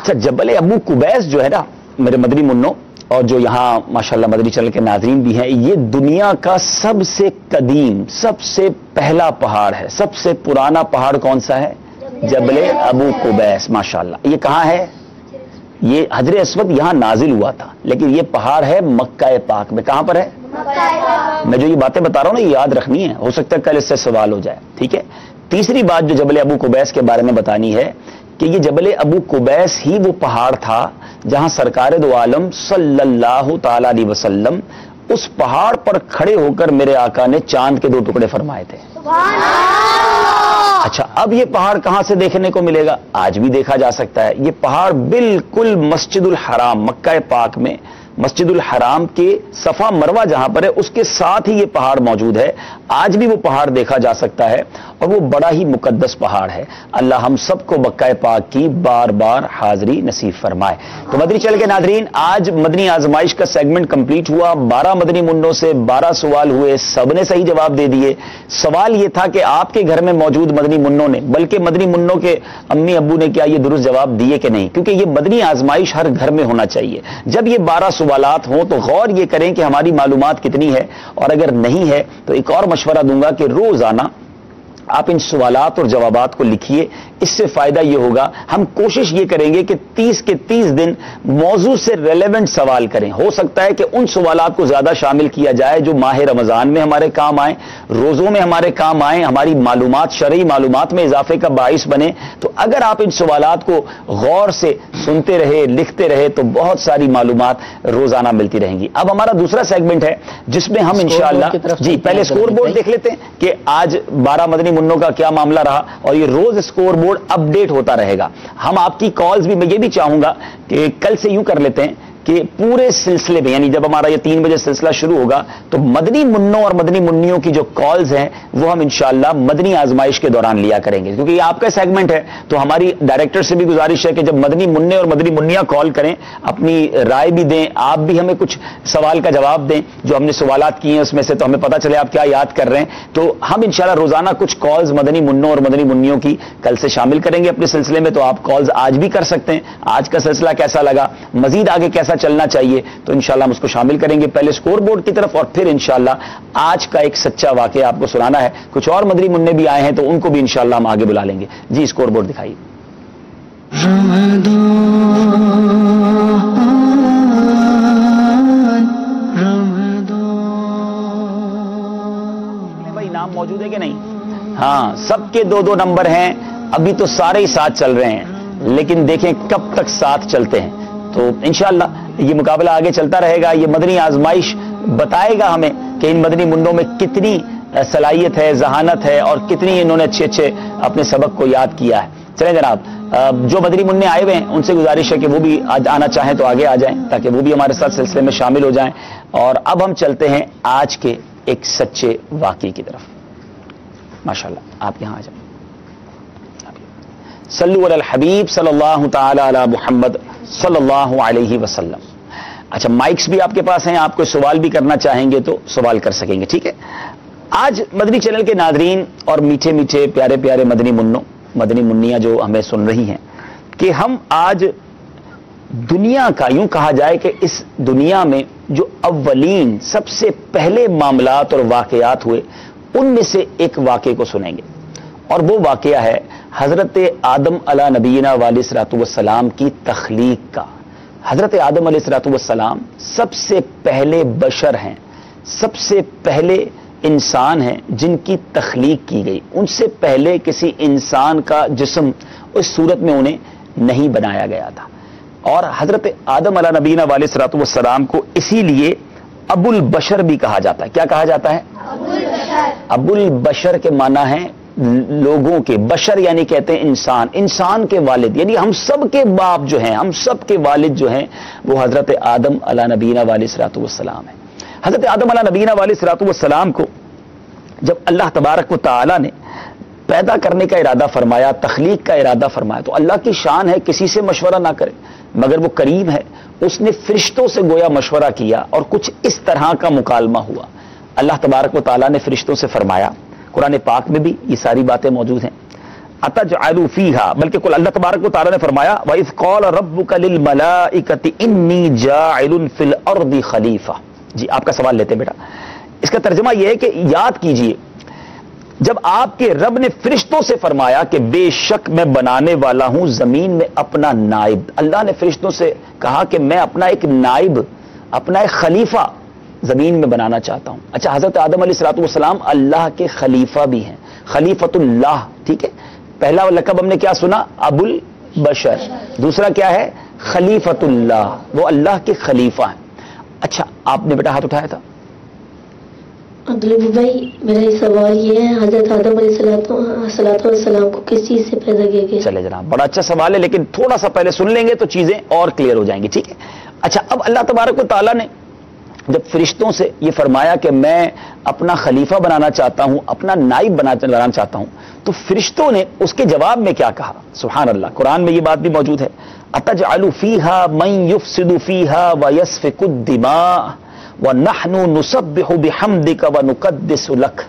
S9: اچھا، جبل ابو قبیس جو ہے نا میرے مدنی منو، اور جو یہاں ماشاءاللہ مدنی چینل کے ناظرین بھی ہیں، یہ دنیا کا سب سے قدیم، سب سے پہلا پہاڑ ہے. سب سے پرانا پہاڑ کون سا ہے؟ جبل ابو قبیس. ماشاءاللہ. یہ کہاں ہے؟ یہ حجر اسود یہاں نازل ہوا تھا، لیکن یہ پہاڑ ہے مکہ پاک میں. کہاں پر ہے؟ میں جو یہ باتیں بتا رہا ہوں نا، یہ یاد رکھنی ہے. ہو سکتا ہے کل اس سے سوال ہو جائے. ٹھیک ہے. تیسری بات جو جبل ابو قبیس کے بارے میں بتانی ہے کہ یہ جبل ابو قبیس ہی وہ پہاڑ تھا جہاں سرکار دو عالم صلی اللہ تعالی علیہ وسلم اس پہاڑ پر کھڑے ہو کر میرے آقا نے چاند کے 2 ٹکڑے فرمائے تھے. اچھا اب یہ پہاڑ کہاں سے دیکھنے کو ملے گا؟ آج بھی دیکھا جا سکتا ہے. یہ پہاڑ بالکل مسجد الحرام مکہ پاک میں مسجد الحرام کے صفا مروہ جہاں پر ہے اس کے ساتھ ہی یہ پہاڑ موجود ہے. آج بھی وہ پہاڑ دیکھا جا سکتا ہے اور وہ بڑا ہی مقدس پہاڑ ہے. اللہ ہم سب کو مکہ پاک کی بار بار حاضری نصیب فرمائے. تو مدنی چینل کے ناظرین آج مدنی آزمائش کا سیگمنٹ کمپلیٹ ہوا. 12 مدنی منوں سے 12 سوال ہوئے, سب نے صحیح جواب دے دیے. سوال یہ تھا کہ آپ کے گھر میں موجود مدنی منوں نے بلکہ مدنی منوں کے امی ابو نے کیا یہ درست جواب دیے کہ نہیں, کیونکہ یہ مدنی آزمائش ہر گھر میں ہونا چاہیے. جب یہ 12 سوالات ہوں تو غور یہ کریں کہ ہماری معلومات کتنی ہے, اور اگر نہیں ہے تو ایک اور مشورہ دوں گا کہ روزانہ آپ ان سوالات اور جوابات کو لکھیے. اس سے فائدہ یہ ہوگا, ہم کوشش یہ کریں گے کہ 30 کے 30 دن موضوع سے ریلیونٹ سوال کریں. ہو سکتا ہے کہ ان سوالات کو زیادہ شامل کیا جائے جو ماہ رمضان میں ہمارے کام آئیں, روزوں میں ہمارے کام آئیں, ہماری معلومات شرعی معلومات میں اضافے کا باعث بنے. تو اگر آپ ان سوالات کو غور سے سنتے رہے, لکھتے رہے تو بہت ساری معلومات روزانہ ملتی رہیں گی. اب ہمارا دوسرا سیگمنٹ ہے جس میں ہم انشاءاللہ جی پہلے اسکور بورڈ دیکھ لیتے ہیں کہ آج 12 مدنی منوں کا کیا معاملہ رہا, اور یہ روز اسکور بورڈ اپ ڈیٹ ہوتا رہے گا. ہم آپ کی کالز بھی, میں یہ بھی چاہوں گا کہ کل سے یوں کر لیتے ہیں کہ پورے سلسلے میں یعنی جب ہمارا یہ 3 بجے سلسلہ شروع ہوگا تو مدنی منوں اور مدنی منیوں کی جو کالز ہیں وہ ہم انشاءاللہ مدنی آزمائش کے دوران لیا کریں گے, کیونکہ یہ آپ کا سیگمنٹ ہے. تو ہماری ڈائریکٹر سے بھی گزارش ہے کہ جب مدنی منع اور مدنی منیاں کال کریں اپنی رائے بھی دیں, آپ بھی ہمیں کچھ سوال کا جواب دیں. جو ہم نے سوالات کیے ہیں اس میں سے تو ہمیں پتہ چلے آپ کیا یاد کر رہے ہیں. تو ہم انشاءاللہ روزانہ کچھ کالز مدنی منوں اور مدنی منیوں کی کل سے شامل کریں گے اپنے سلسلے میں. تو آپ کالز آج بھی کر سکتے ہیں. آج کا سلسلہ کیسا لگا, مزید آگے کیسا چلنا چاہیے, تو انشاءاللہ ہم اس کو شامل کریں گے پہلے اسکور بورڈ کی طرف, اور پھر انشاءاللہ آج کا ایک سچا واقعہ آپ کو سنانا ہے. کچھ اور مدنی منع بھی آئے ہیں تو ان کو بھی انشاءاللہ ہم آگے بلا لیں گے. جی اسکور بورڈ دکھائیے. بھائی نام موجود ہے کہ نہیں؟ ہاں سب کے 2 نمبر ہیں. ابھی تو سارے ہی ساتھ چل رہے ہیں, لیکن دیکھیں کب تک ساتھ چلتے ہیں. تو انشاءاللہ یہ مقابلہ آگے چلتا رہے گا. یہ مدنی آزمائش بتائے گا ہمیں کہ ان مدنی منوں میں کتنی صلاحیت ہے, ذہانت ہے, اور کتنی انہوں نے اچھے اپنے سبق کو یاد کیا ہے. چلیں جناب, جو مدنی منع آئے ہوئے ہیں ان سے گزارش ہے کہ وہ بھی آنا چاہیں تو آگے آ جائیں تاکہ وہ بھی ہمارے ساتھ سلسلے میں شامل ہو جائیں. اور اب ہم چلتے ہیں آج کے ایک سچے واقعے کی طرف. ماشاءاللہ آپ یہاں آ جائیں. صلو علی الحبیب صلی اللہ تعالی علی محمد صلی اللہ علیہ وسلم. اچھا مائکس بھی آپ کے پاس ہیں, آپ کوئی سوال بھی کرنا چاہیں گے تو سوال کر سکیں گے, ٹھیک ہے. آج مدنی چینل کے ناظرین اور میٹھے میٹھے پیارے پیارے مدنی منوں مدنی منیاں جو ہمیں سن رہی ہیں, کہ ہم آج دنیا کا یوں کہا جائے کہ اس دنیا میں جو اولین سب سے پہلے معاملات اور واقعات ہوئے ان میں سے ایک واقعے کو سنیں گے. اور وہ واقعہ ہے حضرت آدم علیہ نبینا علیہ الصلوۃ والسلام کی تخلیق کا. حضرت آدم علیہ الصلوۃ والسلام سب سے پہلے بشر ہیں, سب سے پہلے انسان ہیں جن کی تخلیق کی گئی. ان سے پہلے کسی انسان کا جسم اس صورت میں انہیں نہیں بنایا گیا تھا. اور حضرت آدم علیہ نبینا علیہ الصلوۃ والسلام کو اسی لیے ابو البشر بھی کہا جاتا ہے. کیا کہا جاتا ہے؟ ابو البشر کے معنی ہے لوگوں کے, بشر یعنی کہتے ہیں انسان, انسان کے والد, یعنی ہم سب کے باپ جو ہیں, ہم سب کے والد جو ہیں وہ حضرت آدم علیہ نبینا علیہ الصلوۃ والسلام ہیں. حضرت آدم علیہ نبینا علیہ الصلوۃ والسلام کو جب اللہ تبارک و تعالی نے پیدا کرنے کا ارادہ فرمایا, تخلیق کا ارادہ فرمایا, تو اللہ کی شان ہے کسی سے مشورہ نہ کرے, مگر وہ کریم ہے, اس نے فرشتوں سے گویا مشورہ کیا اور کچھ اس طرح کا مکالمہ ہوا. اللہ تبارک و تعالی نے فرشتوں سے فرمایا, قرآن پاک میں بھی یہ ساری باتیں موجود ہیں, اتجعل فیہا, بلکہ کل اللہ تبارک و تعالی نے فرمایا وَإِذْ قَالَ رَبُّكَ لِلْمَلَائِكَةِ إِنِّي جَاعِلٌ فِي الْأَرْضِ خَلِيفَةً. جی آپ کا سوال لیتے بیٹا. اس کا ترجمہ یہ ہے کہ یاد کیجئے جب آپ کے رب نے فرشتوں سے فرمایا کہ بے شک میں بنانے والا ہوں زمین میں اپنا نائب, اللہ نے فرشتوں سے کہا کہ میں اپنا ایک نائب, اپنا ایک خلیفہ زمین میں بنانا چاہتا ہوں. اچھا حضرت آدم علیہ الصلوۃ والسلام اللہ کے خلیفہ بھی ہیں, خلیفۃ اللہ, ٹھیک ہے. پہلا لقب ہم نے کیا سنا؟ ابو البشر. دوسرا کیا ہے؟ خلیفۃ اللہ, وہ اللہ کے خلیفہ ہیں. اچھا آپ نے بیٹا ہاتھ اٹھایا تھا,
S14: عبداللہ بھائی میرا سوال یہ ہے، حضرت آدم علیہ السلام کو کس چیز سے پیدا کیا گیا؟
S9: چلے جناب، بڑا اچھا سوال ہے، لیکن تھوڑا سا پہلے سن لیں گے تو چیزیں اور کلیئر ہو جائیں گی، ٹھیک ہے؟ اچھا، اب اللہ تبارک و تعالیٰ نے جب فرشتوں سے یہ فرمایا کہ میں اپنا خلیفہ بنانا چاہتا ہوں، اپنا نائب بنانا چاہتا ہوں، تو فرشتوں نے اس کے جواب میں کیا کہا؟ سبحان اللہ، قرآن میں یہ بات بھی موجود ہے، اَتَجْعَلُ فِيهَا مَن يُفْسِدُ فِيهَا وَيَسْفِكُ الدِّمَاءَ وَنَحْنُ نُسَبِّحُ بِحَمْدِكَ وَنُقَدِّسُ لَكَ۔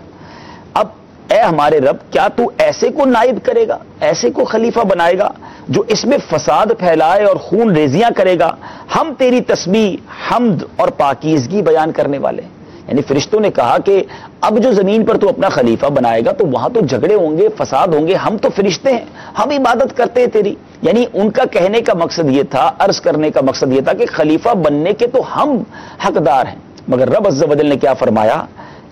S9: اب اے ہمارے رب، کیا تو ایسے کو نائب کرے گا، ایسے کو خلیفہ بنائے گا جو اس میں فساد پھیلائے اور خون ریزیاں کرے گا؟ ہم تیری تسبیح، حمد اور پاکیزگی بیان کرنے والے ہیں۔ یعنی فرشتوں نے کہا کہ اب جو زمین پر تو اپنا خلیفہ بنائے گا تو وہاں تو جھگڑے ہوں گے، فساد ہوں گے، ہم تو فرشتے ہیں، ہم عبادت کرتے ہیں تیری۔ یعنی ان کا کہنے کا مقصد یہ تھا، عرض کرنے کا مقصد یہ تھا کہ خلیفہ بننے کے تو ہم حقدار ہیں، مگر رب عز و جل نے کیا فرمایا؟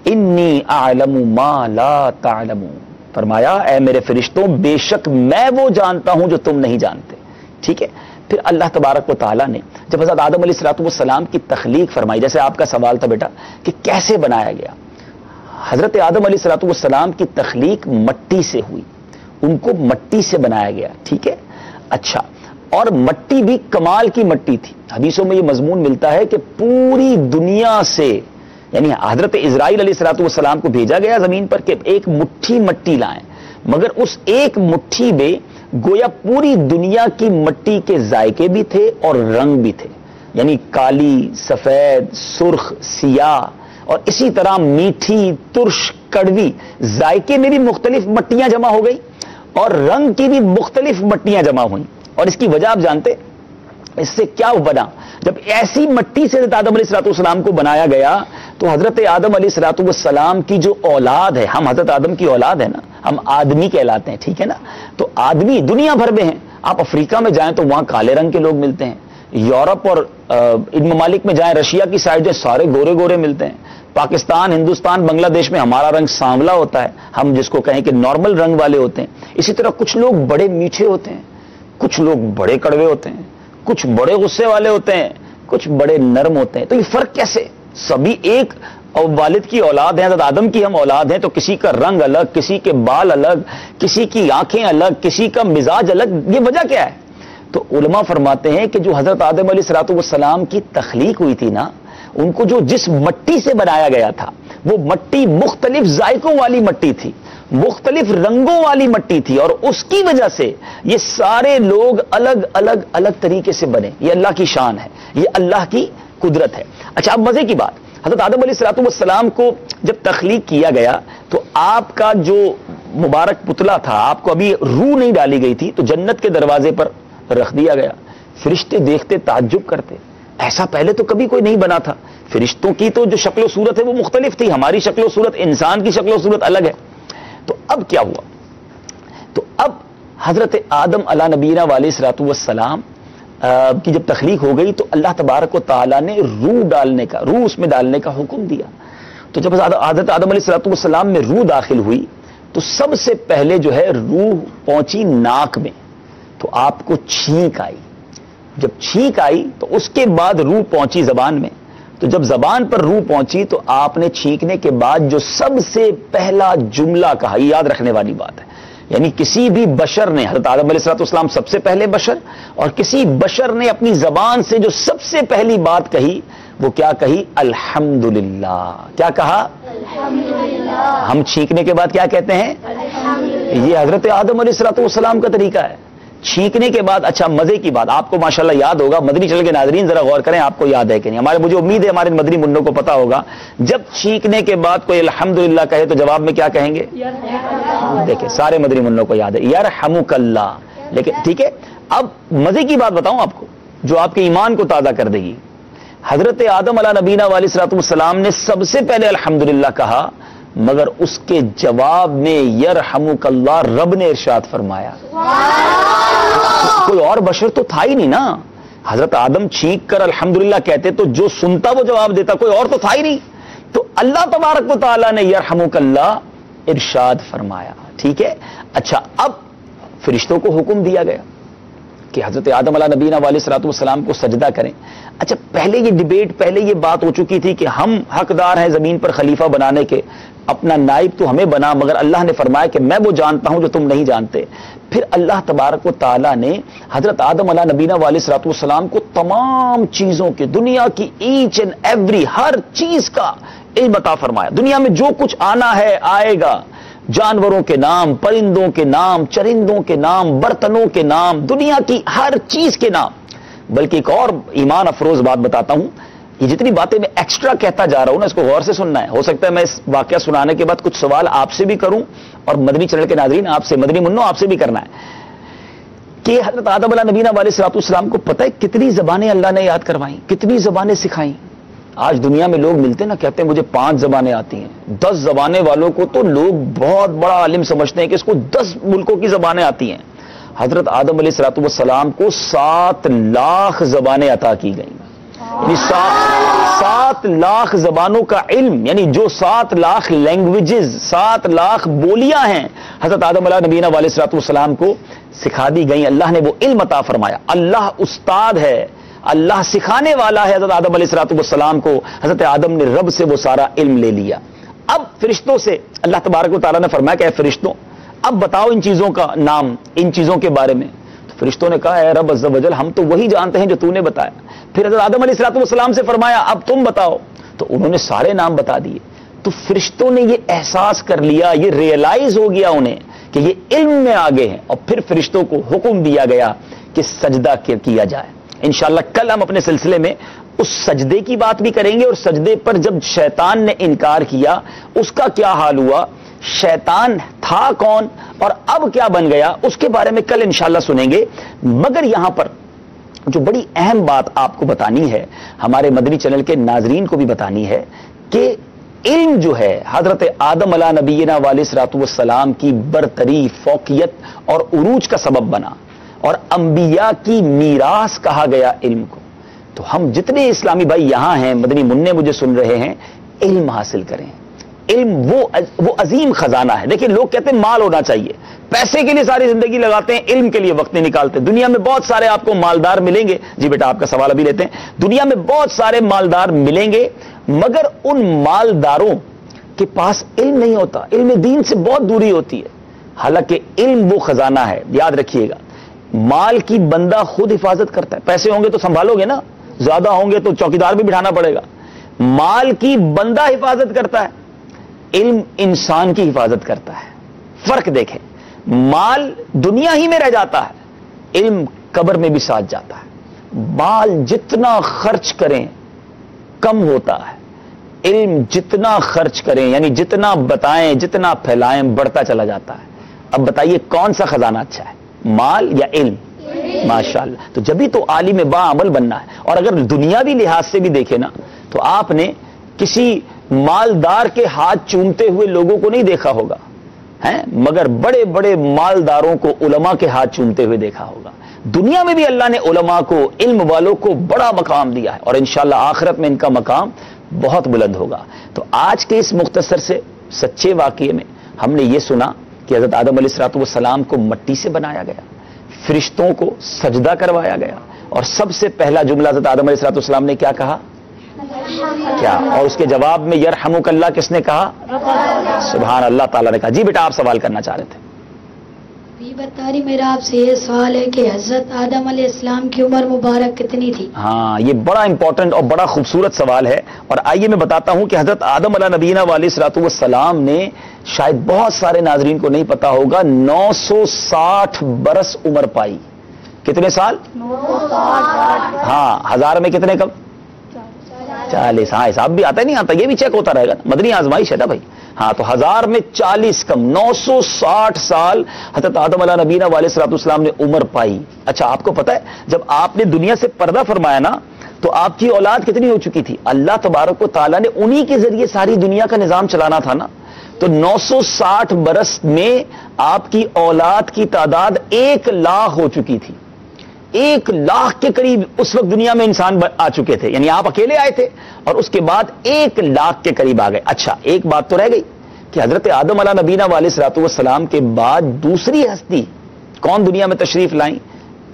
S9: انی اعلم ما لا تعلمون، فرمایا اے میرے فرشتوں، بے شک میں وہ جانتا ہوں جو تم نہیں جانتے، ٹھیک ہے؟ پھر اللہ تبارک و تعالیٰ نے جب حضرت آدم علیہ السلام کی تخلیق فرمائی، جیسے آپ کا سوال تھا بیٹا کہ کیسے بنایا گیا، حضرت آدم علیہ السلام کی تخلیق مٹی سے ہوئی، ان کو مٹی سے بنایا گیا، ٹھیک ہے؟ اچھا، اور مٹی بھی کمال کی مٹی تھی۔ حدیثوں میں یہ مضمون ملتا ہے کہ پوری دنیا سے، یعنی حضرت اسرائیل علیہ السلام کو بھیجا گیا زمین پر کہ ایک مٹھی مٹی لائیں، مگر اس ایک مٹھی میں گویا پوری دنیا کی مٹی کے ذائقے بھی تھے اور رنگ بھی تھے، یعنی کالی، سفید، سرخ، سیاہ، اور اسی طرح میٹھی، ترش، کڑوی، ذائقے میں بھی مختلف مٹیاں جمع ہو گئی اور رنگ کی بھی مختلف مٹیاں جمع ہوئیں۔ اور اس کی وجہ آپ جانتے اس سے کیا بنا؟ جب ایسی مٹی سے حضرت آدم علیہ السلام کو بنایا گیا تو حضرت آدم علیہ السلام کی جو اولاد ہے، ہم حضرت آدم کی اولاد ہے نا، ہم آدمی کہلاتے ہیں، ٹھیک ہے نا؟ تو آدمی دنیا بھر میں ہیں، آپ افریقہ میں جائیں تو وہاں کالے رنگ کے لوگ ملتے ہیں، یورپ اور ان ممالک میں جائیں، رشیا کی سائڈ جو سارے گورے گورے ملتے ہیں، پاکستان، ہندوستان، بنگلہ دیش میں ہمارا رنگ سانولا ہوتا ہے، ہم جس کو کہیں کہ نارمل رنگ والے ہوتے ہیں۔ اسی طرح کچھ لوگ بڑے میٹھے ہوتے ہیں، کچھ لوگ بڑے کڑوے ہوتے ہیں، کچھ بڑے غصے والے ہوتے ہیں، کچھ بڑے نرم ہوتے ہیں۔ تو یہ فرق کیسے؟ سبھی ایک والد کی اولاد ہیں، حضرت آدم کی ہم اولاد ہیں، تو کسی کا رنگ الگ، کسی کے بال الگ، کسی کی آنکھیں الگ، کسی کا مزاج الگ، یہ وجہ کیا ہے؟ تو علماء فرماتے ہیں کہ جو حضرت آدم علیہ السلام کی تخلیق ہوئی تھی نا، ان کو جو جس مٹی سے بنایا گیا تھا وہ مٹی مختلف ذائقوں والی مٹی تھی، مختلف رنگوں والی مٹی تھی، اور اس کی وجہ سے یہ سارے لوگ الگ الگ الگ طریقے سے بنے۔ یہ اللہ کی شان ہے، یہ اللہ کی قدرت ہے۔ اچھا، اب مزے کی بات، حضرت آدم علیہ السلام کو جب تخلیق کیا گیا تو آپ کا جو مبارک پتلا تھا، آپ کو ابھی روح نہیں ڈالی گئی تھی، تو جنت کے دروازے پر رکھ دیا گیا۔ فرشتے دیکھتے تعجب کرتے، ایسا پہلے تو کبھی کوئی نہیں بنا تھا۔ فرشتوں کی تو جو شکل و صورت ہے وہ مختلف تھی، ہماری شکل و صورت، انسان کی شکل و صورت الگ ہے۔ تو اب کیا ہوا؟ تو اب حضرت آدم علیہ نبینا علیہ السلام کی جب تخلیق ہو گئی تو اللہ تبارک و تعالیٰ نے روح اس میں ڈالنے کا حکم دیا۔ تو جب حضرت آدم علیہ السلام میں روح داخل ہوئی تو سب سے پہلے جو ہے روح پہنچی ناک میں، تو آپ کو چھینک آئی۔ جب چھینک آئی تو اس کے بعد روح پہنچی زبان میں، تو جب زبان پر روح پہنچی تو آپ نے چھینکنے کے بعد جو سب سے پہلا جملہ کہا، یہ یاد رکھنے والی بات ہے، یعنی کسی بھی بشر نے، حضرت آدم علیہ السلام سب سے پہلے بشر، اور کسی بشر نے اپنی زبان سے جو سب سے پہلی بات کہی وہ کیا کہی؟ الحمدللہ۔ کیا کہا؟ الحمدللہ۔ ہم چھینکنے کے بعد کیا کہتے ہیں؟ الحمدللہ۔ یہ حضرت آدم علیہ السلام کا طریقہ ہے چھینکنے کے بعد۔ اچھا، مزے کی بات آپ کو ماشاءاللہ یاد ہوگا، مدنی چینل کے ناظرین ذرا غور کریں، آپ کو یاد ہے کہ نہیں؟ مجھے امید ہے ہمارے مدنی منوں کو پتا ہوگا، جب چھینکنے کے بعد کوئی الحمدللہ کہے تو جواب میں کیا کہیں گے؟ دیکھیں سارے مدنی منوں کو یاد ہے، یرحمک اللہ۔ لیکن ٹھیک ہے، اب مزے کی بات بتاؤں آپ کو جو آپ کے ایمان کو تازہ کر دے گی۔ حضرت آدم علیہ نبینا علیہ السلام نے سب سے پہلے الحمدللہ کہا، مگر اس کے جواب میں یرحمک اللہ رب نے ارشاد فرمایا۔ کوئی اور بشر تو تھا ہی نہیں نا، حضرت آدم چھینک کر الحمدللہ کہتے تو جو سنتا وہ جواب دیتا، کوئی اور تو تھا ہی نہیں، تو اللہ تبارک و تعالیٰ نے یرحمک اللہ ارشاد فرمایا، ٹھیک ہے۔ اچھا، اب فرشتوں کو حکم دیا گیا کہ حضرت آدم علیہ نبینا علیہ الصلوۃ والسلام کو سجدہ کریں. اچھا پہلے یہ ڈیبیٹ، پہلے یہ بات ہو چکی تھی کہ ہم حقدار ہیں زمین پر خلیفہ بنانے کے، اپنا نائب تو ہمیں بنا، مگر اللہ نے فرمایا کہ میں وہ جانتا ہوں جو تم نہیں جانتے. پھر اللہ تبارک و تعالیٰ نے حضرت آدم علیہ نبینا علیہ الصلوۃ والسلام کو تمام چیزوں کے، دنیا کی ایچ اینڈ ایوری ہر چیز کا علم عطا فرمایا. دنیا میں جو کچھ آنا ہے آئے گا، جانوروں کے نام، پرندوں کے نام، چرندوں کے نام، برتنوں کے نام، دنیا کی ہر چیز کے نام. بلکہ ایک اور ایمان افروز بات بتاتا ہوں، یہ جتنی باتیں میں ایکسٹرا کہتا جا رہا ہوں نا، اس کو غور سے سننا ہے. ہو سکتا ہے میں اس واقعہ سنانے کے بعد کچھ سوال آپ سے بھی کروں، اور مدنی چینل کے ناظرین آپ سے، مدنی منو آپ سے بھی کرنا ہے کہ حضرت آدم علیہ نبینا علیہ الصلوۃ والسلام کو پتہ ہے کتنی زبانیں اللہ نے یاد کروائیں، کتنی زبانیں سکھائیں. آج دنیا میں لوگ ملتے ہیں نا، کہتے ہیں مجھے 5 زبانیں آتی ہیں. 10 زبانیں والوں کو تو لوگ بہت بڑا عالم سمجھتے ہیں کہ اس کو 10 ملکوں کی زبانیں آتی ہیں. حضرت آدم علیہ الصلوۃ والسلام کو 7 لاکھ زبانیں عطا کی گئیں. یعنی 7 لاکھ زبانوں کا علم، یعنی جو 7 لاکھ لینگویجز، 7 لاکھ بولیاں ہیں، حضرت آدم علیہ نبینا علیہ الصلوۃ والسلام کو سکھا دی گئیں. اللہ نے وہ علم عطا فرمایا. اللہ استاد ہے، اللہ سکھانے والا ہے. حضرت آدم علیہ الصلوۃ والسلام کو حضرت آدم نے رب سے وہ سارا علم لے لیا. اب فرشتوں سے اللہ تبارک و تعالیٰ نے فرمایا کہ اے فرشتوں اب بتاؤ ان چیزوں کا نام، ان چیزوں کے بارے میں. تو فرشتوں نے کہا اے رب عز و جل ہم تو وہی جانتے ہیں جو تو نے بتایا. پھر حضرت آدم علیہ الصلوۃ والسلام سے فرمایا اب تم بتاؤ. تو انہوں نے سارے نام بتا دیے. تو فرشتوں نے یہ احساس کر لیا، یہ ریئلائز ہو گیا انہیں کہ یہ علم میں آگے ہیں. اور پھر فرشتوں کو حکم دیا گیا کہ سجدہ کیا جائے. انشاءاللہ کل ہم اپنے سلسلے میں اس سجدے کی بات بھی کریں گے، اور سجدے پر جب شیطان نے انکار کیا اس کا کیا حال ہوا، شیطان تھا کون اور اب کیا بن گیا، اس کے بارے میں کل انشاءاللہ سنیں گے. مگر یہاں پر جو بڑی اہم بات آپ کو بتانی ہے، ہمارے مدنی چینل کے ناظرین کو بھی بتانی ہے کہ علم جو ہے حضرت آدم علیہ نبینا علیہ الصلوۃ والسلام کی برتری، فوقیت اور عروج کا سبب بنا، اور انبیاء کی میراث کہا گیا علم کو. تو ہم جتنے اسلامی بھائی یہاں ہیں، مدنی منع مجھے سن رہے ہیں، علم حاصل کریں. علم وہ عظیم خزانہ ہے. دیکھیں لوگ کہتے ہیں مال ہونا چاہیے، پیسے کے لیے ساری زندگی لگاتے ہیں، علم کے لیے وقت نہیں نکالتے. دنیا میں بہت سارے آپ کو مالدار ملیں گے. جی بیٹا آپ کا سوال ابھی لیتے ہیں. دنیا میں بہت سارے مالدار ملیں گے، مگر ان مالداروں کے پاس علم نہیں ہوتا، علم دین سے بہت دوری ہوتی ہے. حالانکہ علم وہ خزانہ ہے. یاد رکھیے گا، مال کی بندہ خود حفاظت کرتا ہے. پیسے ہوں گے تو سنبھالو گے نا، زیادہ ہوں گے تو چوکیدار بھی بٹھانا پڑے گا. مال کی بندہ حفاظت کرتا ہے، علم انسان کی حفاظت کرتا ہے. فرق دیکھیں، مال دنیا ہی میں رہ جاتا ہے، علم قبر میں بھی ساتھ جاتا ہے. مال جتنا خرچ کریں کم ہوتا ہے، علم جتنا خرچ کریں یعنی جتنا بتائیں جتنا پھیلائیں بڑھتا چلا جاتا ہے. اب بتائیے کون سا خزانہ اچھا ہے، مال یا علم؟ ماشاءاللہ. تو جبھی تو عالم با عمل بننا ہے. اور اگر دنیاوی لحاظ سے بھی دیکھیں نا تو آپ نے کسی مالدار کے ہاتھ چومتے ہوئے لوگوں کو نہیں دیکھا ہوگا، مگر بڑے بڑے مالداروں کو علماء کے ہاتھ چومتے ہوئے دیکھا ہوگا. دنیا میں بھی اللہ نے علماء کو، علم والوں کو بڑا مقام دیا ہے، اور انشاءاللہ آخرت میں ان کا مقام بہت بلند ہوگا. تو آج کے اس مختصر سے سچے واقعے میں ہم نے یہ سنا کہ حضرت آدم علیہ الصلوۃ والسلام کو مٹی سے بنایا گیا، فرشتوں کو سجدہ کروایا گیا، اور سب سے پہلا جملہ حضرت آدم علیہ الصلوۃ والسلام نے کیا کہا؟ کیا؟ اور اس کے جواب میں یرحمک اللہ کس نے کہا؟ سبحان اللہ تعالیٰ نے کہا. جی بیٹا آپ سوال کرنا چاہ رہے تھے.
S14: بتا رہی میرا آپ سے یہ سوال ہے کہ حضرت آدم علیہ السلام کی عمر مبارک کتنی تھی؟
S9: ہاں یہ بڑا امپورٹنٹ اور بڑا خوبصورت سوال ہے. اور آئیے میں بتاتا ہوں کہ حضرت آدم علیہ نبینا علیہ الصلوۃ والسلام نے، شاید بہت سارے ناظرین کو نہیں پتا ہوگا، 960 برس عمر پائی. کتنے سال؟ 960. ہاں 1000 میں کتنے کم؟ 40. ہاں حساب بھی آتا ہے نہیں آتا، یہ بھی چیک ہوتا رہے گا، مدنی آزمائش ہے نا بھائی. ہاں تو 1000 میں 40 کم، 960 سال حضرت آدم علیہ نبینا علیہ الصلوۃ والسلام نے عمر پائی. اچھا آپ کو پتا ہے جب آپ نے دنیا سے پردہ فرمایا نا تو آپ کی اولاد کتنی ہو چکی تھی؟ اللہ تبارک و تعالیٰ نے انہی کے ذریعے ساری دنیا کا نظام چلانا تھا نا. تو 960 برس میں آپ کی اولاد کی تعداد 1 لاکھ ہو چکی تھی. 1 لاکھ کے قریب اس وقت دنیا میں انسان آ چکے تھے، یعنی آپ اکیلے آئے تھے اور اس کے بعد 1 لاکھ کے قریب آ گئے. اچھا ایک بات تو رہ گئی کہ حضرت آدم علیہ نبینا علیہ الصلوۃ والسلام کے بعد دوسری ہستی کون دنیا میں تشریف لائیں؟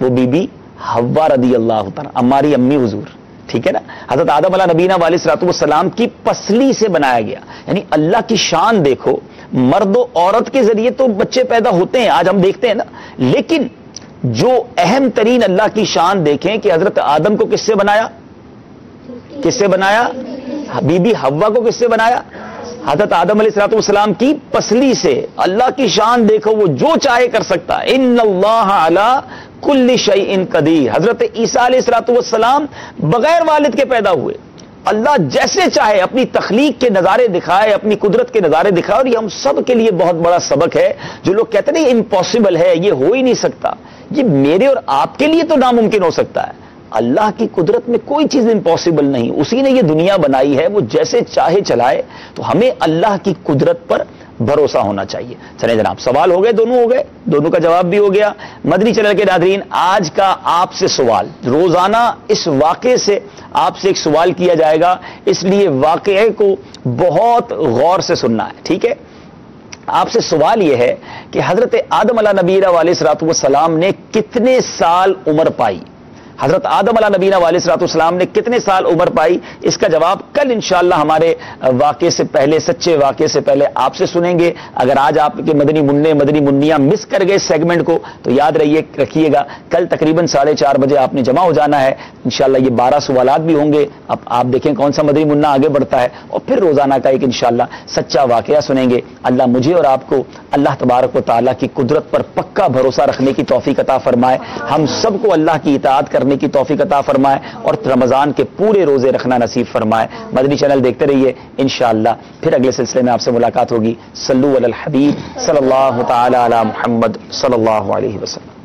S9: وہ بی بی حوا رضی اللہ تعالیٰ، ہماری امی حضور، ٹھیک ہے نا، حضرت آدم علیہ نبینا علیہ الصلوۃ والسلام کی پسلی سے بنایا گیا. یعنی اللہ کی شان دیکھو، مرد و عورت کے ذریعے تو بچے پیدا ہوتے ہیں، آج ہم دیکھتے ہیں نا، لیکن جو اہم ترین اللہ کی شان دیکھیں کہ حضرت آدم کو کس سے بنایا؟ کس سے بنایا؟ بی بی حوا کو کس سے بنایا؟ حضرت آدم علیہ الصلوۃ والسلام کی پسلی سے. اللہ کی شان دیکھو، وہ جو چاہے کر سکتا ہے. ان اللہ علی کل شیء قدیر. حضرت عیسیٰ علیہ الصلوۃ والسلام بغیر والد کے پیدا ہوئے. اللہ جیسے چاہے اپنی تخلیق کے نظارے دکھائے، اپنی قدرت کے نظارے دکھائے. اور یہ ہم سب کے لیے بہت بڑا سبق ہے. جو لوگ کہتے ہیں امپاسبل ہے، یہ ہو ہی نہیں سکتا، یہ میرے اور آپ کے لیے تو ناممکن ہو سکتا ہے. اللہ کی قدرت میں کوئی چیز امپاسبل نہیں. اسی نے یہ دنیا بنائی ہے، وہ جیسے چاہے چلائے. تو ہمیں اللہ کی قدرت پر بھروسہ ہونا چاہیے. چلیں جناب، سوال ہو گئے، دونوں ہو گئے، دونوں کا جواب بھی ہو گیا. مدنی چینل کے ناظرین، آج کا آپ سے سوال، روزانہ اس واقعے سے آپ سے ایک سوال کیا جائے گا، اس لیے واقعے کو بہت غور سے سننا ہے، ٹھیک ہے؟ آپ سے سوال یہ ہے کہ حضرت آدم علیہ نبی علیہ الصلوۃ والسلام نے کتنے سال عمر پائی؟ حضرت آدم علیہ نبینا علیہ الصلوۃ والسلام نے کتنے سال عمر پائی؟ اس کا جواب کل انشاءاللہ ہمارے واقعے سے پہلے، سچے واقعے سے پہلے آپ سے سنیں گے. اگر آج آپ کے مدنی منع مدنی منیاں مس کر گئے سیگمنٹ کو تو یاد رکھیے گا، کل تقریباً 4:30 بجے آپ نے جمع ہو جانا ہے. انشاءاللہ یہ 12 سوالات بھی ہوں گے. اب آپ دیکھیں کون سا مدنی منع آگے بڑھتا ہے، اور پھر روزانہ کا ایک انشاءاللہ سچا واقعہ سنیں گے. اللہ مجھے اور آپ کو اللہ تبارک و تعالیٰ کی قدرت پر پکا بھروسہ رکھنے کی توفیق عطا فرمائے. ہم سب کو اللہ کی اطاعت کرنے کی توفیق عطا فرمائے اور رمضان کے پورے روزے رکھنا نصیب فرمائے. مدنی چینل دیکھتے رہیے، انشاءاللہ پھر اگلے سلسلے میں آپ سے ملاقات ہوگی. صلو علی الحبیب صلی اللہ تعالی علی محمد صلی اللہ علیہ وسلم.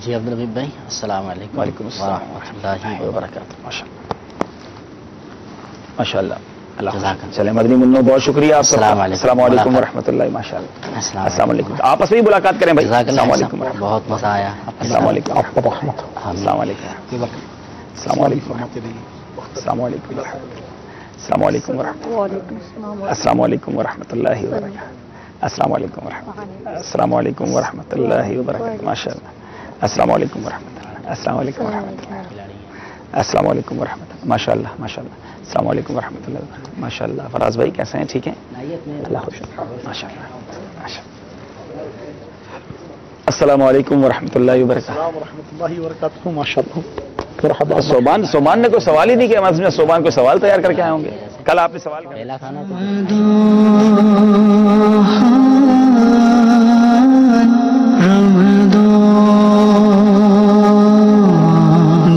S1: جی عبدالغیب بھائی، السلام علیکم.
S9: وعلیکم السلام
S1: ورحمۃ اللہ وبرکاتہ.
S9: ماشاء اللہ. چلے مدنی منو، بہت شکریہ آپ کا. السلام علیکم ورحمۃ اللہ. ماشاء اللہ. السلام علیکم. آپس میں ملاقات کریں بھائی. السلام علیکم.
S1: بہت مزہ آیا.
S9: السلام علیکم. السلام علیکم. السلام علیکم. السلام علیکم. السلام علیکم ورحمۃ. السلام علیکم ورحمۃ اللہ وبرکاتہ. السلام علیکم ورحمۃ اللہ. السلام علیکم ورحمۃ اللہ وبرکاتہ. ماشاء اللہ. السلام علیکم ورحمۃ اللہ. السلام علیکم ورحمۃ اللہ. السلام علیکم ورحمۃ اللہ. ماشاء اللہ ماشاء اللہ. السلام علیکم ورحمۃ اللہ وبرکاتہ. ماشاء اللہ. فراز بھائی کیسے ہیں؟ ٹھیک ہیں؟ اللہ خوش. ماشاء اللہ. السلام علیکم ورحمۃ اللہ وبرکاتہ.
S4: ورحمۃ اللہ وبرکاتہ. ماشاء اللہ.
S9: صوبان نے کوئی سوال ہی نہیں کیا. میں صوبان کوئی سوال تیار کر کے آئے ہوں گے. کل آپ نے سوال
S1: پہلا کھانا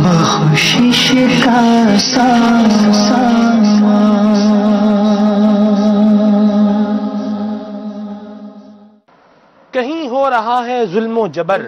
S7: بخشش کا
S6: کہیں ہو رہا ہے ظلم و جبر،